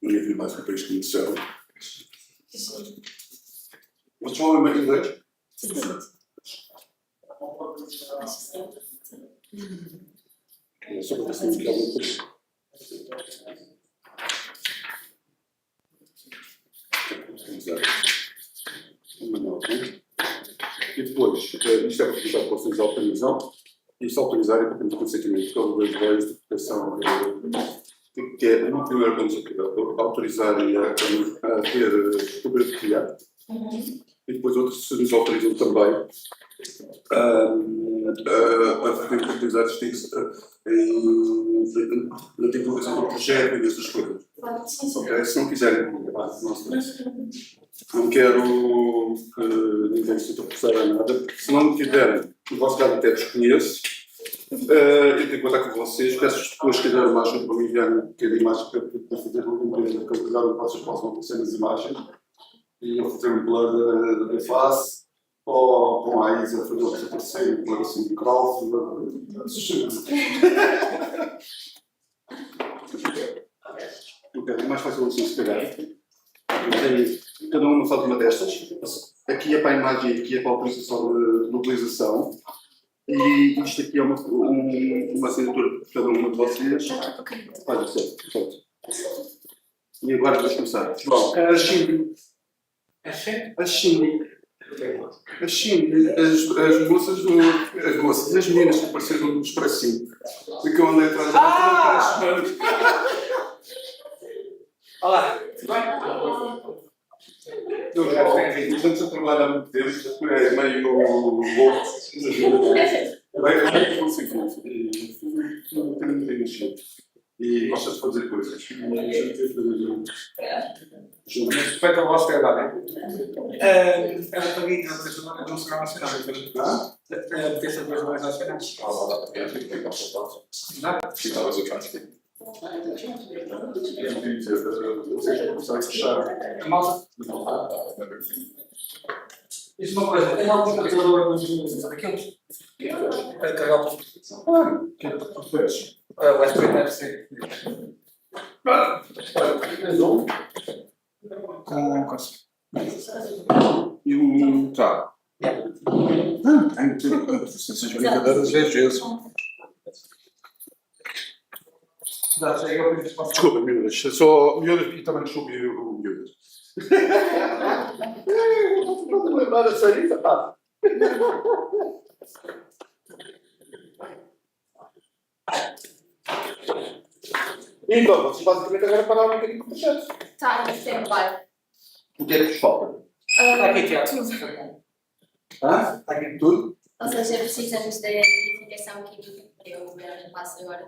F: Ninguém viu mais que o país que me disseram. Mas falam em inglês?
E: Sim.
F: Eu só vou assim que alguma coisa. E depois, isto é para utilizar para vocês autorizam, e se autorizarem para termos consentimento com as leis de proteção, que é uma primeira coisa que autorizarem a ter fotografia, e depois outros se nos autorizam também a poder utilizar na divulgação do projeto e dessas coisas. Ok? Se não quiserem, não se Não quero que ninguém se interessar a nada, porque se não me tiverem, o vosso caso até desconheço, eu tenho que contar com vocês. Peço depois que quiserem mais para me enviar um bocadinho mais para fazer uma coisa que vocês possam aparecer nas imagens. E eu fazer um blur da face, ou com a Isa fazer o que aparecer, um blur assim de micrófono. Ok, é mais fácil assim se calhar. Cada uma faz uma destas. Aqui é para a imagem e aqui é para a autorização de utilização. E isto aqui é uma assinatura de cada uma de vocês. Olha, certo. E agora vamos começar. Bom, a Shindy. As moças, as meninas que apareceram no expressinho. Porque eu andei atrás da
D: Olá, tudo bem?
F: Eu já tenho estamos a trabalhar há muito tempo, é meio louco. Bem conseguido. E gosta de fazer coisas.
D: Respeito ao vosso trabalho. Ela também não será nacional. Porque são duas mais nacionais.
F: Estavas a fazer.
D: A malta. Diz uma coisa, tem algum computador daqueles? Para carregar o computador?
F: Que é que tu fez?
D: O USB deve ser. Com coisa.
F: E o tá. Tem que ter essas brincadeiras 10 vezes. Desculpa, miúdas. Só miúdas e também desculpe o miúdas. Não estou a lembrar a saída, pá. Então, vocês basicamente agora pararam um bocadinho com o projeto.
E: Tá, a gente vai.
F: O que é que vos falta?
D: Aqui, Tiago.
F: Hã? Está aqui tudo?
E: Ou seja, precisamos da identificação química, que eu passo agora.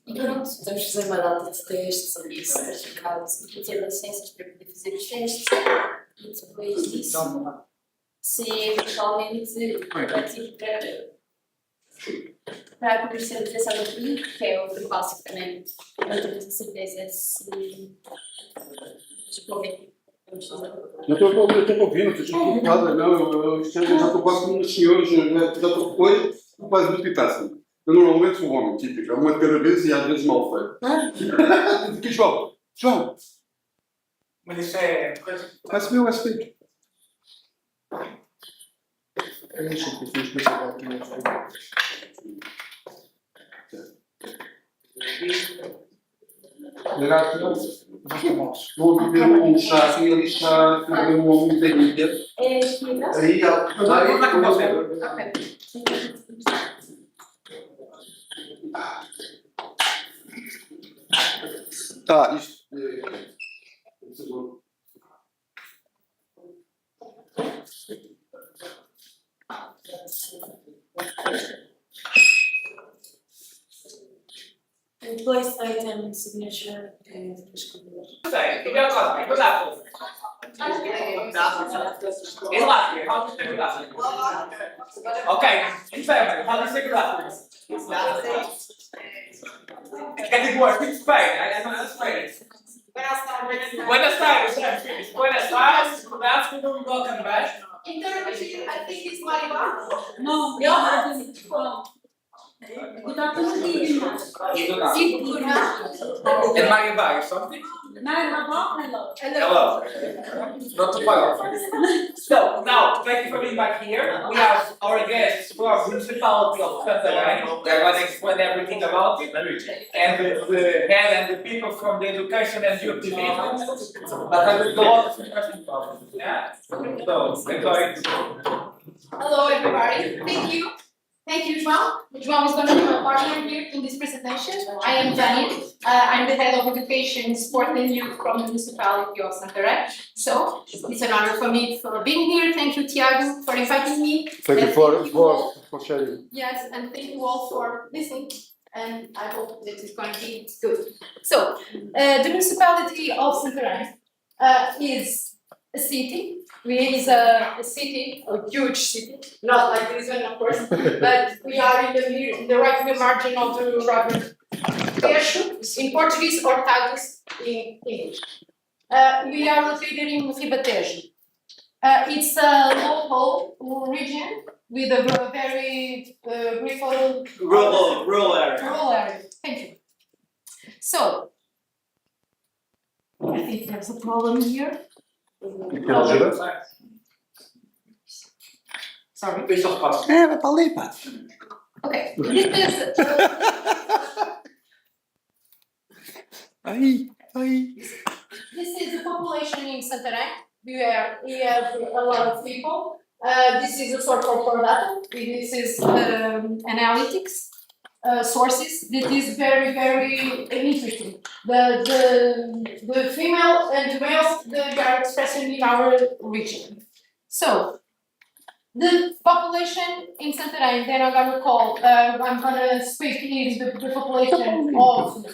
E: E pronto, vamos fazer uma data de testes e certificados e ter licenças para poder fazer os testes. E depois disso, seria eventualmente partir para a comercialização do produto, que é o básico também. Não temos a certeza se
F: Eu estou ouvindo, estou preocupada. Não, eu já estou quase como os senhores, já estou depois, quase multitasking. Eu normalmente sou um homem típico, uma de cada vez e às vezes mal feito. Aqui, João! João!
D: Mas isso é.
F: Vai-se ver o SP. Deixa que eu fiz pensar aqui no Vou beber um chá, assim, ele está a beber um homem da ilha.
E: é esquerda.
F: Aí,
D: Vou dar com você.
F: Tá, isto.
E: Place item signature and
D: Sei, e agora, cuidado. Ok, inferno, how do you say cuidado? É tipo, I speak Spain, I don't know Spanish. Buenas tardes, Spanish. Buenas tardes, good afternoon, welcome back.
I: Interrogation, I think it's Mariba.
E: No,
D: And Mariba is something? Hello. Not too far off. So, now, thank you for being back here. We have our guests from Municipality of Casa. They're going to explain everything about it. And the head and the people from the education and youth debates. But I will go on to interesting topics. Yeah? So, enjoy.
I: Hello, everybody. Thank you. Thank you, João. João is going to be my partner here in this presentation. I am Tanya. I'm the head of education, sport and youth from the Municipality of Santarém. So, it's an honor for me for being here. Thank you, Tiago, for inviting me.
F: Thank you for sharing.
I: Yes, and thank you all for listening. And I hope that it's going to be good. So, the Municipality of Santarém
E: is a city. It is a city, a huge city, not like Lisbon, of course, but we are in the right margin of the river Tejo in Portuguese or Tagus in English. We are located in Ribatejo. It's a local region with a very beautiful
G: Rural area.
E: rural area. Thank you. So, I think there's a problem here. Sorry. Okay. This is the population in Santarém. We have a lot of people. This is a sort of data. This is analytics sources. That is very, very interesting. The female and the males they are expressing in our region. So the population in Santarém, then I'm gonna call. I'm gonna speak in the population of.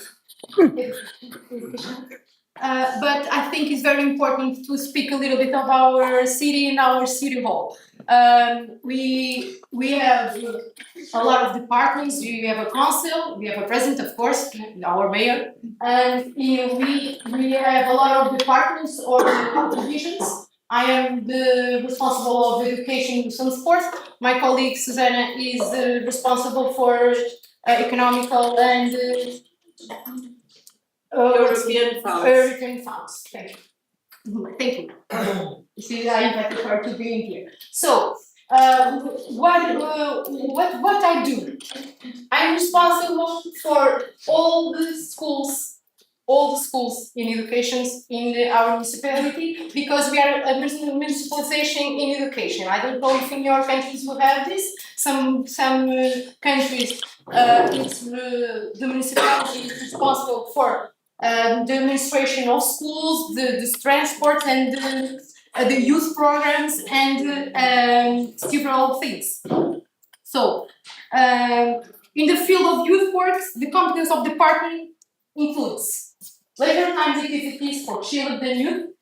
E: But I think it's very important to speak a little bit of our city and our city hall. We have a lot of departments. We have a council. We have a president, of course, our mayor, and we have a lot of departments or divisions. I am the responsible of education and sports. My colleague Susanna is responsible for economical and
I: European funds.
E: European funds. Thank you. Thank you. You see, I invited her to be in here. So, what I do? I'm responsible for all the schools in education in our municipality because we are a municipalization in education. I don't know if in your countries you have this. Some countries, it's the municipality is responsible for the administration of schools, the transport, and the youth programs, and several things. So, in the field of youth works, the competence of the department includes leisure times activities for children and youth,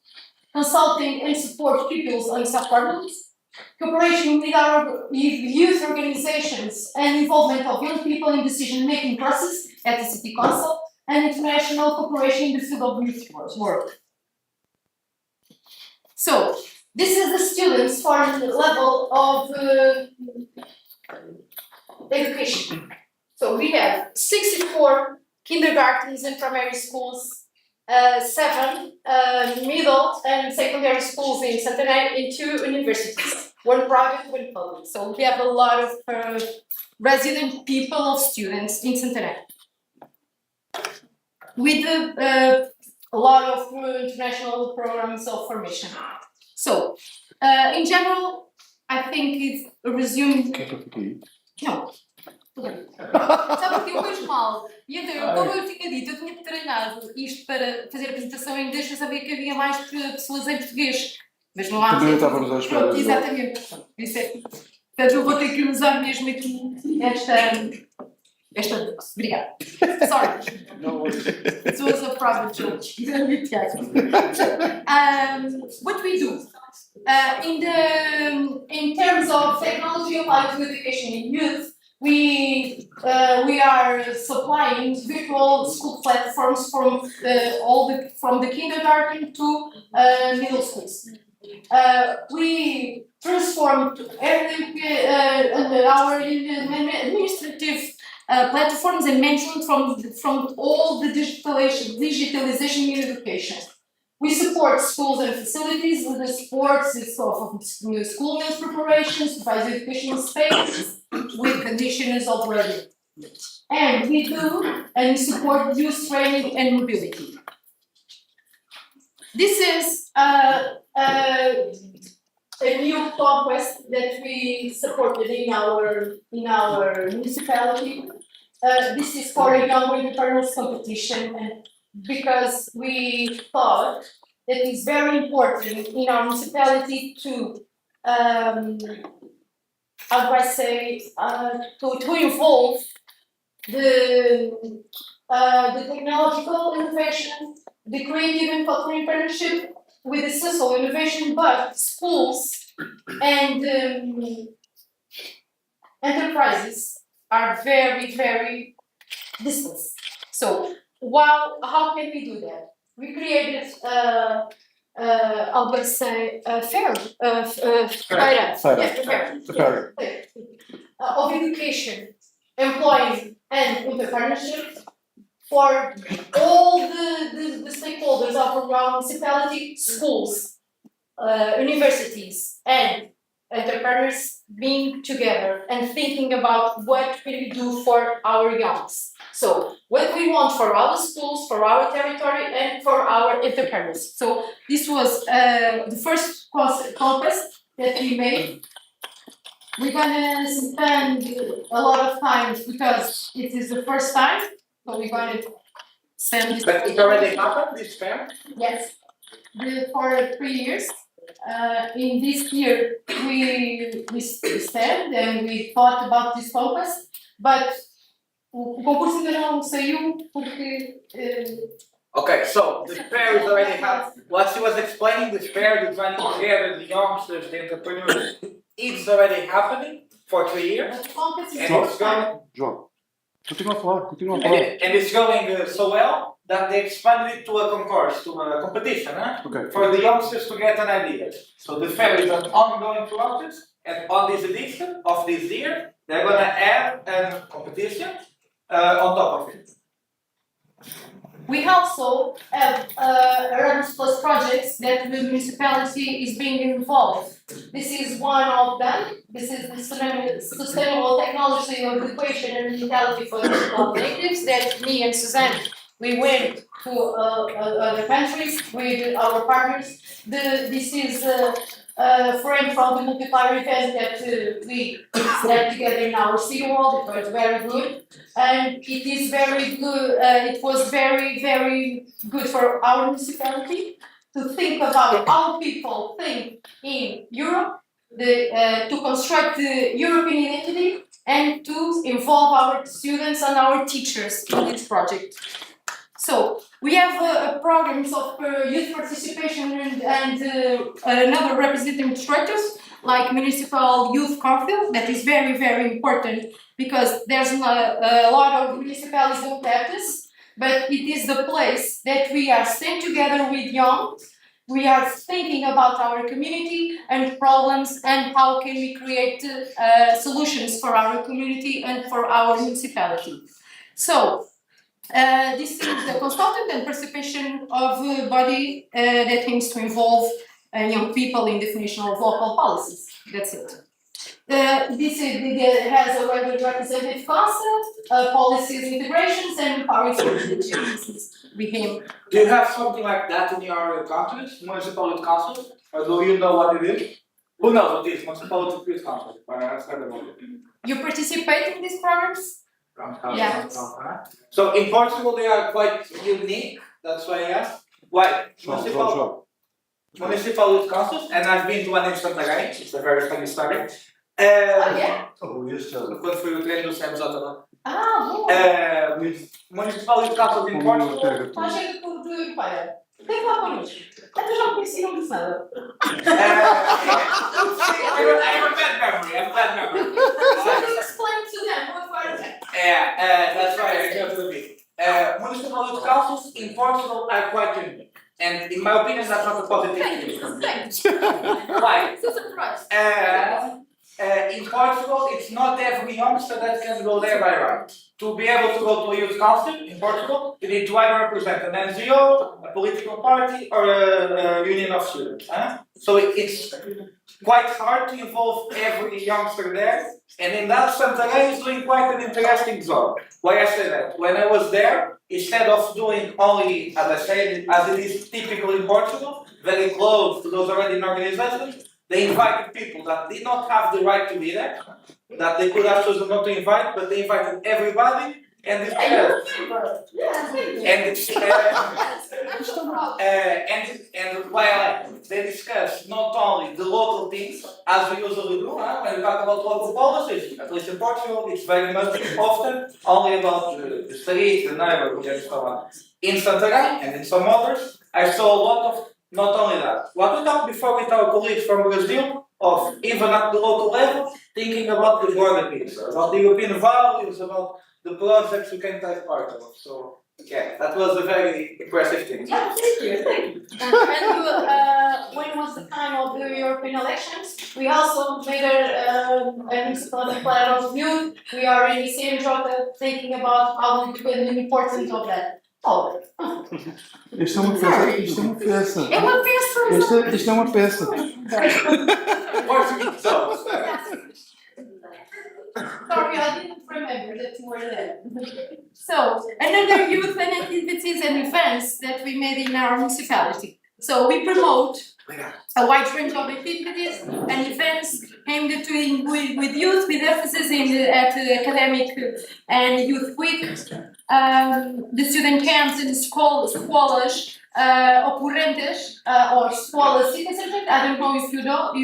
E: consulting and support pupils on sub-problems, cooperation with youth organizations and involvement of young people in decision-making process at the city council, and international cooperation in the field of youth work. So, this is the students for the level of education. So, we have 64 kindergartens and primary schools, 7 middle and secondary schools in Santarém, and 2 universities, 1 private, 1 public. So, we have a lot of resident people of students in Santarém. With a lot of international programs of formation. So, in general, I think it's a resume. Não. Sabe porque eu vejo mal. E então, como eu tinha dito, eu tinha treinado isto para fazer a apresentação em inglês, eu sabia que havia mais pessoas em português. Mas não há.
F: Também estávamos à espera.
E: Pronto, exatamente. Isso é. Portanto, eu vou ter que usar mesmo aqui esta. Obrigada. Sorry. It was a private joke. What we do in terms of technology applied to education in youth, we are supplying virtual school platforms from the kindergarten to middle schools. We transformed our administrative platforms and management from all the digitalization in education. We support schools and facilities with the sports of school meals preparation, supervised educational spaces, with conditions of learning. And we do and support youth training and mobility. This is a new conquest that we supported in our municipality. This is for a young entrepreneurs competition, and because we thought that it's very important in our municipality to how do I say to involve the technological innovation, the creative and cultural entrepreneurship, with the social innovation, but schools and enterprises are very, very distant. So, how can we do that? We created, I would say, a fair, of education, employees, and entrepreneurship for all the stakeholders of around municipality, schools, universities, and entrepreneurs being together and thinking about what can we do for our youngs. So what we want for our schools, for our territory, and for our entrepreneurs. So this was the first conquest that we made. We're gonna spend a lot of time because it is the first time. So we're gonna spend.
D: But it already happened, this fair?
E: Yes, for 3 years. In this year, we stand and we thought about this focus, but o concurso ainda não saiu porque.
D: Okay, so the fair is already happened. What she was explaining, the fair, the trying together, the youngsters, the entrepreneurs, it's already happening for 3 years. And it's going.
F: João, continua a falar.
D: And it's going so well that they expanded it to a concourse, to a competition,
F: Okay.
D: for the youngsters to get an idea. So the fair is an ongoing process, and on this edition of this year, they're going to add a competition on top of it.
E: We also have Erasmus Plus projects that the municipality is being involved. This is one of them. This is the sustainable technology of education and mentality for digital natives that me and Suzanne, we went to other countries with our partners. This is a friend from the multiplier event that we had together in our city hall. It was very good. And it is very good. It was very, very good for our municipality to think about how people think in Europe, to construct the European identity, and to involve our students and our teachers in this project. So we have programs of youth participation and another representative instructors like Municipal Youth Council. That is very, very important because there's a lot of municipalities don't have this, but it is the place that we are staying together with young. We are thinking about our community and problems and how can we create solutions for our community and for our municipality. So this is the consultant and participation of a body that aims to involve young people in definition of local policies. That's it. This has a representative concept, policies integrations, and power agencies with him.
D: Do you have something like that in your countries, municipal councils, or do you know what it is? Who knows what it is, municipal youth council?
E: You participate in these programs? Yeah.
D: So in Portugal they are quite unique. That's why I asked. Why? Municipal youth councils, and I've been to one in Santa Catarina. It's a very funny story.
E: Yeah?
D: Quando foi o treino do CMJ lá.
E: Bom.
D: Municipal youth councils in Portugal.
E: Está cheio de para. Tem que falar connosco. Eu já conheci, não disse nada.
D: I have a bad memory.
E: So explain to them what are they?
D: That's right, I go to the bit. Municipal youth councils in Portugal are quite unique. And in my opinion, that's not a positive thing.
E: Thanks.
D: Why?
E: It's a surprise.
D: In Portugal, it's not every youngster that can go there by right. To be able to go to a youth council in Portugal, you need to either represent an NGO, a political party, or a union of students. So it's quite hard to involve every youngster there. And in that, Santarém is doing quite an interesting job. Why I say that? When I was there, instead of doing only, as I said, as it is typical in Portugal, very close to those already in organizations, they invited people that did not have the right to be there, that they could have chosen not to invite, but they invited everybody, and while they discuss not only the local things, as we usually do, when we talk about local policies, at least in Portugal, it's very much often only about the street, the neighborhood, and so on. In Santarém and in some others, I saw a lot of not only that, what we talked before with our colleagues from Brazil, of even at the local level, thinking about the border piece, about the European values, about the projects we can take part of. So, yeah, that was a very impressive thing.
E: Yeah, thank you, thank you. When it was the time of the European elections, we also made a municipality plan of youth. We are in the same job thinking about how we the importance of that. Oh.
F: Isto é uma peça. Isto é uma peça.
E: É uma peça.
F: Isto é uma peça.
E: Sorry, I didn't remember that you were there. So, another youth and activities and events that we made in our municipality. So, we promote a wide range of activities and events aimed at with youth, with emphasis at academic and youth week, the student camps and escolas ocorrentes or escola citizenship. I don't know if you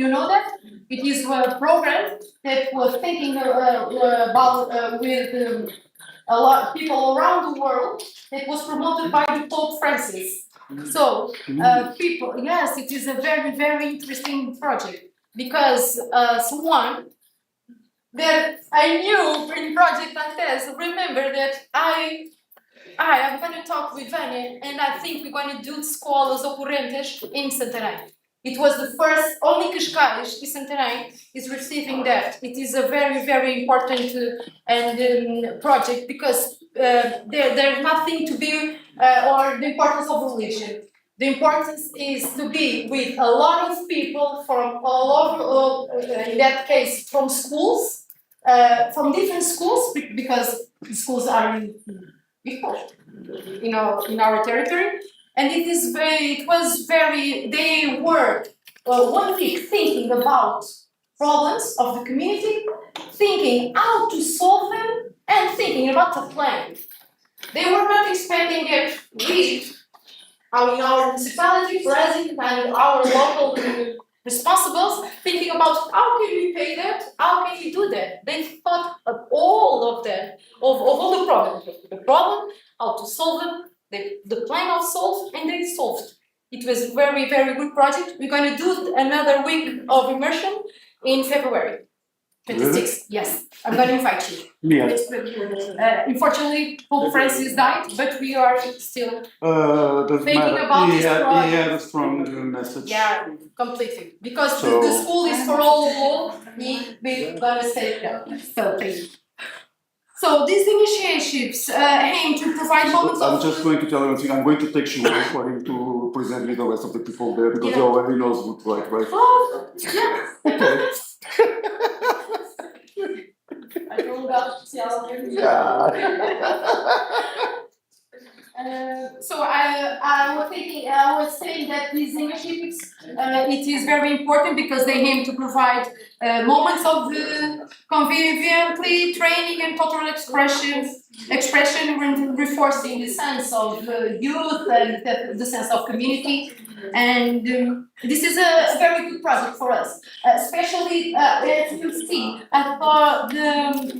E: know that. It is a program that was thinking about with a lot of people around the world. That was promoted by the Pope Francis. So people, yes, it is a very, very interesting project because someone that I knew in Project Antes, remember that I'm going to talk with Vânia and I think we're going to do escolas ocorrentes in Santarém. It was the first, only Cascais in Santarém is receiving that. It is a very, very important project because there's nothing to be, or the importance of religion. The importance is to be with a lot of people from all over, in that case, from schools, from different schools, because schools are in our territory. And they were 1 week thinking about problems of the community, thinking how to solve them, and thinking about the plan. They were not expecting that we, in our municipality, president, and our local responsibles, thinking about how can we pay that, how can we do that. They thought of all of that, of all the problems. The problem, how to solve them, the plan of solve, and they solved. It was a very, very good project. We're going to do another week of immersion in February 26th. Really? Yes, I'm going to invite you. Yeah. Unfortunately, Pope Francis died, but we are still thinking about this project.
F: He had a strong message.
E: Yeah, completely. Because the school is for all, we're going to say that. So, thank you. So these initiatives aim to provide moments of...
F: I'm just going to tell you one thing. I'm going to take you for him to present with the rest of the people there because he already knows what to like, right?
E: Oh, yeah. Okay. I don't got to tell you. Yeah. So I was saying that these initiatives, it is very important because they aim to provide moments of conviviality, training, and cultural expression, reinforcing the sense of youth and the sense of community. And this is a very good project for us, especially as you see. I thought the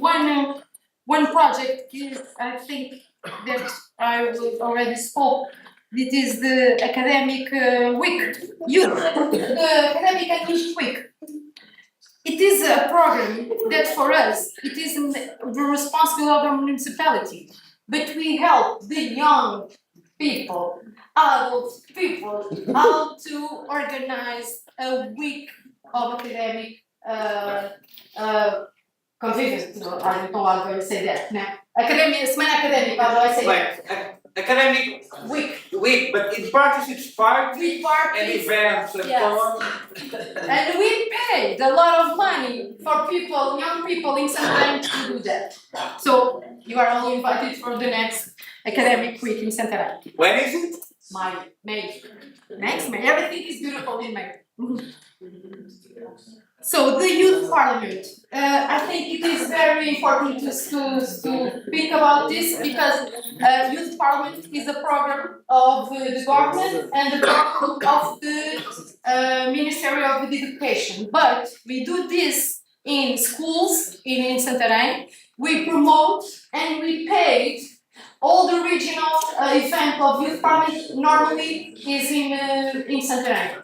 E: one project is, I think, that I already spoke. It is the academic week, the academic and youth week. It is a program that for us, it is the responsibility of the municipality, but we help the young people, adult people, how to organize a week of academic convivence. No, I don't know how to say that now. Semana academic, how do I say that?
D: Academic week, but in practice it's parties and events and so on.
E: And we paid a lot of money for people, young people in Santarém to do that. So you are all invited for the next academic week in Santarém.
D: When is it?
E: May. Next May. Everything is beautiful in May. So the Youth Parliament, I think it is very important to speak about this because Youth Parliament is a program of the government and the program of the Ministry of Education. But we do this in schools in Santarém. We promote and we paid all the regional event of Youth Parliament normally is in Santarém.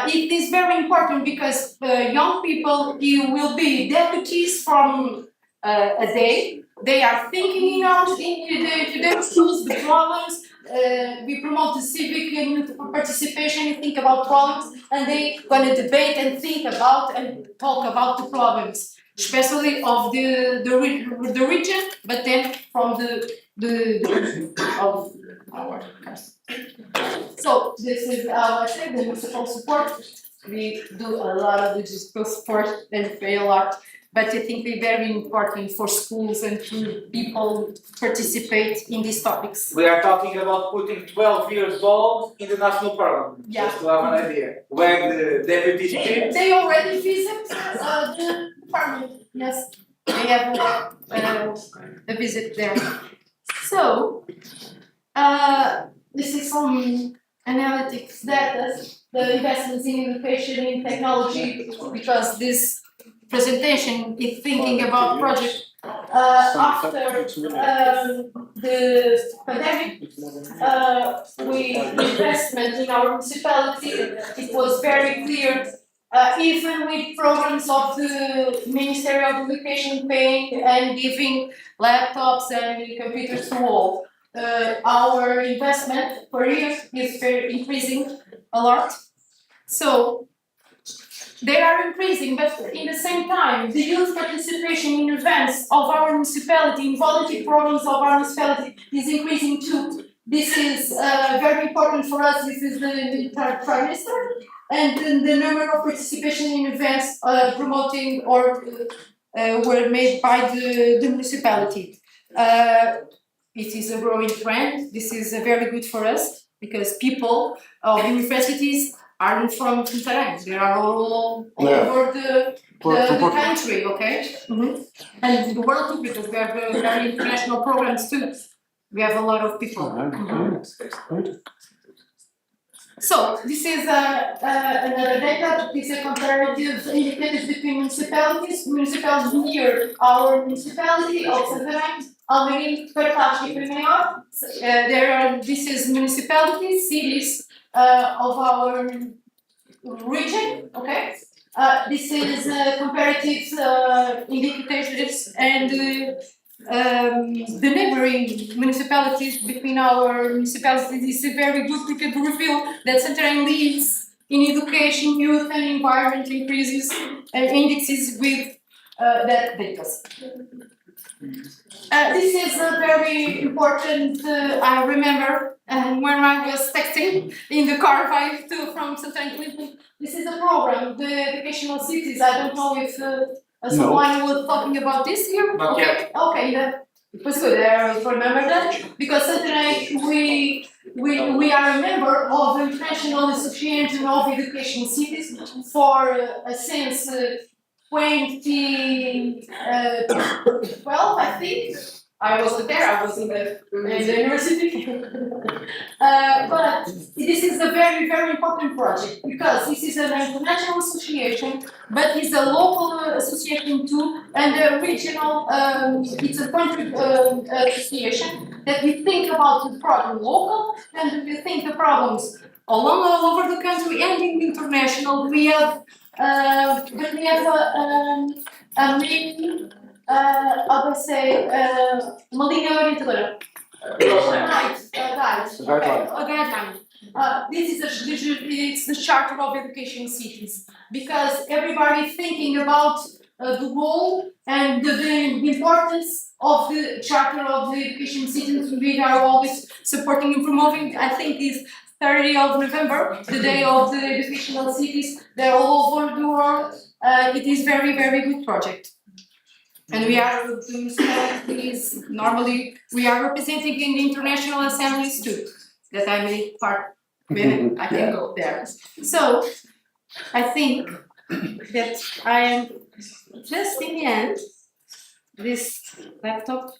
E: It is very important because young people, you will be deputies from a day. They are thinking in their schools, the problems. We promote the civic and participation and think about problems, and they gonna debate and think about and talk about the problems, especially of the region, but then from the of our country. So this is I said the municipal support. We do a lot of digital support and pay a lot, but I think it's very important for schools and for people participate in these topics.
D: We are talking about putting 12 years old in the national parliament,
E: Yeah.
D: just to have an idea. When the deputies sit,
E: They already visit the parliament. Yes, they have a visit there. So this is some analytics data, the investments in education in technology, because this presentation is thinking about project after the pandemic. We investment in our municipality. It was very clear. Even with programs of the Ministry of Education paying and giving laptops and computers to all, our investment per year is increasing a lot. So they are increasing, but in the same time, the youth participation in events of our municipality, in volunteer programs of our municipality, is increasing too. This is very important for us. This is the third trimester, and the number of participation in events promoting or were made by the municipality. It is a growing trend. This is very good for us because people of universities aren't from Santarém. They are all over the country, okay? And the world too, because we have very international programs too. We have a lot of people. So this is another data. This is a comparative indicators between municipalities. Municipalities near our municipality of Santarém, Almeirim, Cartaz, and Primeiro. This is municipalities, cities of our region. Okay. This is comparative indicators and the neighboring municipalities between our municipalities is very good because we reveal that Santarém leads in education, youth, and environment increases and indexes with that data. This is a very important. I remember when I was texting in the car from Santarém to Lisbon. This is a program, the educational cities. I don't know if someone was talking about this here.
D: Not yet.
E: Okay, it was good. I remember that because Santarém we are a member of the International Association of Educational Cities for since 2012, I think. I wasn't there, I was in the university. But this is a very, very important project because this is an international association, but it's a local association too, and a regional, it's a country association that we think about the problem local and we think the problems all over the country and in international. We have a main how do I say, uma linha orientadora. A guideline. This is it's the Charter of Education Cities because everybody is thinking about the role and the importance of the Charter of the Education Cities. We are always supporting and promoting. I think this 30th of November, the day of the educational cities, they're all over the world. It is very, very good project. And we are normally we are representing in the international assemblies too. That I may part when I can go there. So I think that I am just in the end. This laptop.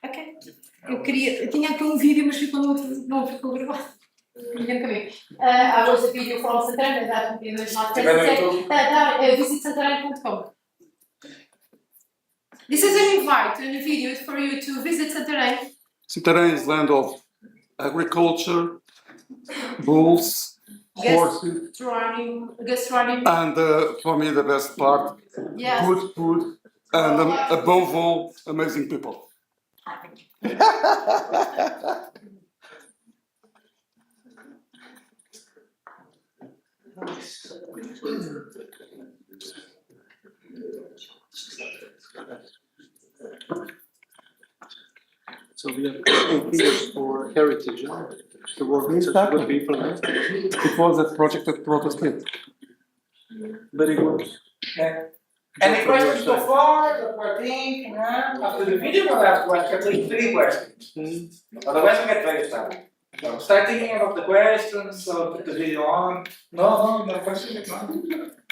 E: Ok. Eu tinha aqui vídeo, mas não ficou gravado. I was a video from Santarém that is not visit santarém.com. This is an invite and a video for you to visit Santarém.
F: Santarém is land of agriculture, bulls, horses,
E: gastronomy.
F: and for me the best part,
E: Yes.
F: good food, and above all, amazing people.
J: So we have 8 years for heritage, huh? To work with such good people. Huh?
F: It was a project that brought us here.
J: Very good.
D: Any questions so far that we're thinking? After the video, we'll have to ask at least 3 questions. Otherwise, we get very tired. So start thinking about the questions, so put the video on. No questions?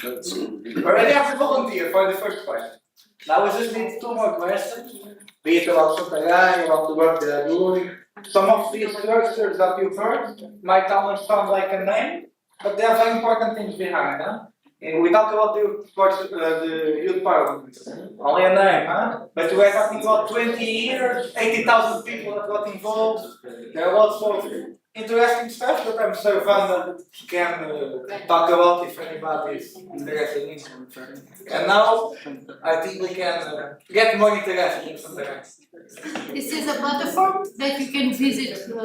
D: We already have to volunteer for the first question. Now we just need 2 more questions. Be it about Santagai, about the work they are doing. Some of these structures that you've heard might almost sound like a name, but there are very important things behind, huh? And we talk about the youth parliament, only a name, huh? But we're talking about 20 years, 80,000 people that got involved. There are lots of interesting stuff that I'm sure Vanda can talk about if anybody is interested in. And now I think we can get more interested in something else.
E: This is a platform that you can visit the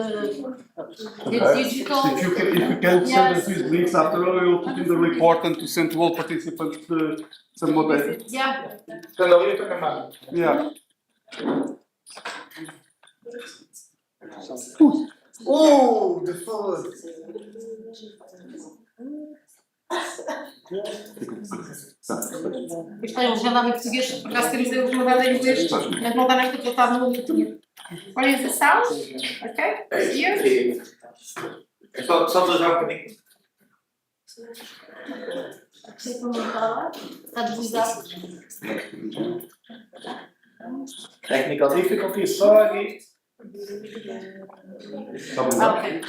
E: digital.
F: If you can send us these links after all, we will put in the report and to send to all participants some more data.
E: Yeah.
D: Send a link to the map.
F: Yeah.
D: Oh, the food!
E: Isto é um legendado em português, por acaso temos o legendado em inglês, mas não está nesta plataforma no YouTube. What is the sound? Okay, here.
D: Só fazer um bocadinho. Technical difficulties, sorry.
E: Okay.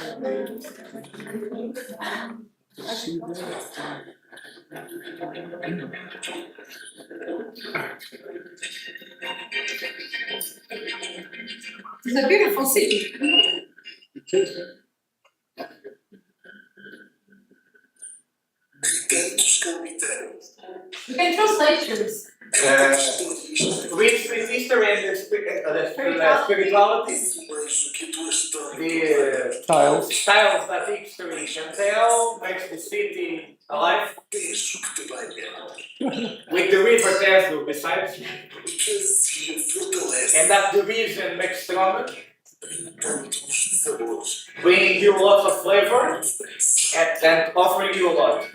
E: It's a beautiful city. You can translate this.
D: Read Swiss history and the spirituality. The
F: Tiles.
D: that history can tell makes the city alive. With the river Teso besides. And that the region makes stronger. Bringing you lots of flavor and offering you a lot.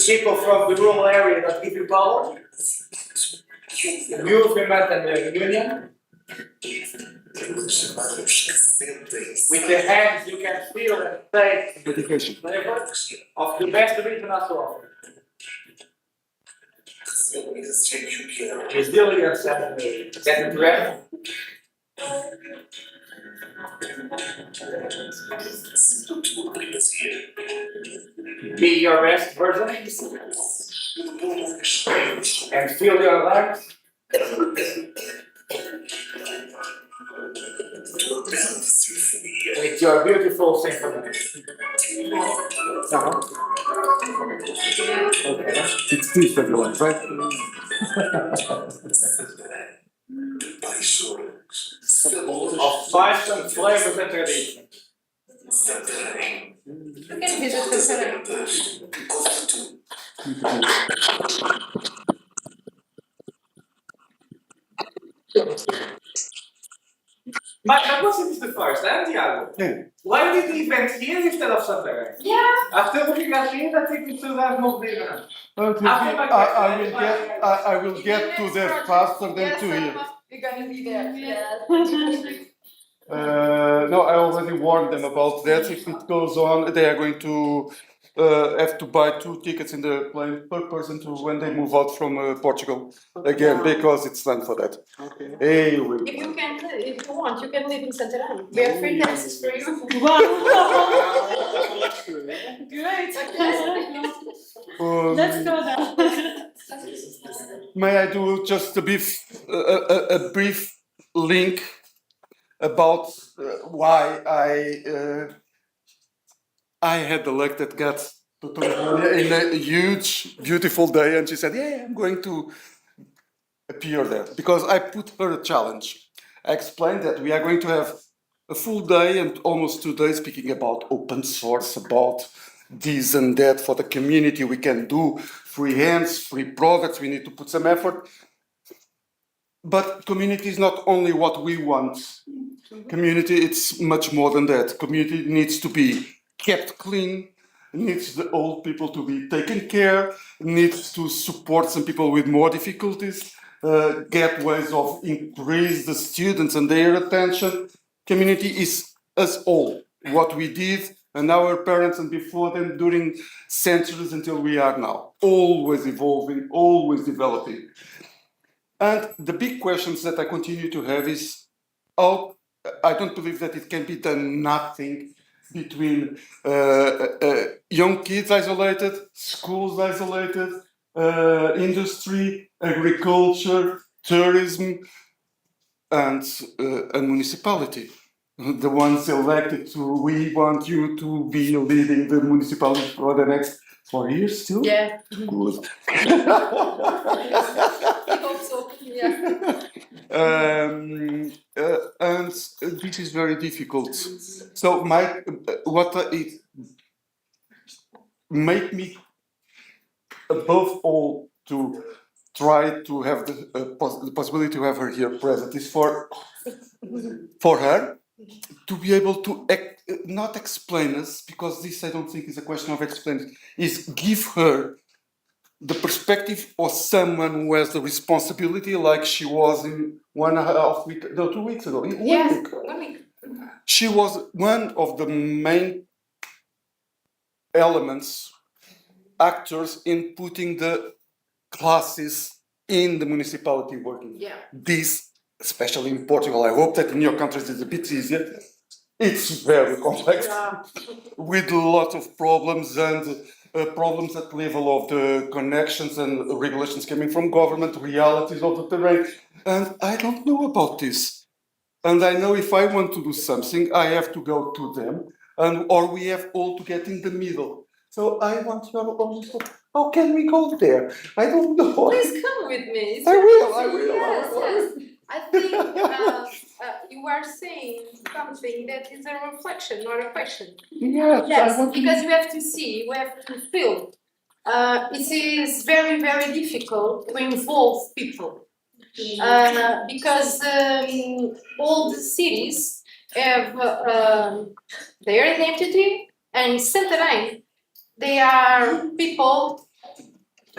D: People from the rural area that give you power. Movement and the union. With the hands you can feel and taste the flavor of the best region as well. Resilience and breath. Be your best version and feel your life. With your beautiful symphony.
F: It's this everyone, right?
D: Of spice and flavors and tradition.
E: You can visit the
D: But was it the first, Tiago?
F: Yeah.
D: Why did the event here instead of Santander?
E: Yeah.
D: After looking at it, I think we should have moved the event.
F: I will get to there faster than to here.
E: You're gonna be there. Yeah.
F: No, I already warned them about that. If it goes on, they are going to have to buy 2 tickets in the plane per person to when they move out from Portugal again, because it's time for that.
J: Okay.
F: Hey,
E: If you want, you can live in Santarém. We have free dances for you.
K: Great.
F: Let's
K: go there.
F: May I do just a brief link about why I had the luck that got to Tanzania in a huge, beautiful day, and she said, "Yeah, I'm going to appear there," because I put her a challenge. I explained that we are going to have a full day and almost 2 days speaking about open source, about this and that for the community. We can do free hands, free products. We need to put some effort. But community is not only what we want. Community, it's much more than that. Community needs to be kept clean, needs the old people to be taken care, needs to support some people with more difficulties, get ways of increase the students and their attention. Community is us all, what we did and our parents and before them during centuries until we are now. Always evolving, always developing. And the big questions that I continue to have is, how I don't believe that it can be done nothing between young kids isolated, schools isolated, industry, agriculture, tourism, and a municipality. The ones elected to, we want you to be leading the municipality for the next 4 years still?
E: Yeah.
F: Good.
E: I hope so. Yeah.
F: And this is very difficult. So what it made me above all to try to have the possibility to have her here present is for her to be able to not explain us, because this I don't think is a question of explaining, is give her the perspective of someone who has the responsibility, like she was in 1.5 weeks, no, 2 weeks ago.
E: Yes, 1 week.
F: She was one of the main elements, actors in putting the classes in the municipality working.
E: Yeah.
F: This, especially in Portugal, I hope that in your countries it's a bit easier. It's very complex, with a lot of problems and problems at level of the connections and regulations coming from government, realities of the terrain. And I don't know about this. And I know if I want to do something, I have to go to them, or we have all to get in the middle. So I want your own. How can we go there? I don't know.
E: Please come with me.
F: I will.
E: Yes. I think you are saying something that is a reflection, not a question.
F: Yes,
E: because you have to see, you have to feel. It is very, very difficult to involve people. Because all the cities have their identity, and Santarém, they are people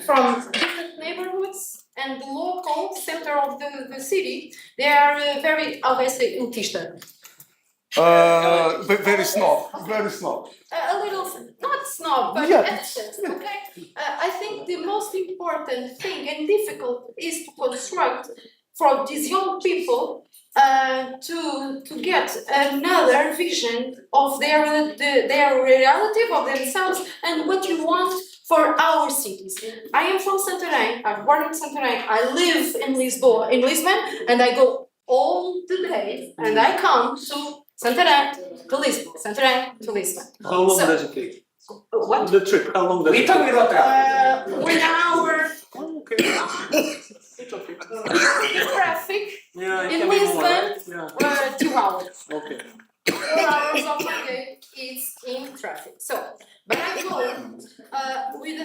E: from different neighborhoods, and the local center of the city, they are very, how do I say, elitista.
F: Very snob.
E: A little, not snob, but essence, okay? I think the most important thing and difficult is to construct for these young people to get another vision of their reality, of themselves, and what you want for our cities. I am from Santarém. I'm born in Santarém. I live in Lisbon, and I go all the day, and I come to Santarém to Lisbon. Santarém to Lisbon.
J: How long does it take?
E: What?
J: The trip, how long does it take?
E: 1 hour.
J: Okay. It's okay.
E: In traffic.
J: Yeah, it
E: In
J: can be more,
E: Lisbon,
J: right?
E: 2 hours.
J: Okay.
E: 4 hours of my day is in traffic. So, but I go with a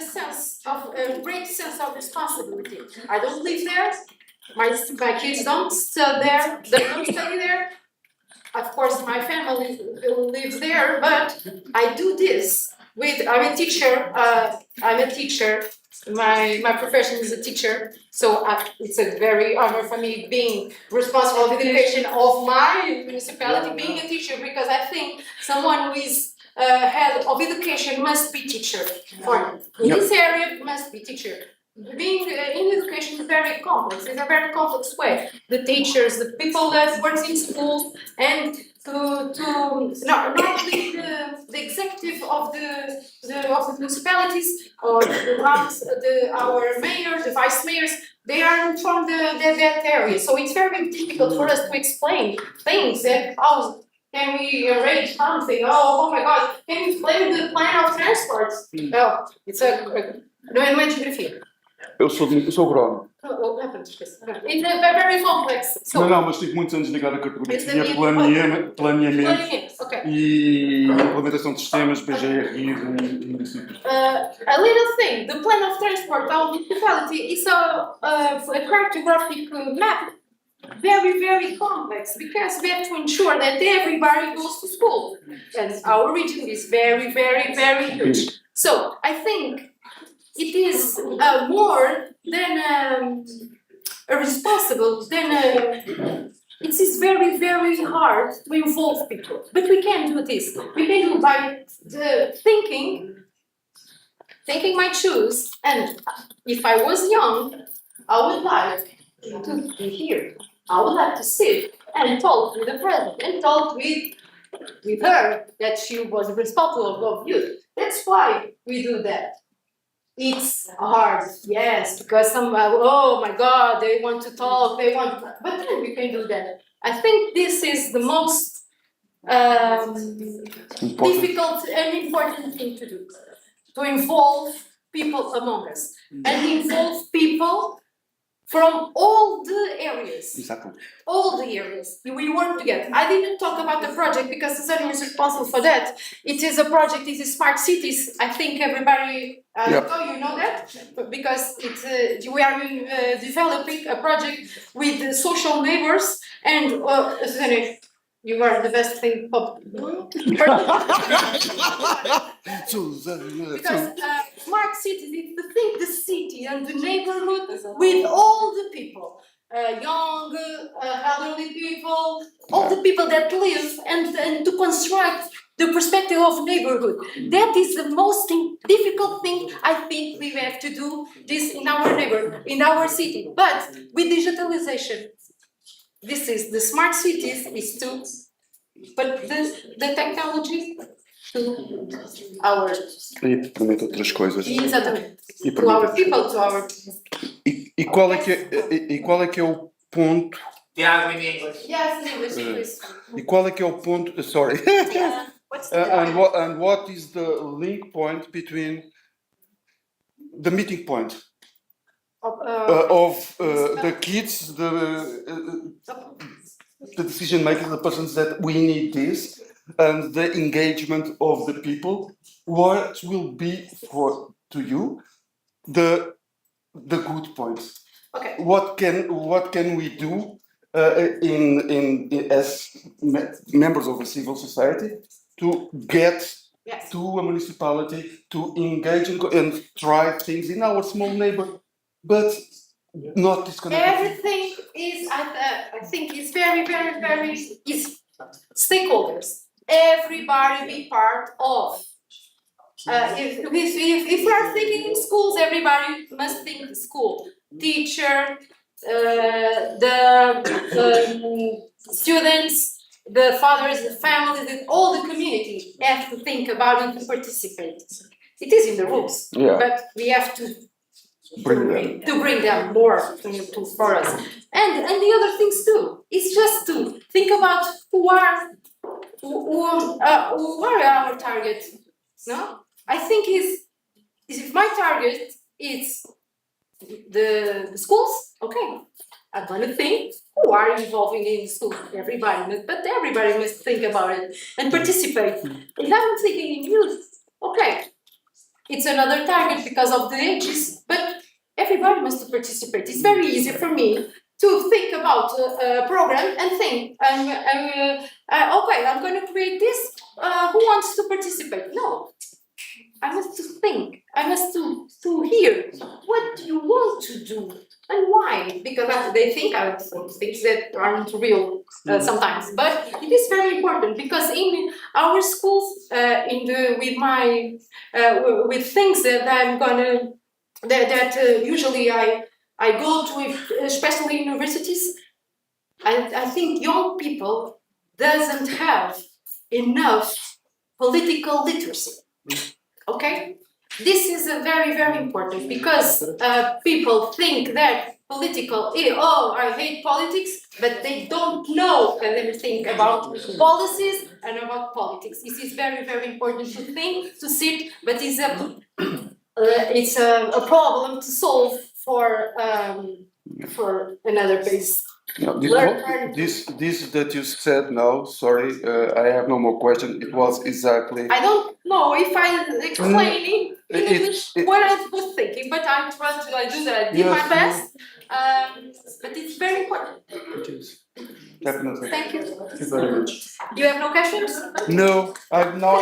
E: great sense of responsibility. I don't live there. My kids don't study there. They don't study there. Of course, my family lives there, but I do this with. I'm a teacher. My profession is a teacher, so it's a very honor for me being responsible for the education of my municipality, being a teacher, because I think someone who is head of education must be teacher. In this area, must be teacher. being in education is very complex. It's a very complex way. The teachers, the people that work in schools, and not only the executive of the municipalities or our mayors, the vice mayors, they are from that area. So it's very difficult for us to explain things and how can we arrange something. Oh my God, can you explain the plan of transport? No, it's não é geografia.
F: Eu sou agrónomo.
E: It's very complex. So,
F: Não, mas tive muitos anos ligado a cartografia,
E: planeamento,
F: planeamento e implementação de sistemas, PGR e municípios.
E: A little thing, the plan of transport of municipality is a cartographic map. Very, very complex because we have to ensure that everybody goes to school. And our region is very, very, very huge. So I think it is more than it is very, very hard to involve people. But we can do this. We can do by thinking my shoes. And if I was young, I would like to be here. I would like to sit and talk with the president and talk with her that she was responsible of youth. That's why we do that. It's hard, yes, because some, oh my God, they want to talk, but then we can do that. I think this is the most difficult and important thing to do, to involve people among us, and involve people from all the areas.
F: Exactly.
E: All the areas. We work together. I didn't talk about the project because Susanne was responsible for that. It is a project, it is Smart Cities. I think everybody, you know that? Because we are developing a project with social neighbors and Susanne, you are the best thing because smart cities is to think the city and the neighborhood with all the people, young, elderly people, all the people that live and to construct the perspective of neighborhood. That is the most difficult thing I think we have to do this in our neighborhood, in our city. But with digitalization, this is the smart cities is to, but the technology to our.
F: E permite outras coisas.
E: Exatamente. To our people, to our.
F: E qual é que é o ponto?
G: Tiago in English.
E: Yes, in English, please.
F: E qual é que é o ponto? Sorry. And what is the link point between the meeting point of the kids, the decision makers, the persons that we need this, and the engagement of the people? What will be to you the good points?
E: Okay.
F: What can we do as members of a civil society to get to a municipality, to engage and try things in our small neighborhood, but not disconnected?
E: Everything is, I think, is very, very, very is stakeholders. Everybody be part of. If we are thinking in schools, everybody must think school. Teacher, the students, the fathers, the families, all the community have to think about it and participate. It is in the rules, but we have to bring them more for us. And the other things too. It's just to think about who are our target. No, I think if my target is the schools, okay, I'm gonna think who are involving in the school. But everybody must think about it and participate. If I'm thinking in youth, okay, it's another target because of the ages, but everybody must participate. It's very easy for me to think about a program and think, okay, I'm going to create this. Who wants to participate? No. I must think. I must to hear what you want to do and why. Because they think things that aren't real sometimes. But it is very important because in our schools, with things that I'm gonna that usually I go to, especially universities. I think young people doesn't have enough political literacy. Okay, this is very important because people think that political. Oh, I hate politics, but they don't know anything about policies and about politics. This is very important to think, to sit, but it's a problem to solve for another base.
F: No, this that you said now, sorry, I have no more question. It was exactly.
E: I don't know if I'm explaining in English what I was thinking, but I try to do that. I did my best, but it's very important.
F: It is. Definitely.
E: Thank you.
F: Thank you very much.
E: You have no questions?
F: No, no.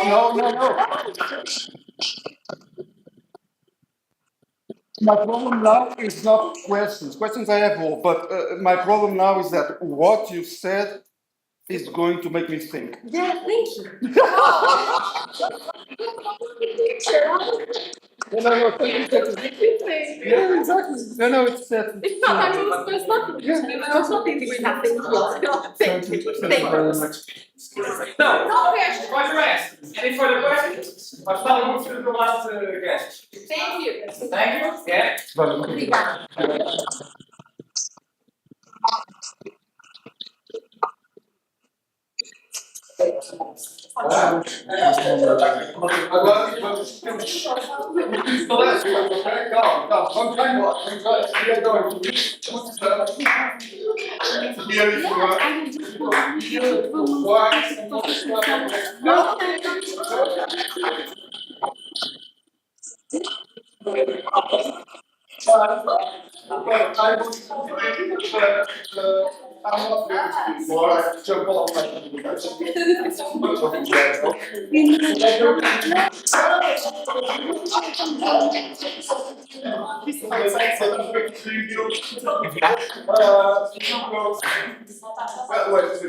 F: My problem now is not questions. Questions I have all, but my problem now is that what you said is going to make me think.
E: Yeah, thank you.
F: No, yeah, exactly. No, it's that.
E: It's not, I mean, there's nothing. There's nothing with nothing. Thank you.
F: Thank you very much.
D: No questions. Quite rest. Any further questions? Mas fala muito sobre o last guest.
E: Thank you.
D: Thank you. Yeah.
F: Agora calma, vamos lá embora. I'm not going to speak more. I jump off my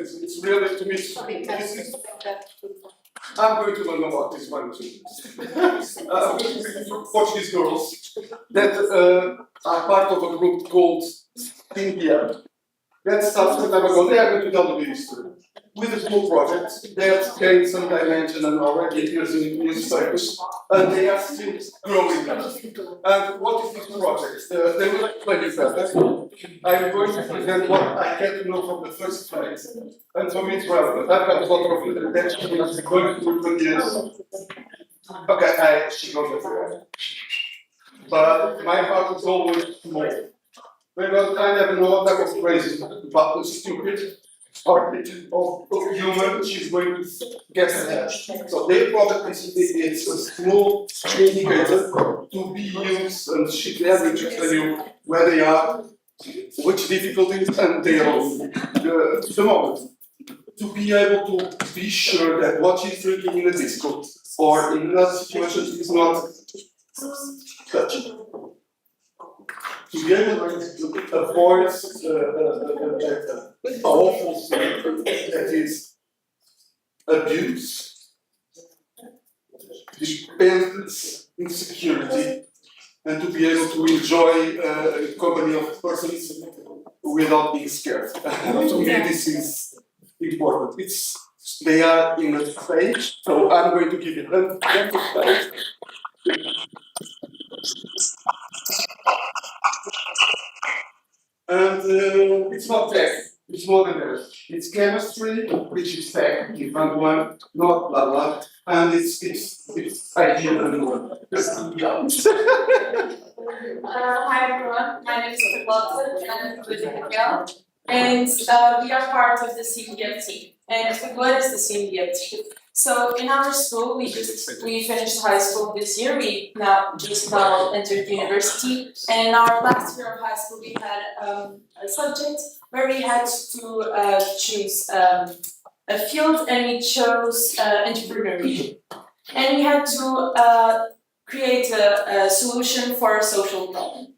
F: it's really to me. I'm going to learn about this one too. Portuguese girls that are part of a group called India. That starts some time ago. They are going to tell the history with a small project that gained some dimension and already appears in newspapers, and they are still growing. And what is this project? They will explain it better. I'm going to present what I get to know from the first phase, and for me it's relevant. I've got a lot of introduction. I'm going to 20 years. Okay, she goes everywhere. But my heart is always small. Because I never know what that was crazy, but the stupid orbit of human, she's going to get there. So their product is a small indicator to be used, and she can tell you where they are, which difficulties, and their the moment. To be able to be sure that what she's drinking in a disco or in another situation is not touching. To be able to avoid an awful thing that is abuse, dependence, insecurity, and to be able to enjoy the company of persons without being scared. To me, this is important. They are in a stage, so I'm going to give you them the stage. And it's not tech, it's more than that. It's chemistry, which is tech, different one, not blah blah, and it's ideal and more.
I: Hi everyone, my name is Lotte and I'm with Miguel, and we are part of the CBFT. And what is the CBFT? So in our school, we finished high school this year. We just now entered university, and in our last year of high school, we had a subject where we had to choose a field, and we chose entrepreneurship, and we had to create a solution for a social problem.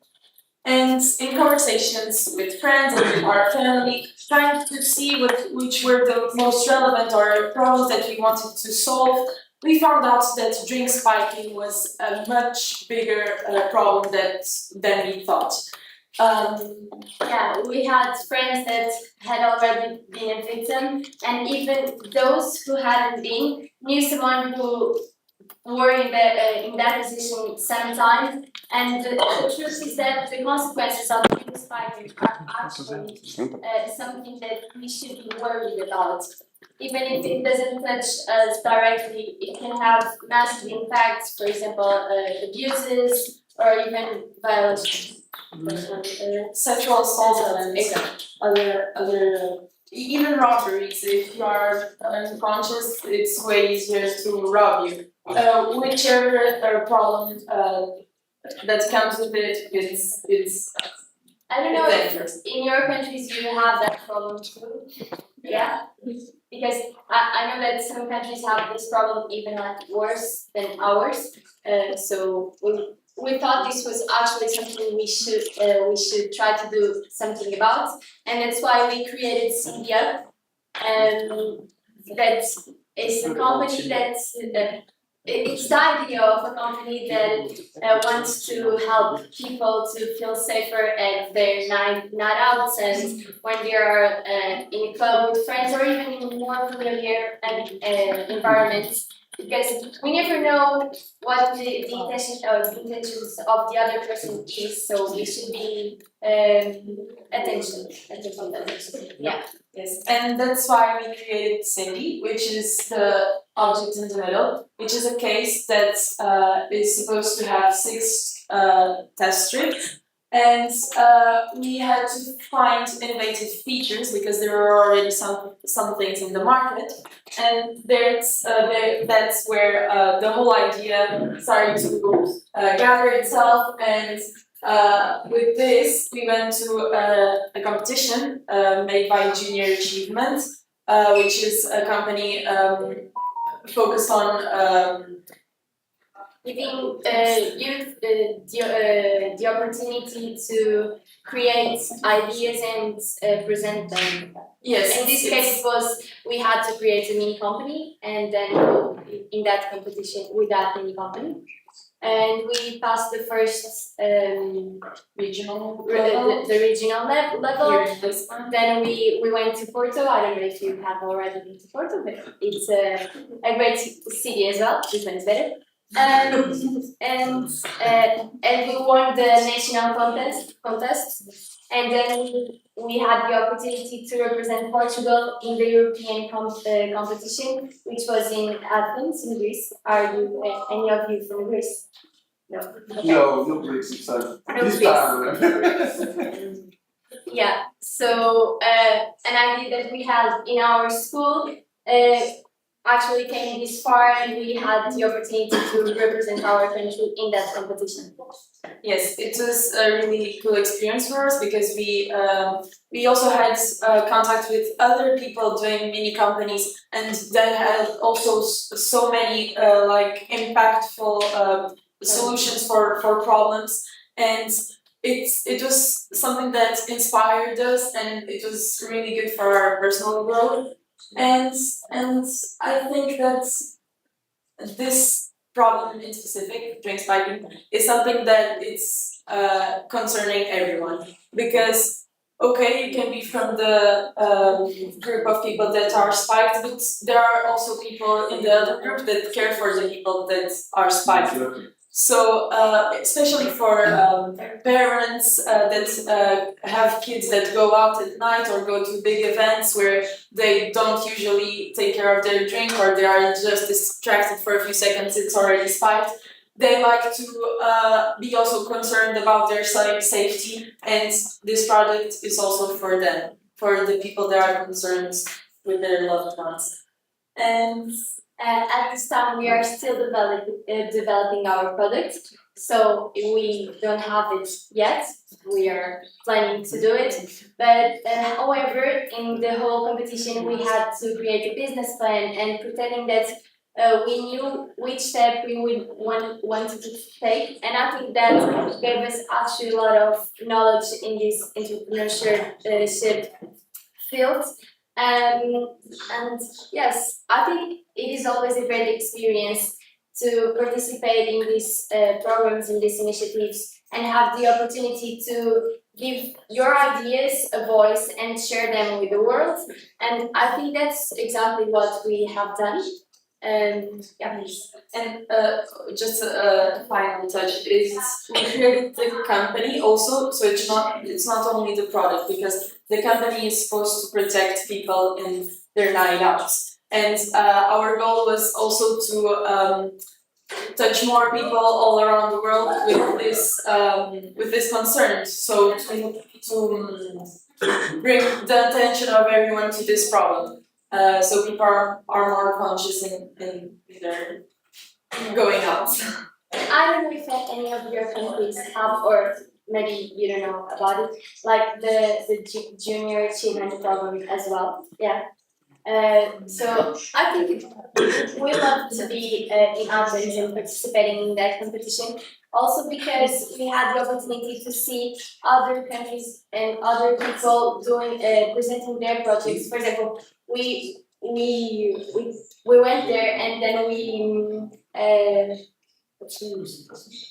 I: And in conversations with friends and with our family, trying to see which were the most relevant or problems that we wanted to solve,
K: we found out that drink spiking was a much bigger problem than we thought.
L: Yeah, we had friends that had already been a victim, and even those who hadn't been knew someone who were in that position sometimes. And the truth is that the consequences of drink spiking are actually something that we should be worried about. Even if it doesn't touch us directly, it can have massive impacts, for example, abuses or even violence.
K: Sexual assault and other even robberies. If you are unconscious, it's way easier to rob you. Whichever problem that comes with it, it's
L: I don't know if in your countries you have that problem too. Yeah, because I know that some countries have this problem even like worse than ours. So we thought this was actually something we should try to do something about, and that's why we created Civic. That is a company that it's the idea of a company that wants to help people to feel safer at their night outs and when they are in a club with friends or even in more familiar environments. Because we never know what the intentions of the other person is, so we should be attention. Yeah.
K: Yes, and that's why we created Cindy, which is the object in the middle, which is a case that is supposed to have 6 test strips. And we had to find innovative features because there were already some things in the market, and that's where the whole idea started to gather itself. And with this, we went to a competition made by Junior Achievement, which is a company focused on
L: giving youth the opportunity to create ideas and present them.
K: Yes.
L: In this case, we had to create a mini company and then go in that competition with that mini company. And we passed the first
K: regional
L: level. The regional level. Then we went to Porto. I don't know if you have already been to Porto, but it's a great city as well. Lisbon is better. And we won the national contest, and then we had the opportunity to represent Portugal in the European competition, which was in Athens, in Greece. Are you any of you from Greece? No. Okay.
F: No Greece. So this time.
L: Yeah. So an idea that we had in our school. Actually came this far, and we had the opportunity to represent our country in that competition.
K: Yes, it was a really cool experience for us because we also had contact with other people doing mini companies, and they had also so many like impactful solutions for problems, and it was something that inspired us, and it was really good for our personal growth. And I think that this problem in specific, drink spiking, is something that it's concerning everyone. Because, okay, you can be from the group of people that are spiked, but there are also people in the other group that care for the people that are spiked. So, especially for parents that have kids that go out at night or go to big events where they don't usually take care of their drink or they are just distracted for a few seconds, it's already spiked. They like to be also concerned about their safety, and this product is also for them, for the people that are concerned with their loved ones. And
L: at this time, we are still developing our product, so we don't have it yet. We are planning to do it, but however, in the whole competition, we had to create a business plan and pretending that we knew which step we would wanted to take, and I think that gave us actually a lot of knowledge in this entrepreneurship field. And yes, I think it is always a great experience to participate in these programs, in these initiatives, and have the opportunity to give your ideas a voice and share them with the world. And I think that's exactly what we have done. Yeah, please.
K: And just a final touch is we created the company also, so it's not only the product, because the company is supposed to protect people in their night outs. And our goal was also to touch more people all around the world with this concern. So to bring the attention of everyone to this problem. So people are more conscious in their going out.
L: I don't know if any of your countries have, or maybe you don't know about it, like the junior achievement program as well. Yeah. So I think we love to be in Athens and participating in that competition. Also because we had the opportunity to see other countries and other people doing presenting their projects. For example, we went there and then we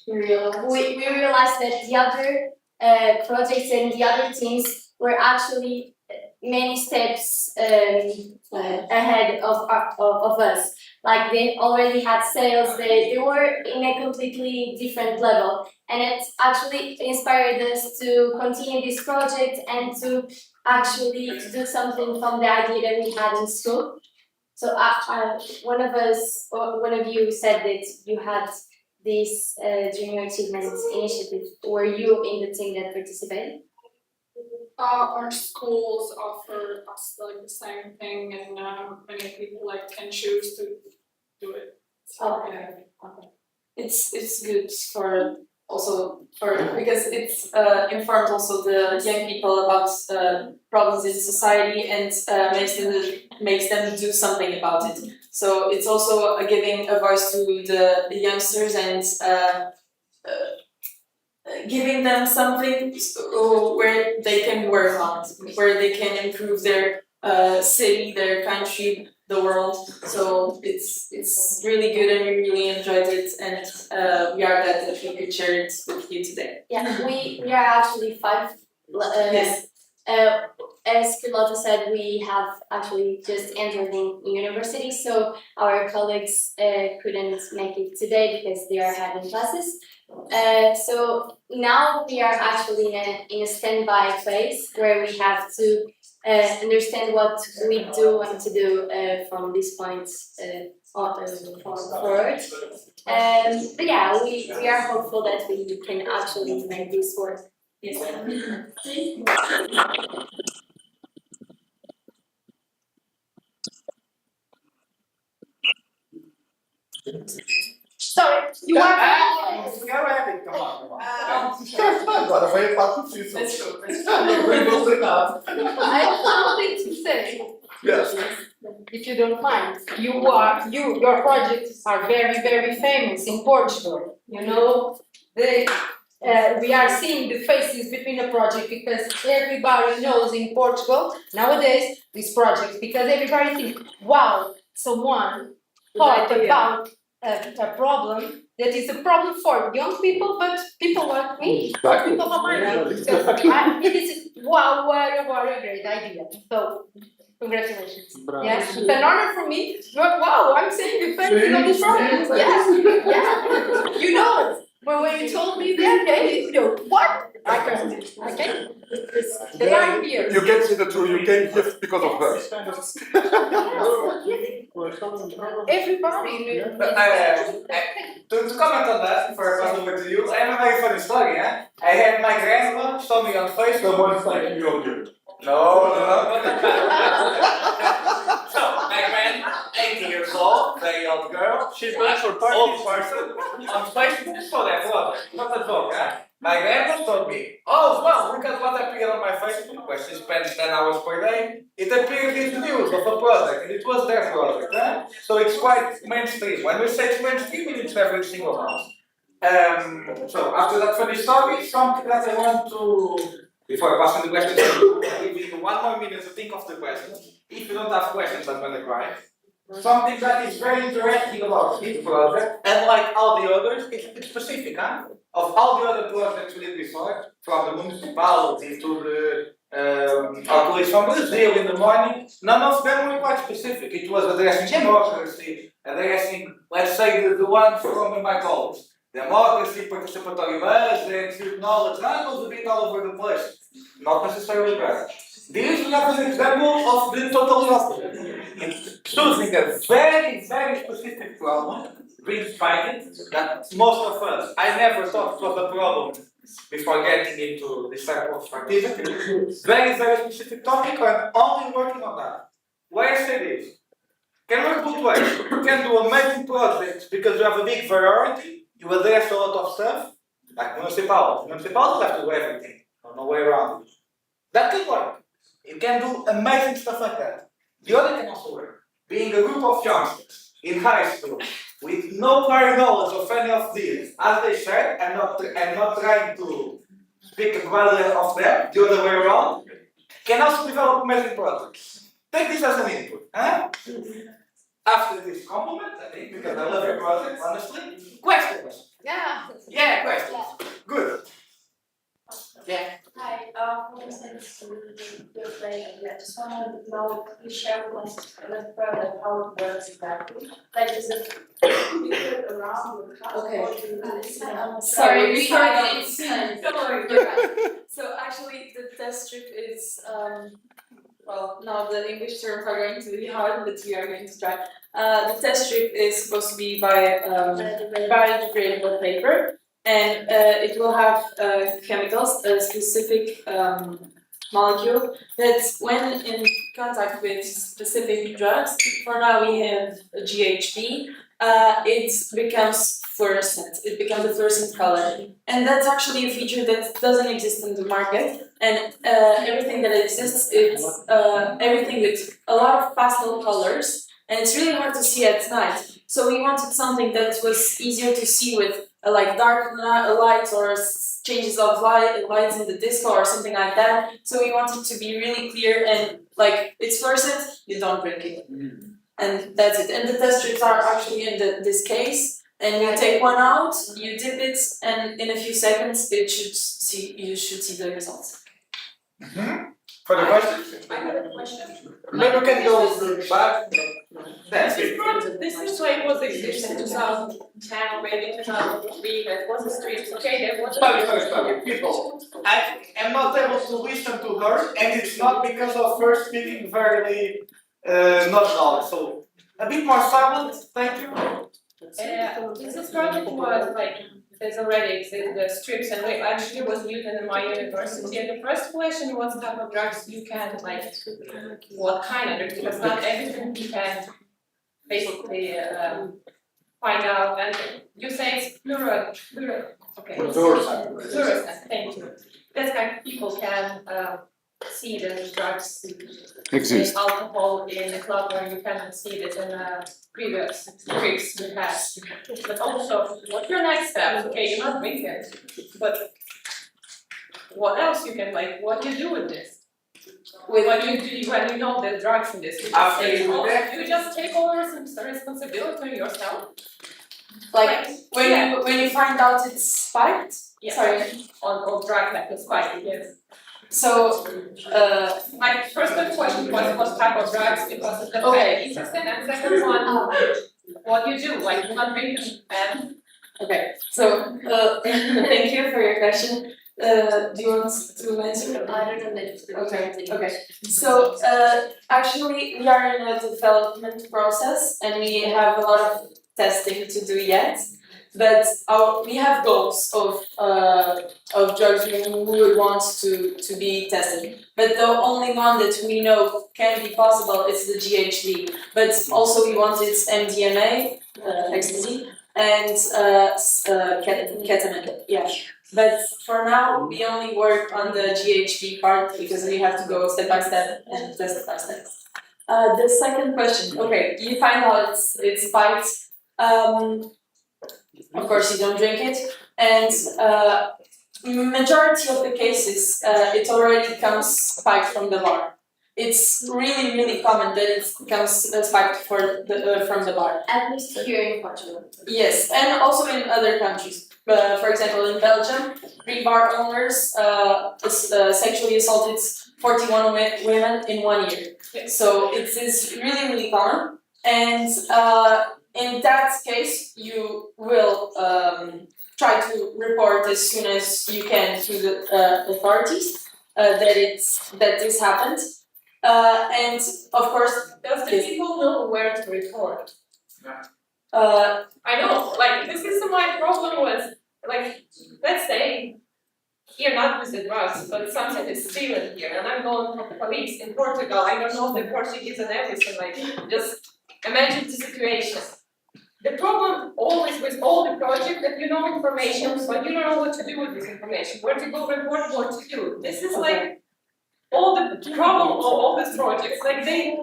L: realized that the other projects and the other teams were actually many steps ahead of us. Like they already had sales, they were in a completely different level. And it actually inspired us to continue this project and to actually do something from the idea that we had in school. So one of you said that you had this Junior Achievement Initiative. Were you in the team that participated?
E: Our schools offer us like the same thing, and many people like can choose to do it. So,
K: okay. It's good for because it's informs also the young people about problems in society and makes them do something about it. So it's also giving a voice to the youngsters and giving them something where they can work on, where they can improve their city, their country, the world. So it's really good, and we really enjoyed it, and we are glad that we could share it with you today.
L: Yeah, we are actually 5.
K: Yes.
L: As Carlotta said, we have actually just entered in university, so our colleagues couldn't make it today because they are having classes. So now we are actually in a standby phase where we have to understand what we do and to do from this point forward. But yeah, we are hopeful that we can actually make this work.
K: Yes.
E: Sorry, you are.
D: Come on. Agora vai a parte difícil.
E: I have something to say.
D: Yes.
E: If you don't mind, your projects are very, very famous in Portugal. You know, we are seeing the faces between the project because everybody knows in Portugal nowadays this project, because everybody thinks, wow, someone thought about a problem that is a problem for young people, but people like me, or people of my age. So it is wow, what a great idea. So congratulations.
J: Bravo.
E: Yes, it's an honor for me. Wow, I'm saying the faces of this problem. Yes, yeah. You know, when you told me that, okay, you know, what? I can't. Okay? They are here.
F: You can see the truth, you came here because of her.
E: Everybody.
D: To comment on that, before I pass over to you, I have a very funny story, eh? I had my grandma saw me on Facebook.
F: Someone's like you on here.
D: No. So, my grandma, 80 years old, very old girl. She's black for party. Old person. On Facebook, saw that brother. Not a joke, eh? My grandma told me, oh, well, look at what appeared on my Facebook, where she spends 10 hours per day. It appeared in news of a product, and it was their product, eh? So it's quite mainstream. When we say it's mainstream, it's every single house. So after that funny story, something that I want to, before I pass on the question, I'll give you 1 more minute to think of the question. if you don't ask questions, I'm gonna cry. Something that is very interesting about this project, and like all the others, it's specific, huh? Of all the other projects we did before, from the municipality to the our colleagues from Brazil in the morning, none of them were quite specific. It was addressing democracy, addressing, let's say, the ones from my college. Democracy, participatory budget, civic knowledge, that was a bit all over the place. Not necessarily bad. This we have an example of the totally opposite. It's choosing a very, very specific problem, really fighting, that most of us, I never thought was a problem before getting into this type of activity. Very, very specific topic, I'm only working on that. Why I say this? Can work both ways. You can do amazing projects because you have a big variety, you address a lot of stuff, like municipalities. Municipalities have to do everything, no way around it. That can work. You can do amazing stuff like that. The other can also work. Being a group of youngsters in high school with no prior knowledge of any of these, as they said, and not trying to speak badly of them, the other way around, can also develop amazing projects. Take this as an input. Huh? After this compliment, I think, because I love your project, honestly. Questions?
E: Yeah.
D: Yeah, questions. Good. Yeah.
L: Hi, for instance, you're playing, I just want to know if you share with us further how it works exactly. Like, is it you put it around your house?
K: Okay.
L: Or do you do this?
K: Sorry, we
L: Sorry,
K: can't.
L: don't worry.
K: You're right. So actually, the test strip is well, now the English terms are going to be hard, but we are going to try. The test strip is supposed to be by biodegradable paper, and it will have chemicals, a specific molecule that, when in contact with specific drugs, for now we have GHB, it becomes fluorescent. It becomes a fluorescent color, and that's actually a feature that doesn't exist in the market. And everything that exists is everything with a lot of pastel colors, and it's really hard to see at night. So we wanted something that was easier to see with like dark lights or changes of lights in the disco or something like that. So we wanted to be really clear and like it's fluorescent, you don't drink it. And that's it. And the test strips are actually in this case. And you take one out, you dip it, and in a few seconds you should see the results.
D: For the question?
I: I have a question.
D: Maybe we can go back.
I: This is why it was existing in 2010 or maybe 2003. That was the streets. Okay, there was.
D: Sorry, people. I am not able to listen to her, and it's not because of her speaking very not loud. So a bit more silent, thank you.
I: This project was like, there's already the strips, and it actually was used in my university. And the first question was what type of drugs you can, like, what kind of drugs, because not everything you can basically find out. And you say it's fluorescent, thank you. That's kind of people can see the drugs
F: Exist.
I: in alcohol in a club where you cannot see this in previous trips we had. But also, what's your next step? Okay, you're not drinking it, but what else you can, like, what do you do with this? With what you do when you know the drugs in this? You just take over some responsibility on yourself.
K: Like when you find out it's spiked.
I: Yes.
K: Sorry.
I: On drug that is spiked. Yes.
K: So,
I: my first question was what type of drugs, because that's
K: okay.
I: interesting, and second one, what you do, like you're not drinking and.
K: Okay, so thank you for your question. Do you want to answer?
L: I don't know.
K: Okay. So actually, we are in a development process, and we have a lot of testing to do yet. But we have goals of drugs we would want to be tested. But the only one that we know can be possible is the GHB. But also we wanted MDMA, ecstasy, and ketamine. Yeah. But for now, we only work on the GHB part because we have to go step by step and test by step. The second question. Okay, you find out it's spiked. Of course, you don't drink it, and majority of the cases, it already comes spiked from the bar. it's really, really common that it comes spiked from the bar.
L: At least here in Portugal.
K: Yes, and also in other countries. For example, in Belgium, 3 bar owners sexually assaulted 41 women in 1 year. So it is really, really common. And in that case, you will try to report as soon as you can to the authorities that this happened. And of course,
I: Does the people know where to report?
K: uh,
I: I know, like, this is my problem with, like, let's say, here not with the drugs, but something is stolen here, and I'm going to the police in Portugal. I don't know the Portuguese and everything, like, just imagine the situation. The problem always with all the projects that you know information, but you don't know what to do with this information, where to go report, what to do. This is like all the problem of all these projects. Like they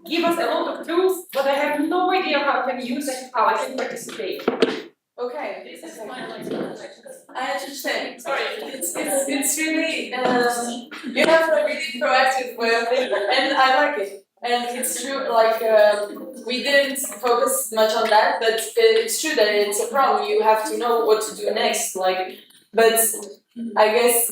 I: give us a lot of tools, but I have no idea how I can use it, how I can participate.
K: okay,
I: This is my like.
K: I understand.
I: Sorry,
K: It's really you have a really proactive way of thinking, and I like it. And it's true, like we didn't focus much on that, but it's true that it's a problem. You have to know what to do next. Like, but I guess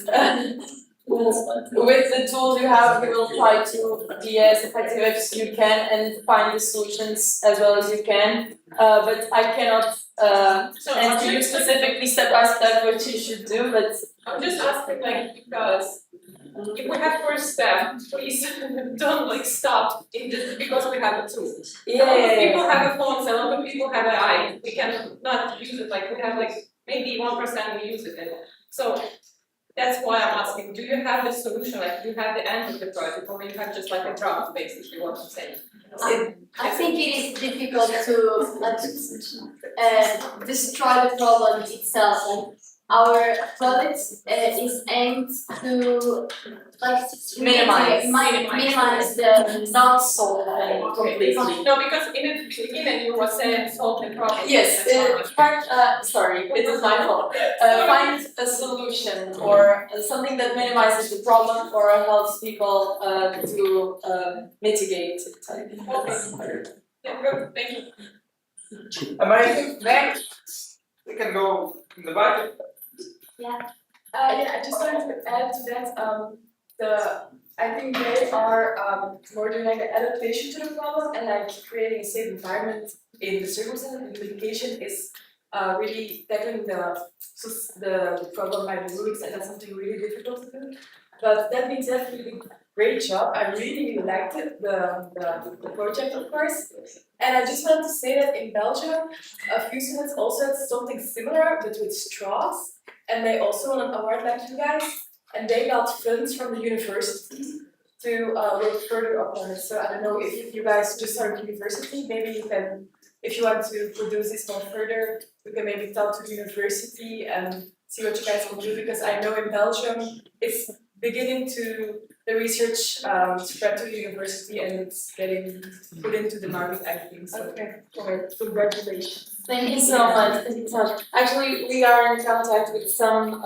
K: with the tools you have, you will try to be as effective as you can and find the solutions as well as you can. But I cannot answer you specifically step by step what you should do. But
I: I'm just asking, like, because if we have first step, please don't like stop in just because we have a tool. A lot of people have a phone, a lot of people have an eye. We can not use it, like we have like maybe 1% we use it. So that's why I'm asking, do you have the solution, like do you have the end of the project, or you have just like a draft basically what I'm saying?
L: I think it is difficult to destroy the problem itself. And our product is aimed to like minimize the not solve completely.
I: No, because in the beginning you were saying solve the problem.
K: yes, sorry, it is my fault. Find a solution or something that minimizes the problem or helps people to mitigate it.
I: Okay. Yeah, good. Thank you.
D: Amazing. Next, we can go in the back.
K: Yeah.
M: I just wanted to add to that. I think they are more doing like an adaptation to the problem and like creating a safe environment in the circumstances. Education is really tackling the problem by the roots, and that's something really difficult to do. But that being said, really great job. I really liked it, the project, of course. And I just wanted to say that in Belgium, a few students also had something similar, but with straws. And they also won an award like you guys. And they got funds from the university to work further upon it. So I don't know if you guys just started university, maybe you can, if you want to produce this more further, you can maybe talk to the university and see what you guys can do. Because I know in Belgium, it's beginning to, the research spread to the university and it's getting put into the market, I think. So okay. Congratulations.
K: Thank you so much. Thank you so much. Actually, we are in contact with some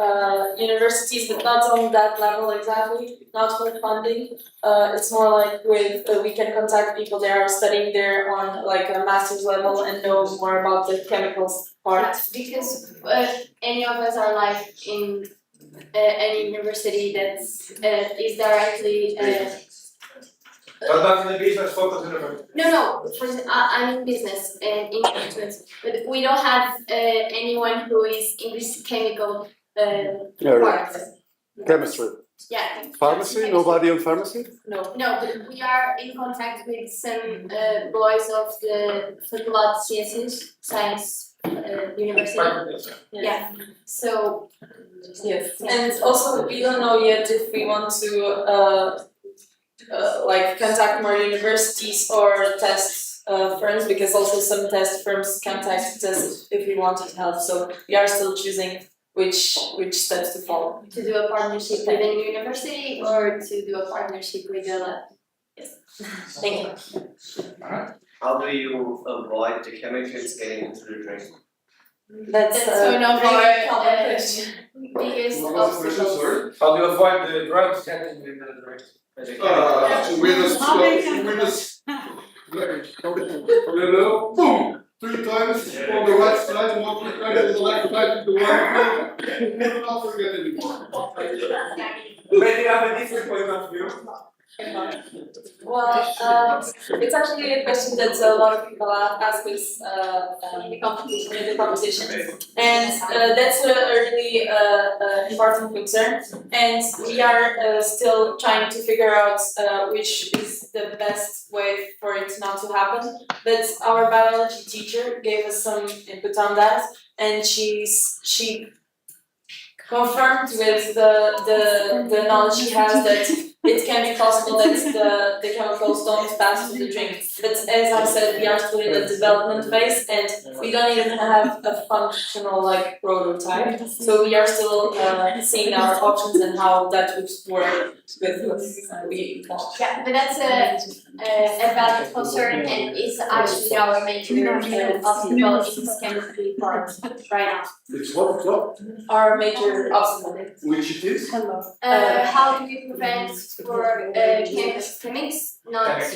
K: universities, but not on that level exactly, not for funding. It's more like with we can contact people that are studying there on like a master's level and know more about the chemicals part.
L: Because any of us are like in any university that is directly.
D: What about in the business focus university?
L: No. I'm in business and in management, but we don't have anyone who is in this chemical part.
F: Chemistry.
L: Yeah.
F: Pharmacy? Nobody on pharmacy?
L: No, but we are in contact with some boys of the Faculdade de Ciências, Science University. Yeah. So.
K: Yes. And also, we don't know yet if we want to like contact more universities or test firms, because also some test firms contact us if we wanted help. So we are still choosing which steps to follow.
L: To do a partnership with a university or to do a partnership with a lab. Yes.
K: Thank you.
H: How do you avoid the chemicals getting into the drink?
K: That's
L: one of
K: very
L: our
K: common question.
L: biggest obstacles.
D: How do you avoid the drugs getting in the drink?
F: Boom! 3 times on the right side, 1 time on the left side, the right thing. Will not forget anymore.
D: Maybe you have a different point of view.
K: Well, it's actually a question that a lot of people ask us in the competition, and that's a really important concern. And we are still trying to figure out which is the best way for it not to happen. But our biology teacher gave us some input on that, and she confirmed with the knowledge she has that it can be possible that the chemicals don't pass to the drink. But as I said, we are still in the development phase and we don't even have a functional like prototype. So we are still seeing our options and how that would work with what we want.
L: Yeah, but that's a valid concern and is actually our major obstacle in this chemistry part right now.
F: It's what?
K: Our major obstacle.
F: Which it is?
L: How do we prevent for chemics not to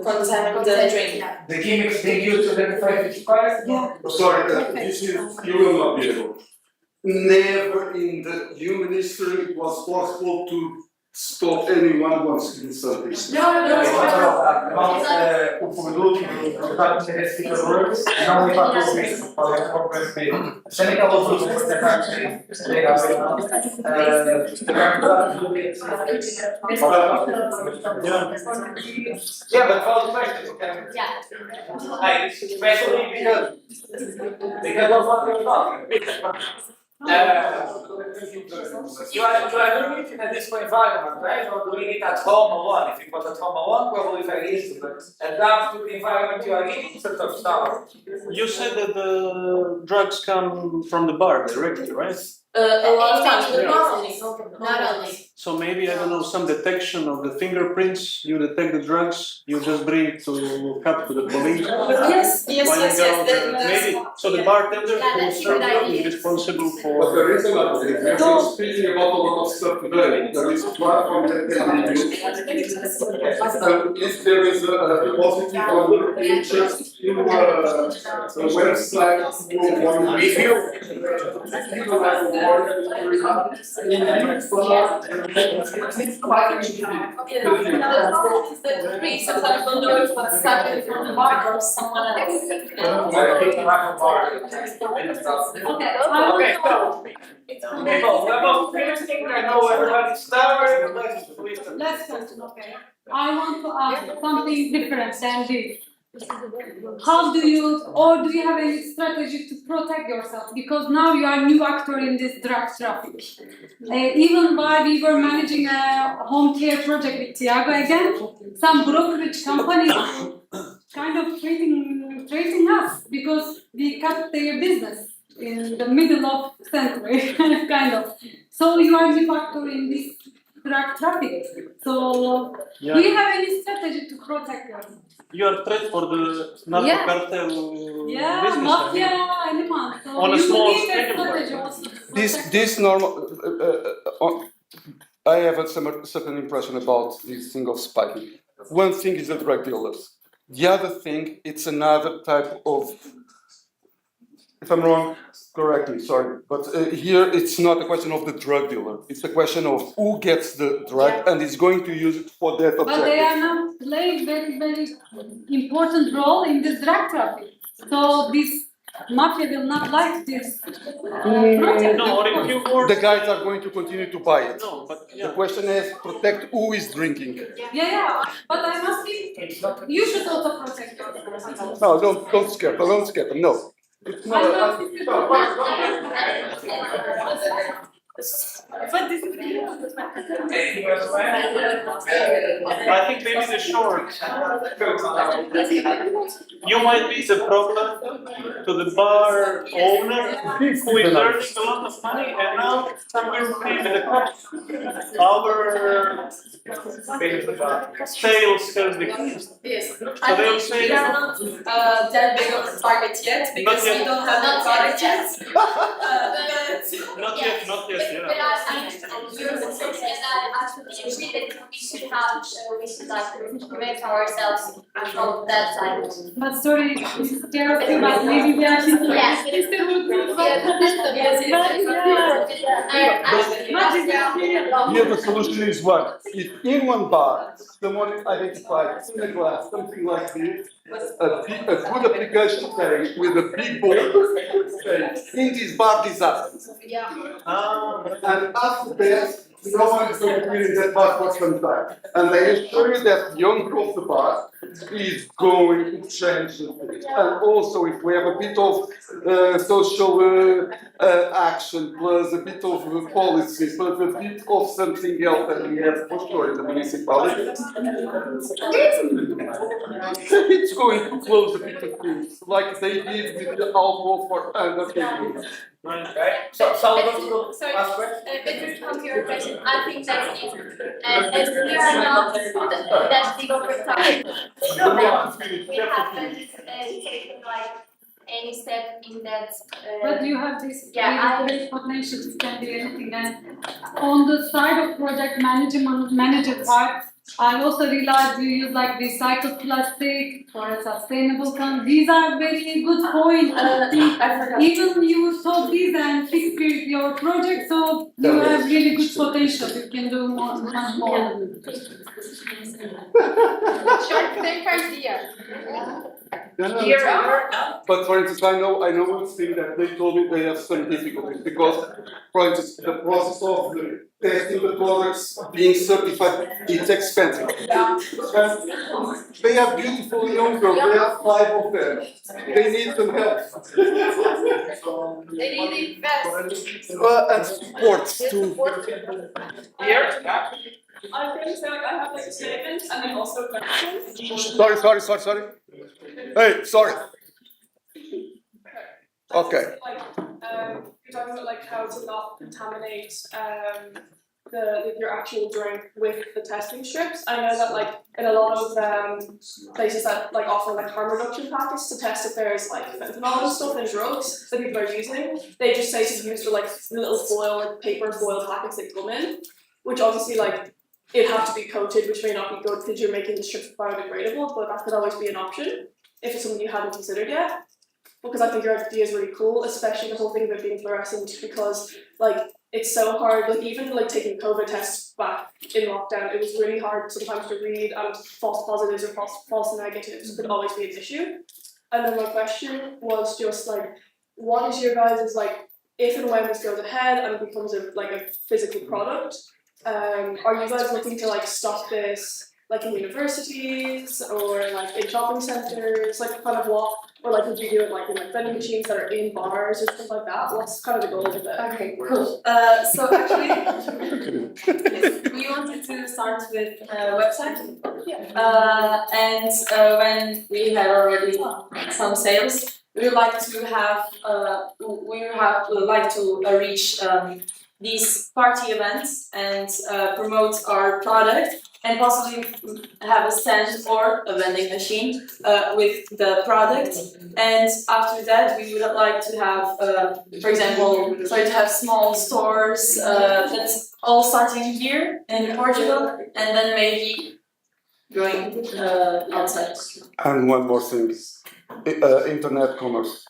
L: contaminate the drink?
D: The chemics being used to identify expired?
L: Yeah.
F: Sorry, this is, you will not be able. Never in the human history it was possible to stop anyone once to do something.
D: O produto está a ser identificadores, não é para todos os podem compreender. Sendo que ela usa para tentar Yeah, but follow the question. Yeah. Especially because of what we're talking. You are doing it in a disco environment, right? Or doing it at home alone. If it was at home alone, probably very easy, but adapt to the environment you are in, it's a tough start.
J: You said that the drugs come from the bar directly, right?
K: A lot of times, but
L: not only.
J: So maybe, I don't know, some detection of the fingerprints, you detect the drugs, you just bring it to CAP to the police.
K: Yes.
J: Maybe, so the bartender who serves you is responsible for...
F: But there is another thing. We have been speaking about a lot of stuff today. There is a platform that can be used. And if there is a positive or interest in a website or review,
K: sometimes don't know if what's happening from the bar or someone else.
D: Okay, so people, the most famous thing I know everybody started.
E: Let's continue. Okay. I want to ask something different than this. How do you have any strategy to protect yourself? Because now you are a new actor in this drug traffic. Even while we were managing a home care project with Tiago again, some brokerage companies kind of treating us because we cut their business in the middle of century, kind of. So you are a new actor in this drug traffic. So do you have any strategy to protect yourself?
J: You are threat for the narco cartel business.
E: Mafia, anyone. So
J: on a small
E: scale.
F: This normal. I have a certain impression about this thing of spiking. One thing is the drug dealers. The other thing, it's another type of. If I'm wrong, correct me, sorry. But here it's not a question of the drug dealer. It's a question of who gets the drug and is going to use it for that objective.
E: But they are not playing very, very important role in this drug traffic. So this mafia will not like this project.
J: No, or if you were...
F: The guys are going to continue to buy it.
J: No, but
F: The question is protect who is drinking.
E: Yeah. But I must be. You should also protect yourself.
F: No, don't scare them. Don't scare them. No. It's not.
J: I think maybe the short. You might be the problem to the bar owner who is earning a lot of money and now we're paying the cost. Our sales has decreased.
K: Yes.
J: So they'll say
K: we are not that big of a target yet because we don't have the product yet. But
J: Not yet, not yet.
L: But
J: Yeah.
L: I actually agree that we should motivate ourselves from that side.
E: But sorry, but maybe we are thinking
L: Yes.
F: Here the solution is what? If in one bar, someone identifies in a glass something like this, a good application page with a big board in this bar disaster. And after that, no one is going to be in that bar for some time. And I assure you that the owner of the bar is going to change the thing. And also, if we have a bit of social action, plus a bit of policy, plus a bit of something else that we have for sure in the municipality, it's going to close a bit of things, like they did with the alcohol for undertaking.
D: Right. So
L: Sorry, to respond to your question, I think that's it. As we are not that big of a time, we haven't taken like any step in that.
E: But you have this
L: Yeah,
E: potential to can be anything. And on the side of project manager part, I also realized you use like recycled plastic for a sustainable con. These are very good points.
K: I forgot.
E: Even you solve these and fix your project, so you have really good potential. You can do much more.
L: short-term idea.
F: But for instance, I know one thing that they told me they have some difficulties because, for instance, the process of testing the products, being certified, it's expensive. They have beautiful young girls, they have 5 of them. They need some help.
L: They need invest.
F: And support too.
D: here.
M: I think so. I have like a statement and then also questions.
F: Sorry. Hey, sorry. Okay.
M: Like, you're talking about like how to not contaminate your actual drink with the testing strips. I know that like in a lot of places that like offer like harm reduction packets to test if there's like fentanyl and stuff in drugs that people are using, they just say to use the like little foil, like paper foil packets that come in, which obviously like it'd have to be coated, which may not be good because you're making the strips biodegradable, but that could always be an option if it's something you haven't considered yet. Because I think your idea is really cool, especially the whole thing about being fluorescent, because like it's so hard, like even like taking COVID tests back in lockdown, it was really hard sometimes to read, and false positives or false negatives could always be an issue. And then my question was just like, what is your guys' like, if and when this goes ahead and it becomes a physical product, are you guys looking to like stock this like in universities or like in shopping centers, like kind of what, or like would you do it like in like vending machines that are in bars or stuff like that? What's kind of the goal of it?
K: Okay, cool. So actually, we wanted to start with a website. And when we had already some sales, we would like to have reach these party events and promote our product and possibly have a stand or a vending machine with the product. And after that, we would like to have, for example, to have small stores that's all starting here in Portugal and then maybe going outside.
F: And one more thing, internet commerce.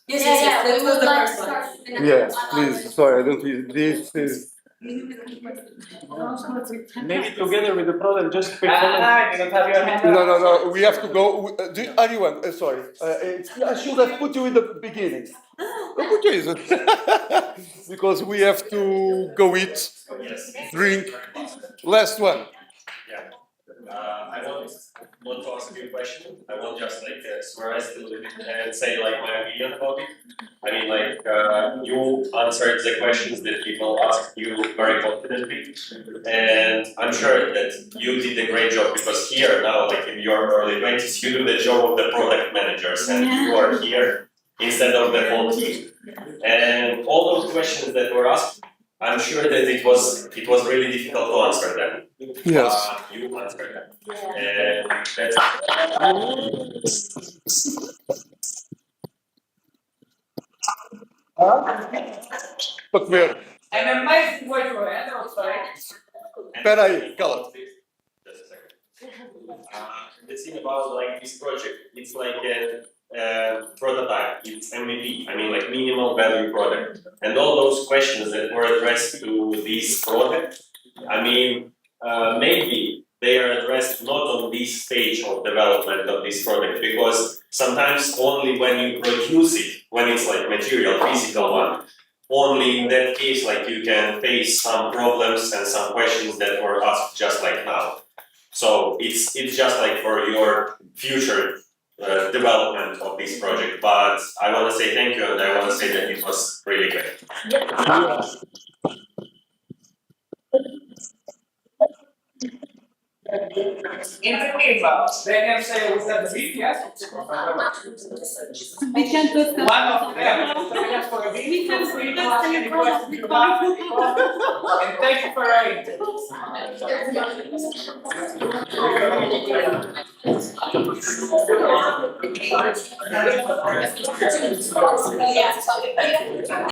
K: Yes, that was the first one.
F: Yes, please. Sorry, I don't. This is.
J: Maybe together with the product, just quick
D: You don't have your hand up.
F: No. We have to go. Are you one? Sorry. I should have put you in the beginning. Put you in because we have to go eat, drink. Last one.
N: Yeah. I want to ask you a question. I won't just like summarize it a little bit and say like my opinion about it. I mean, like you answered the questions that people asked you very confidently, and I'm sure that you did a great job because here now, like in your early 20s, you do the job of the product managers, and you are here instead of the whole team. And all those questions that were asked, I'm sure that it was really difficult to answer them.
F: Yes.
N: You answered them. And that's
F: Para comer.
D: An amazing way to end, I would say.
F: Espera aí, cala.
N: Just a second. The thing about like this project, it's like a prototype, it's MVP. I mean, like minimal value product, and all those questions that were addressed to this project. I mean, maybe they are addressed not on this stage of development of this product, because sometimes only when you produce it, when it's like material, physical one, only in that case, like you can face some problems and some questions that were asked just like now. So it's just like for your future development of this project. But I want to say thank you, and I want to say that it was really great.
D: In the meanwhile, they can say with the beat, yes?
E: We can put them.
D: One of them, so yes, for a beat,
E: We can
D: feel free
E: put
D: to ask
E: them
D: any
E: in
D: questions you have, and thank you for writing.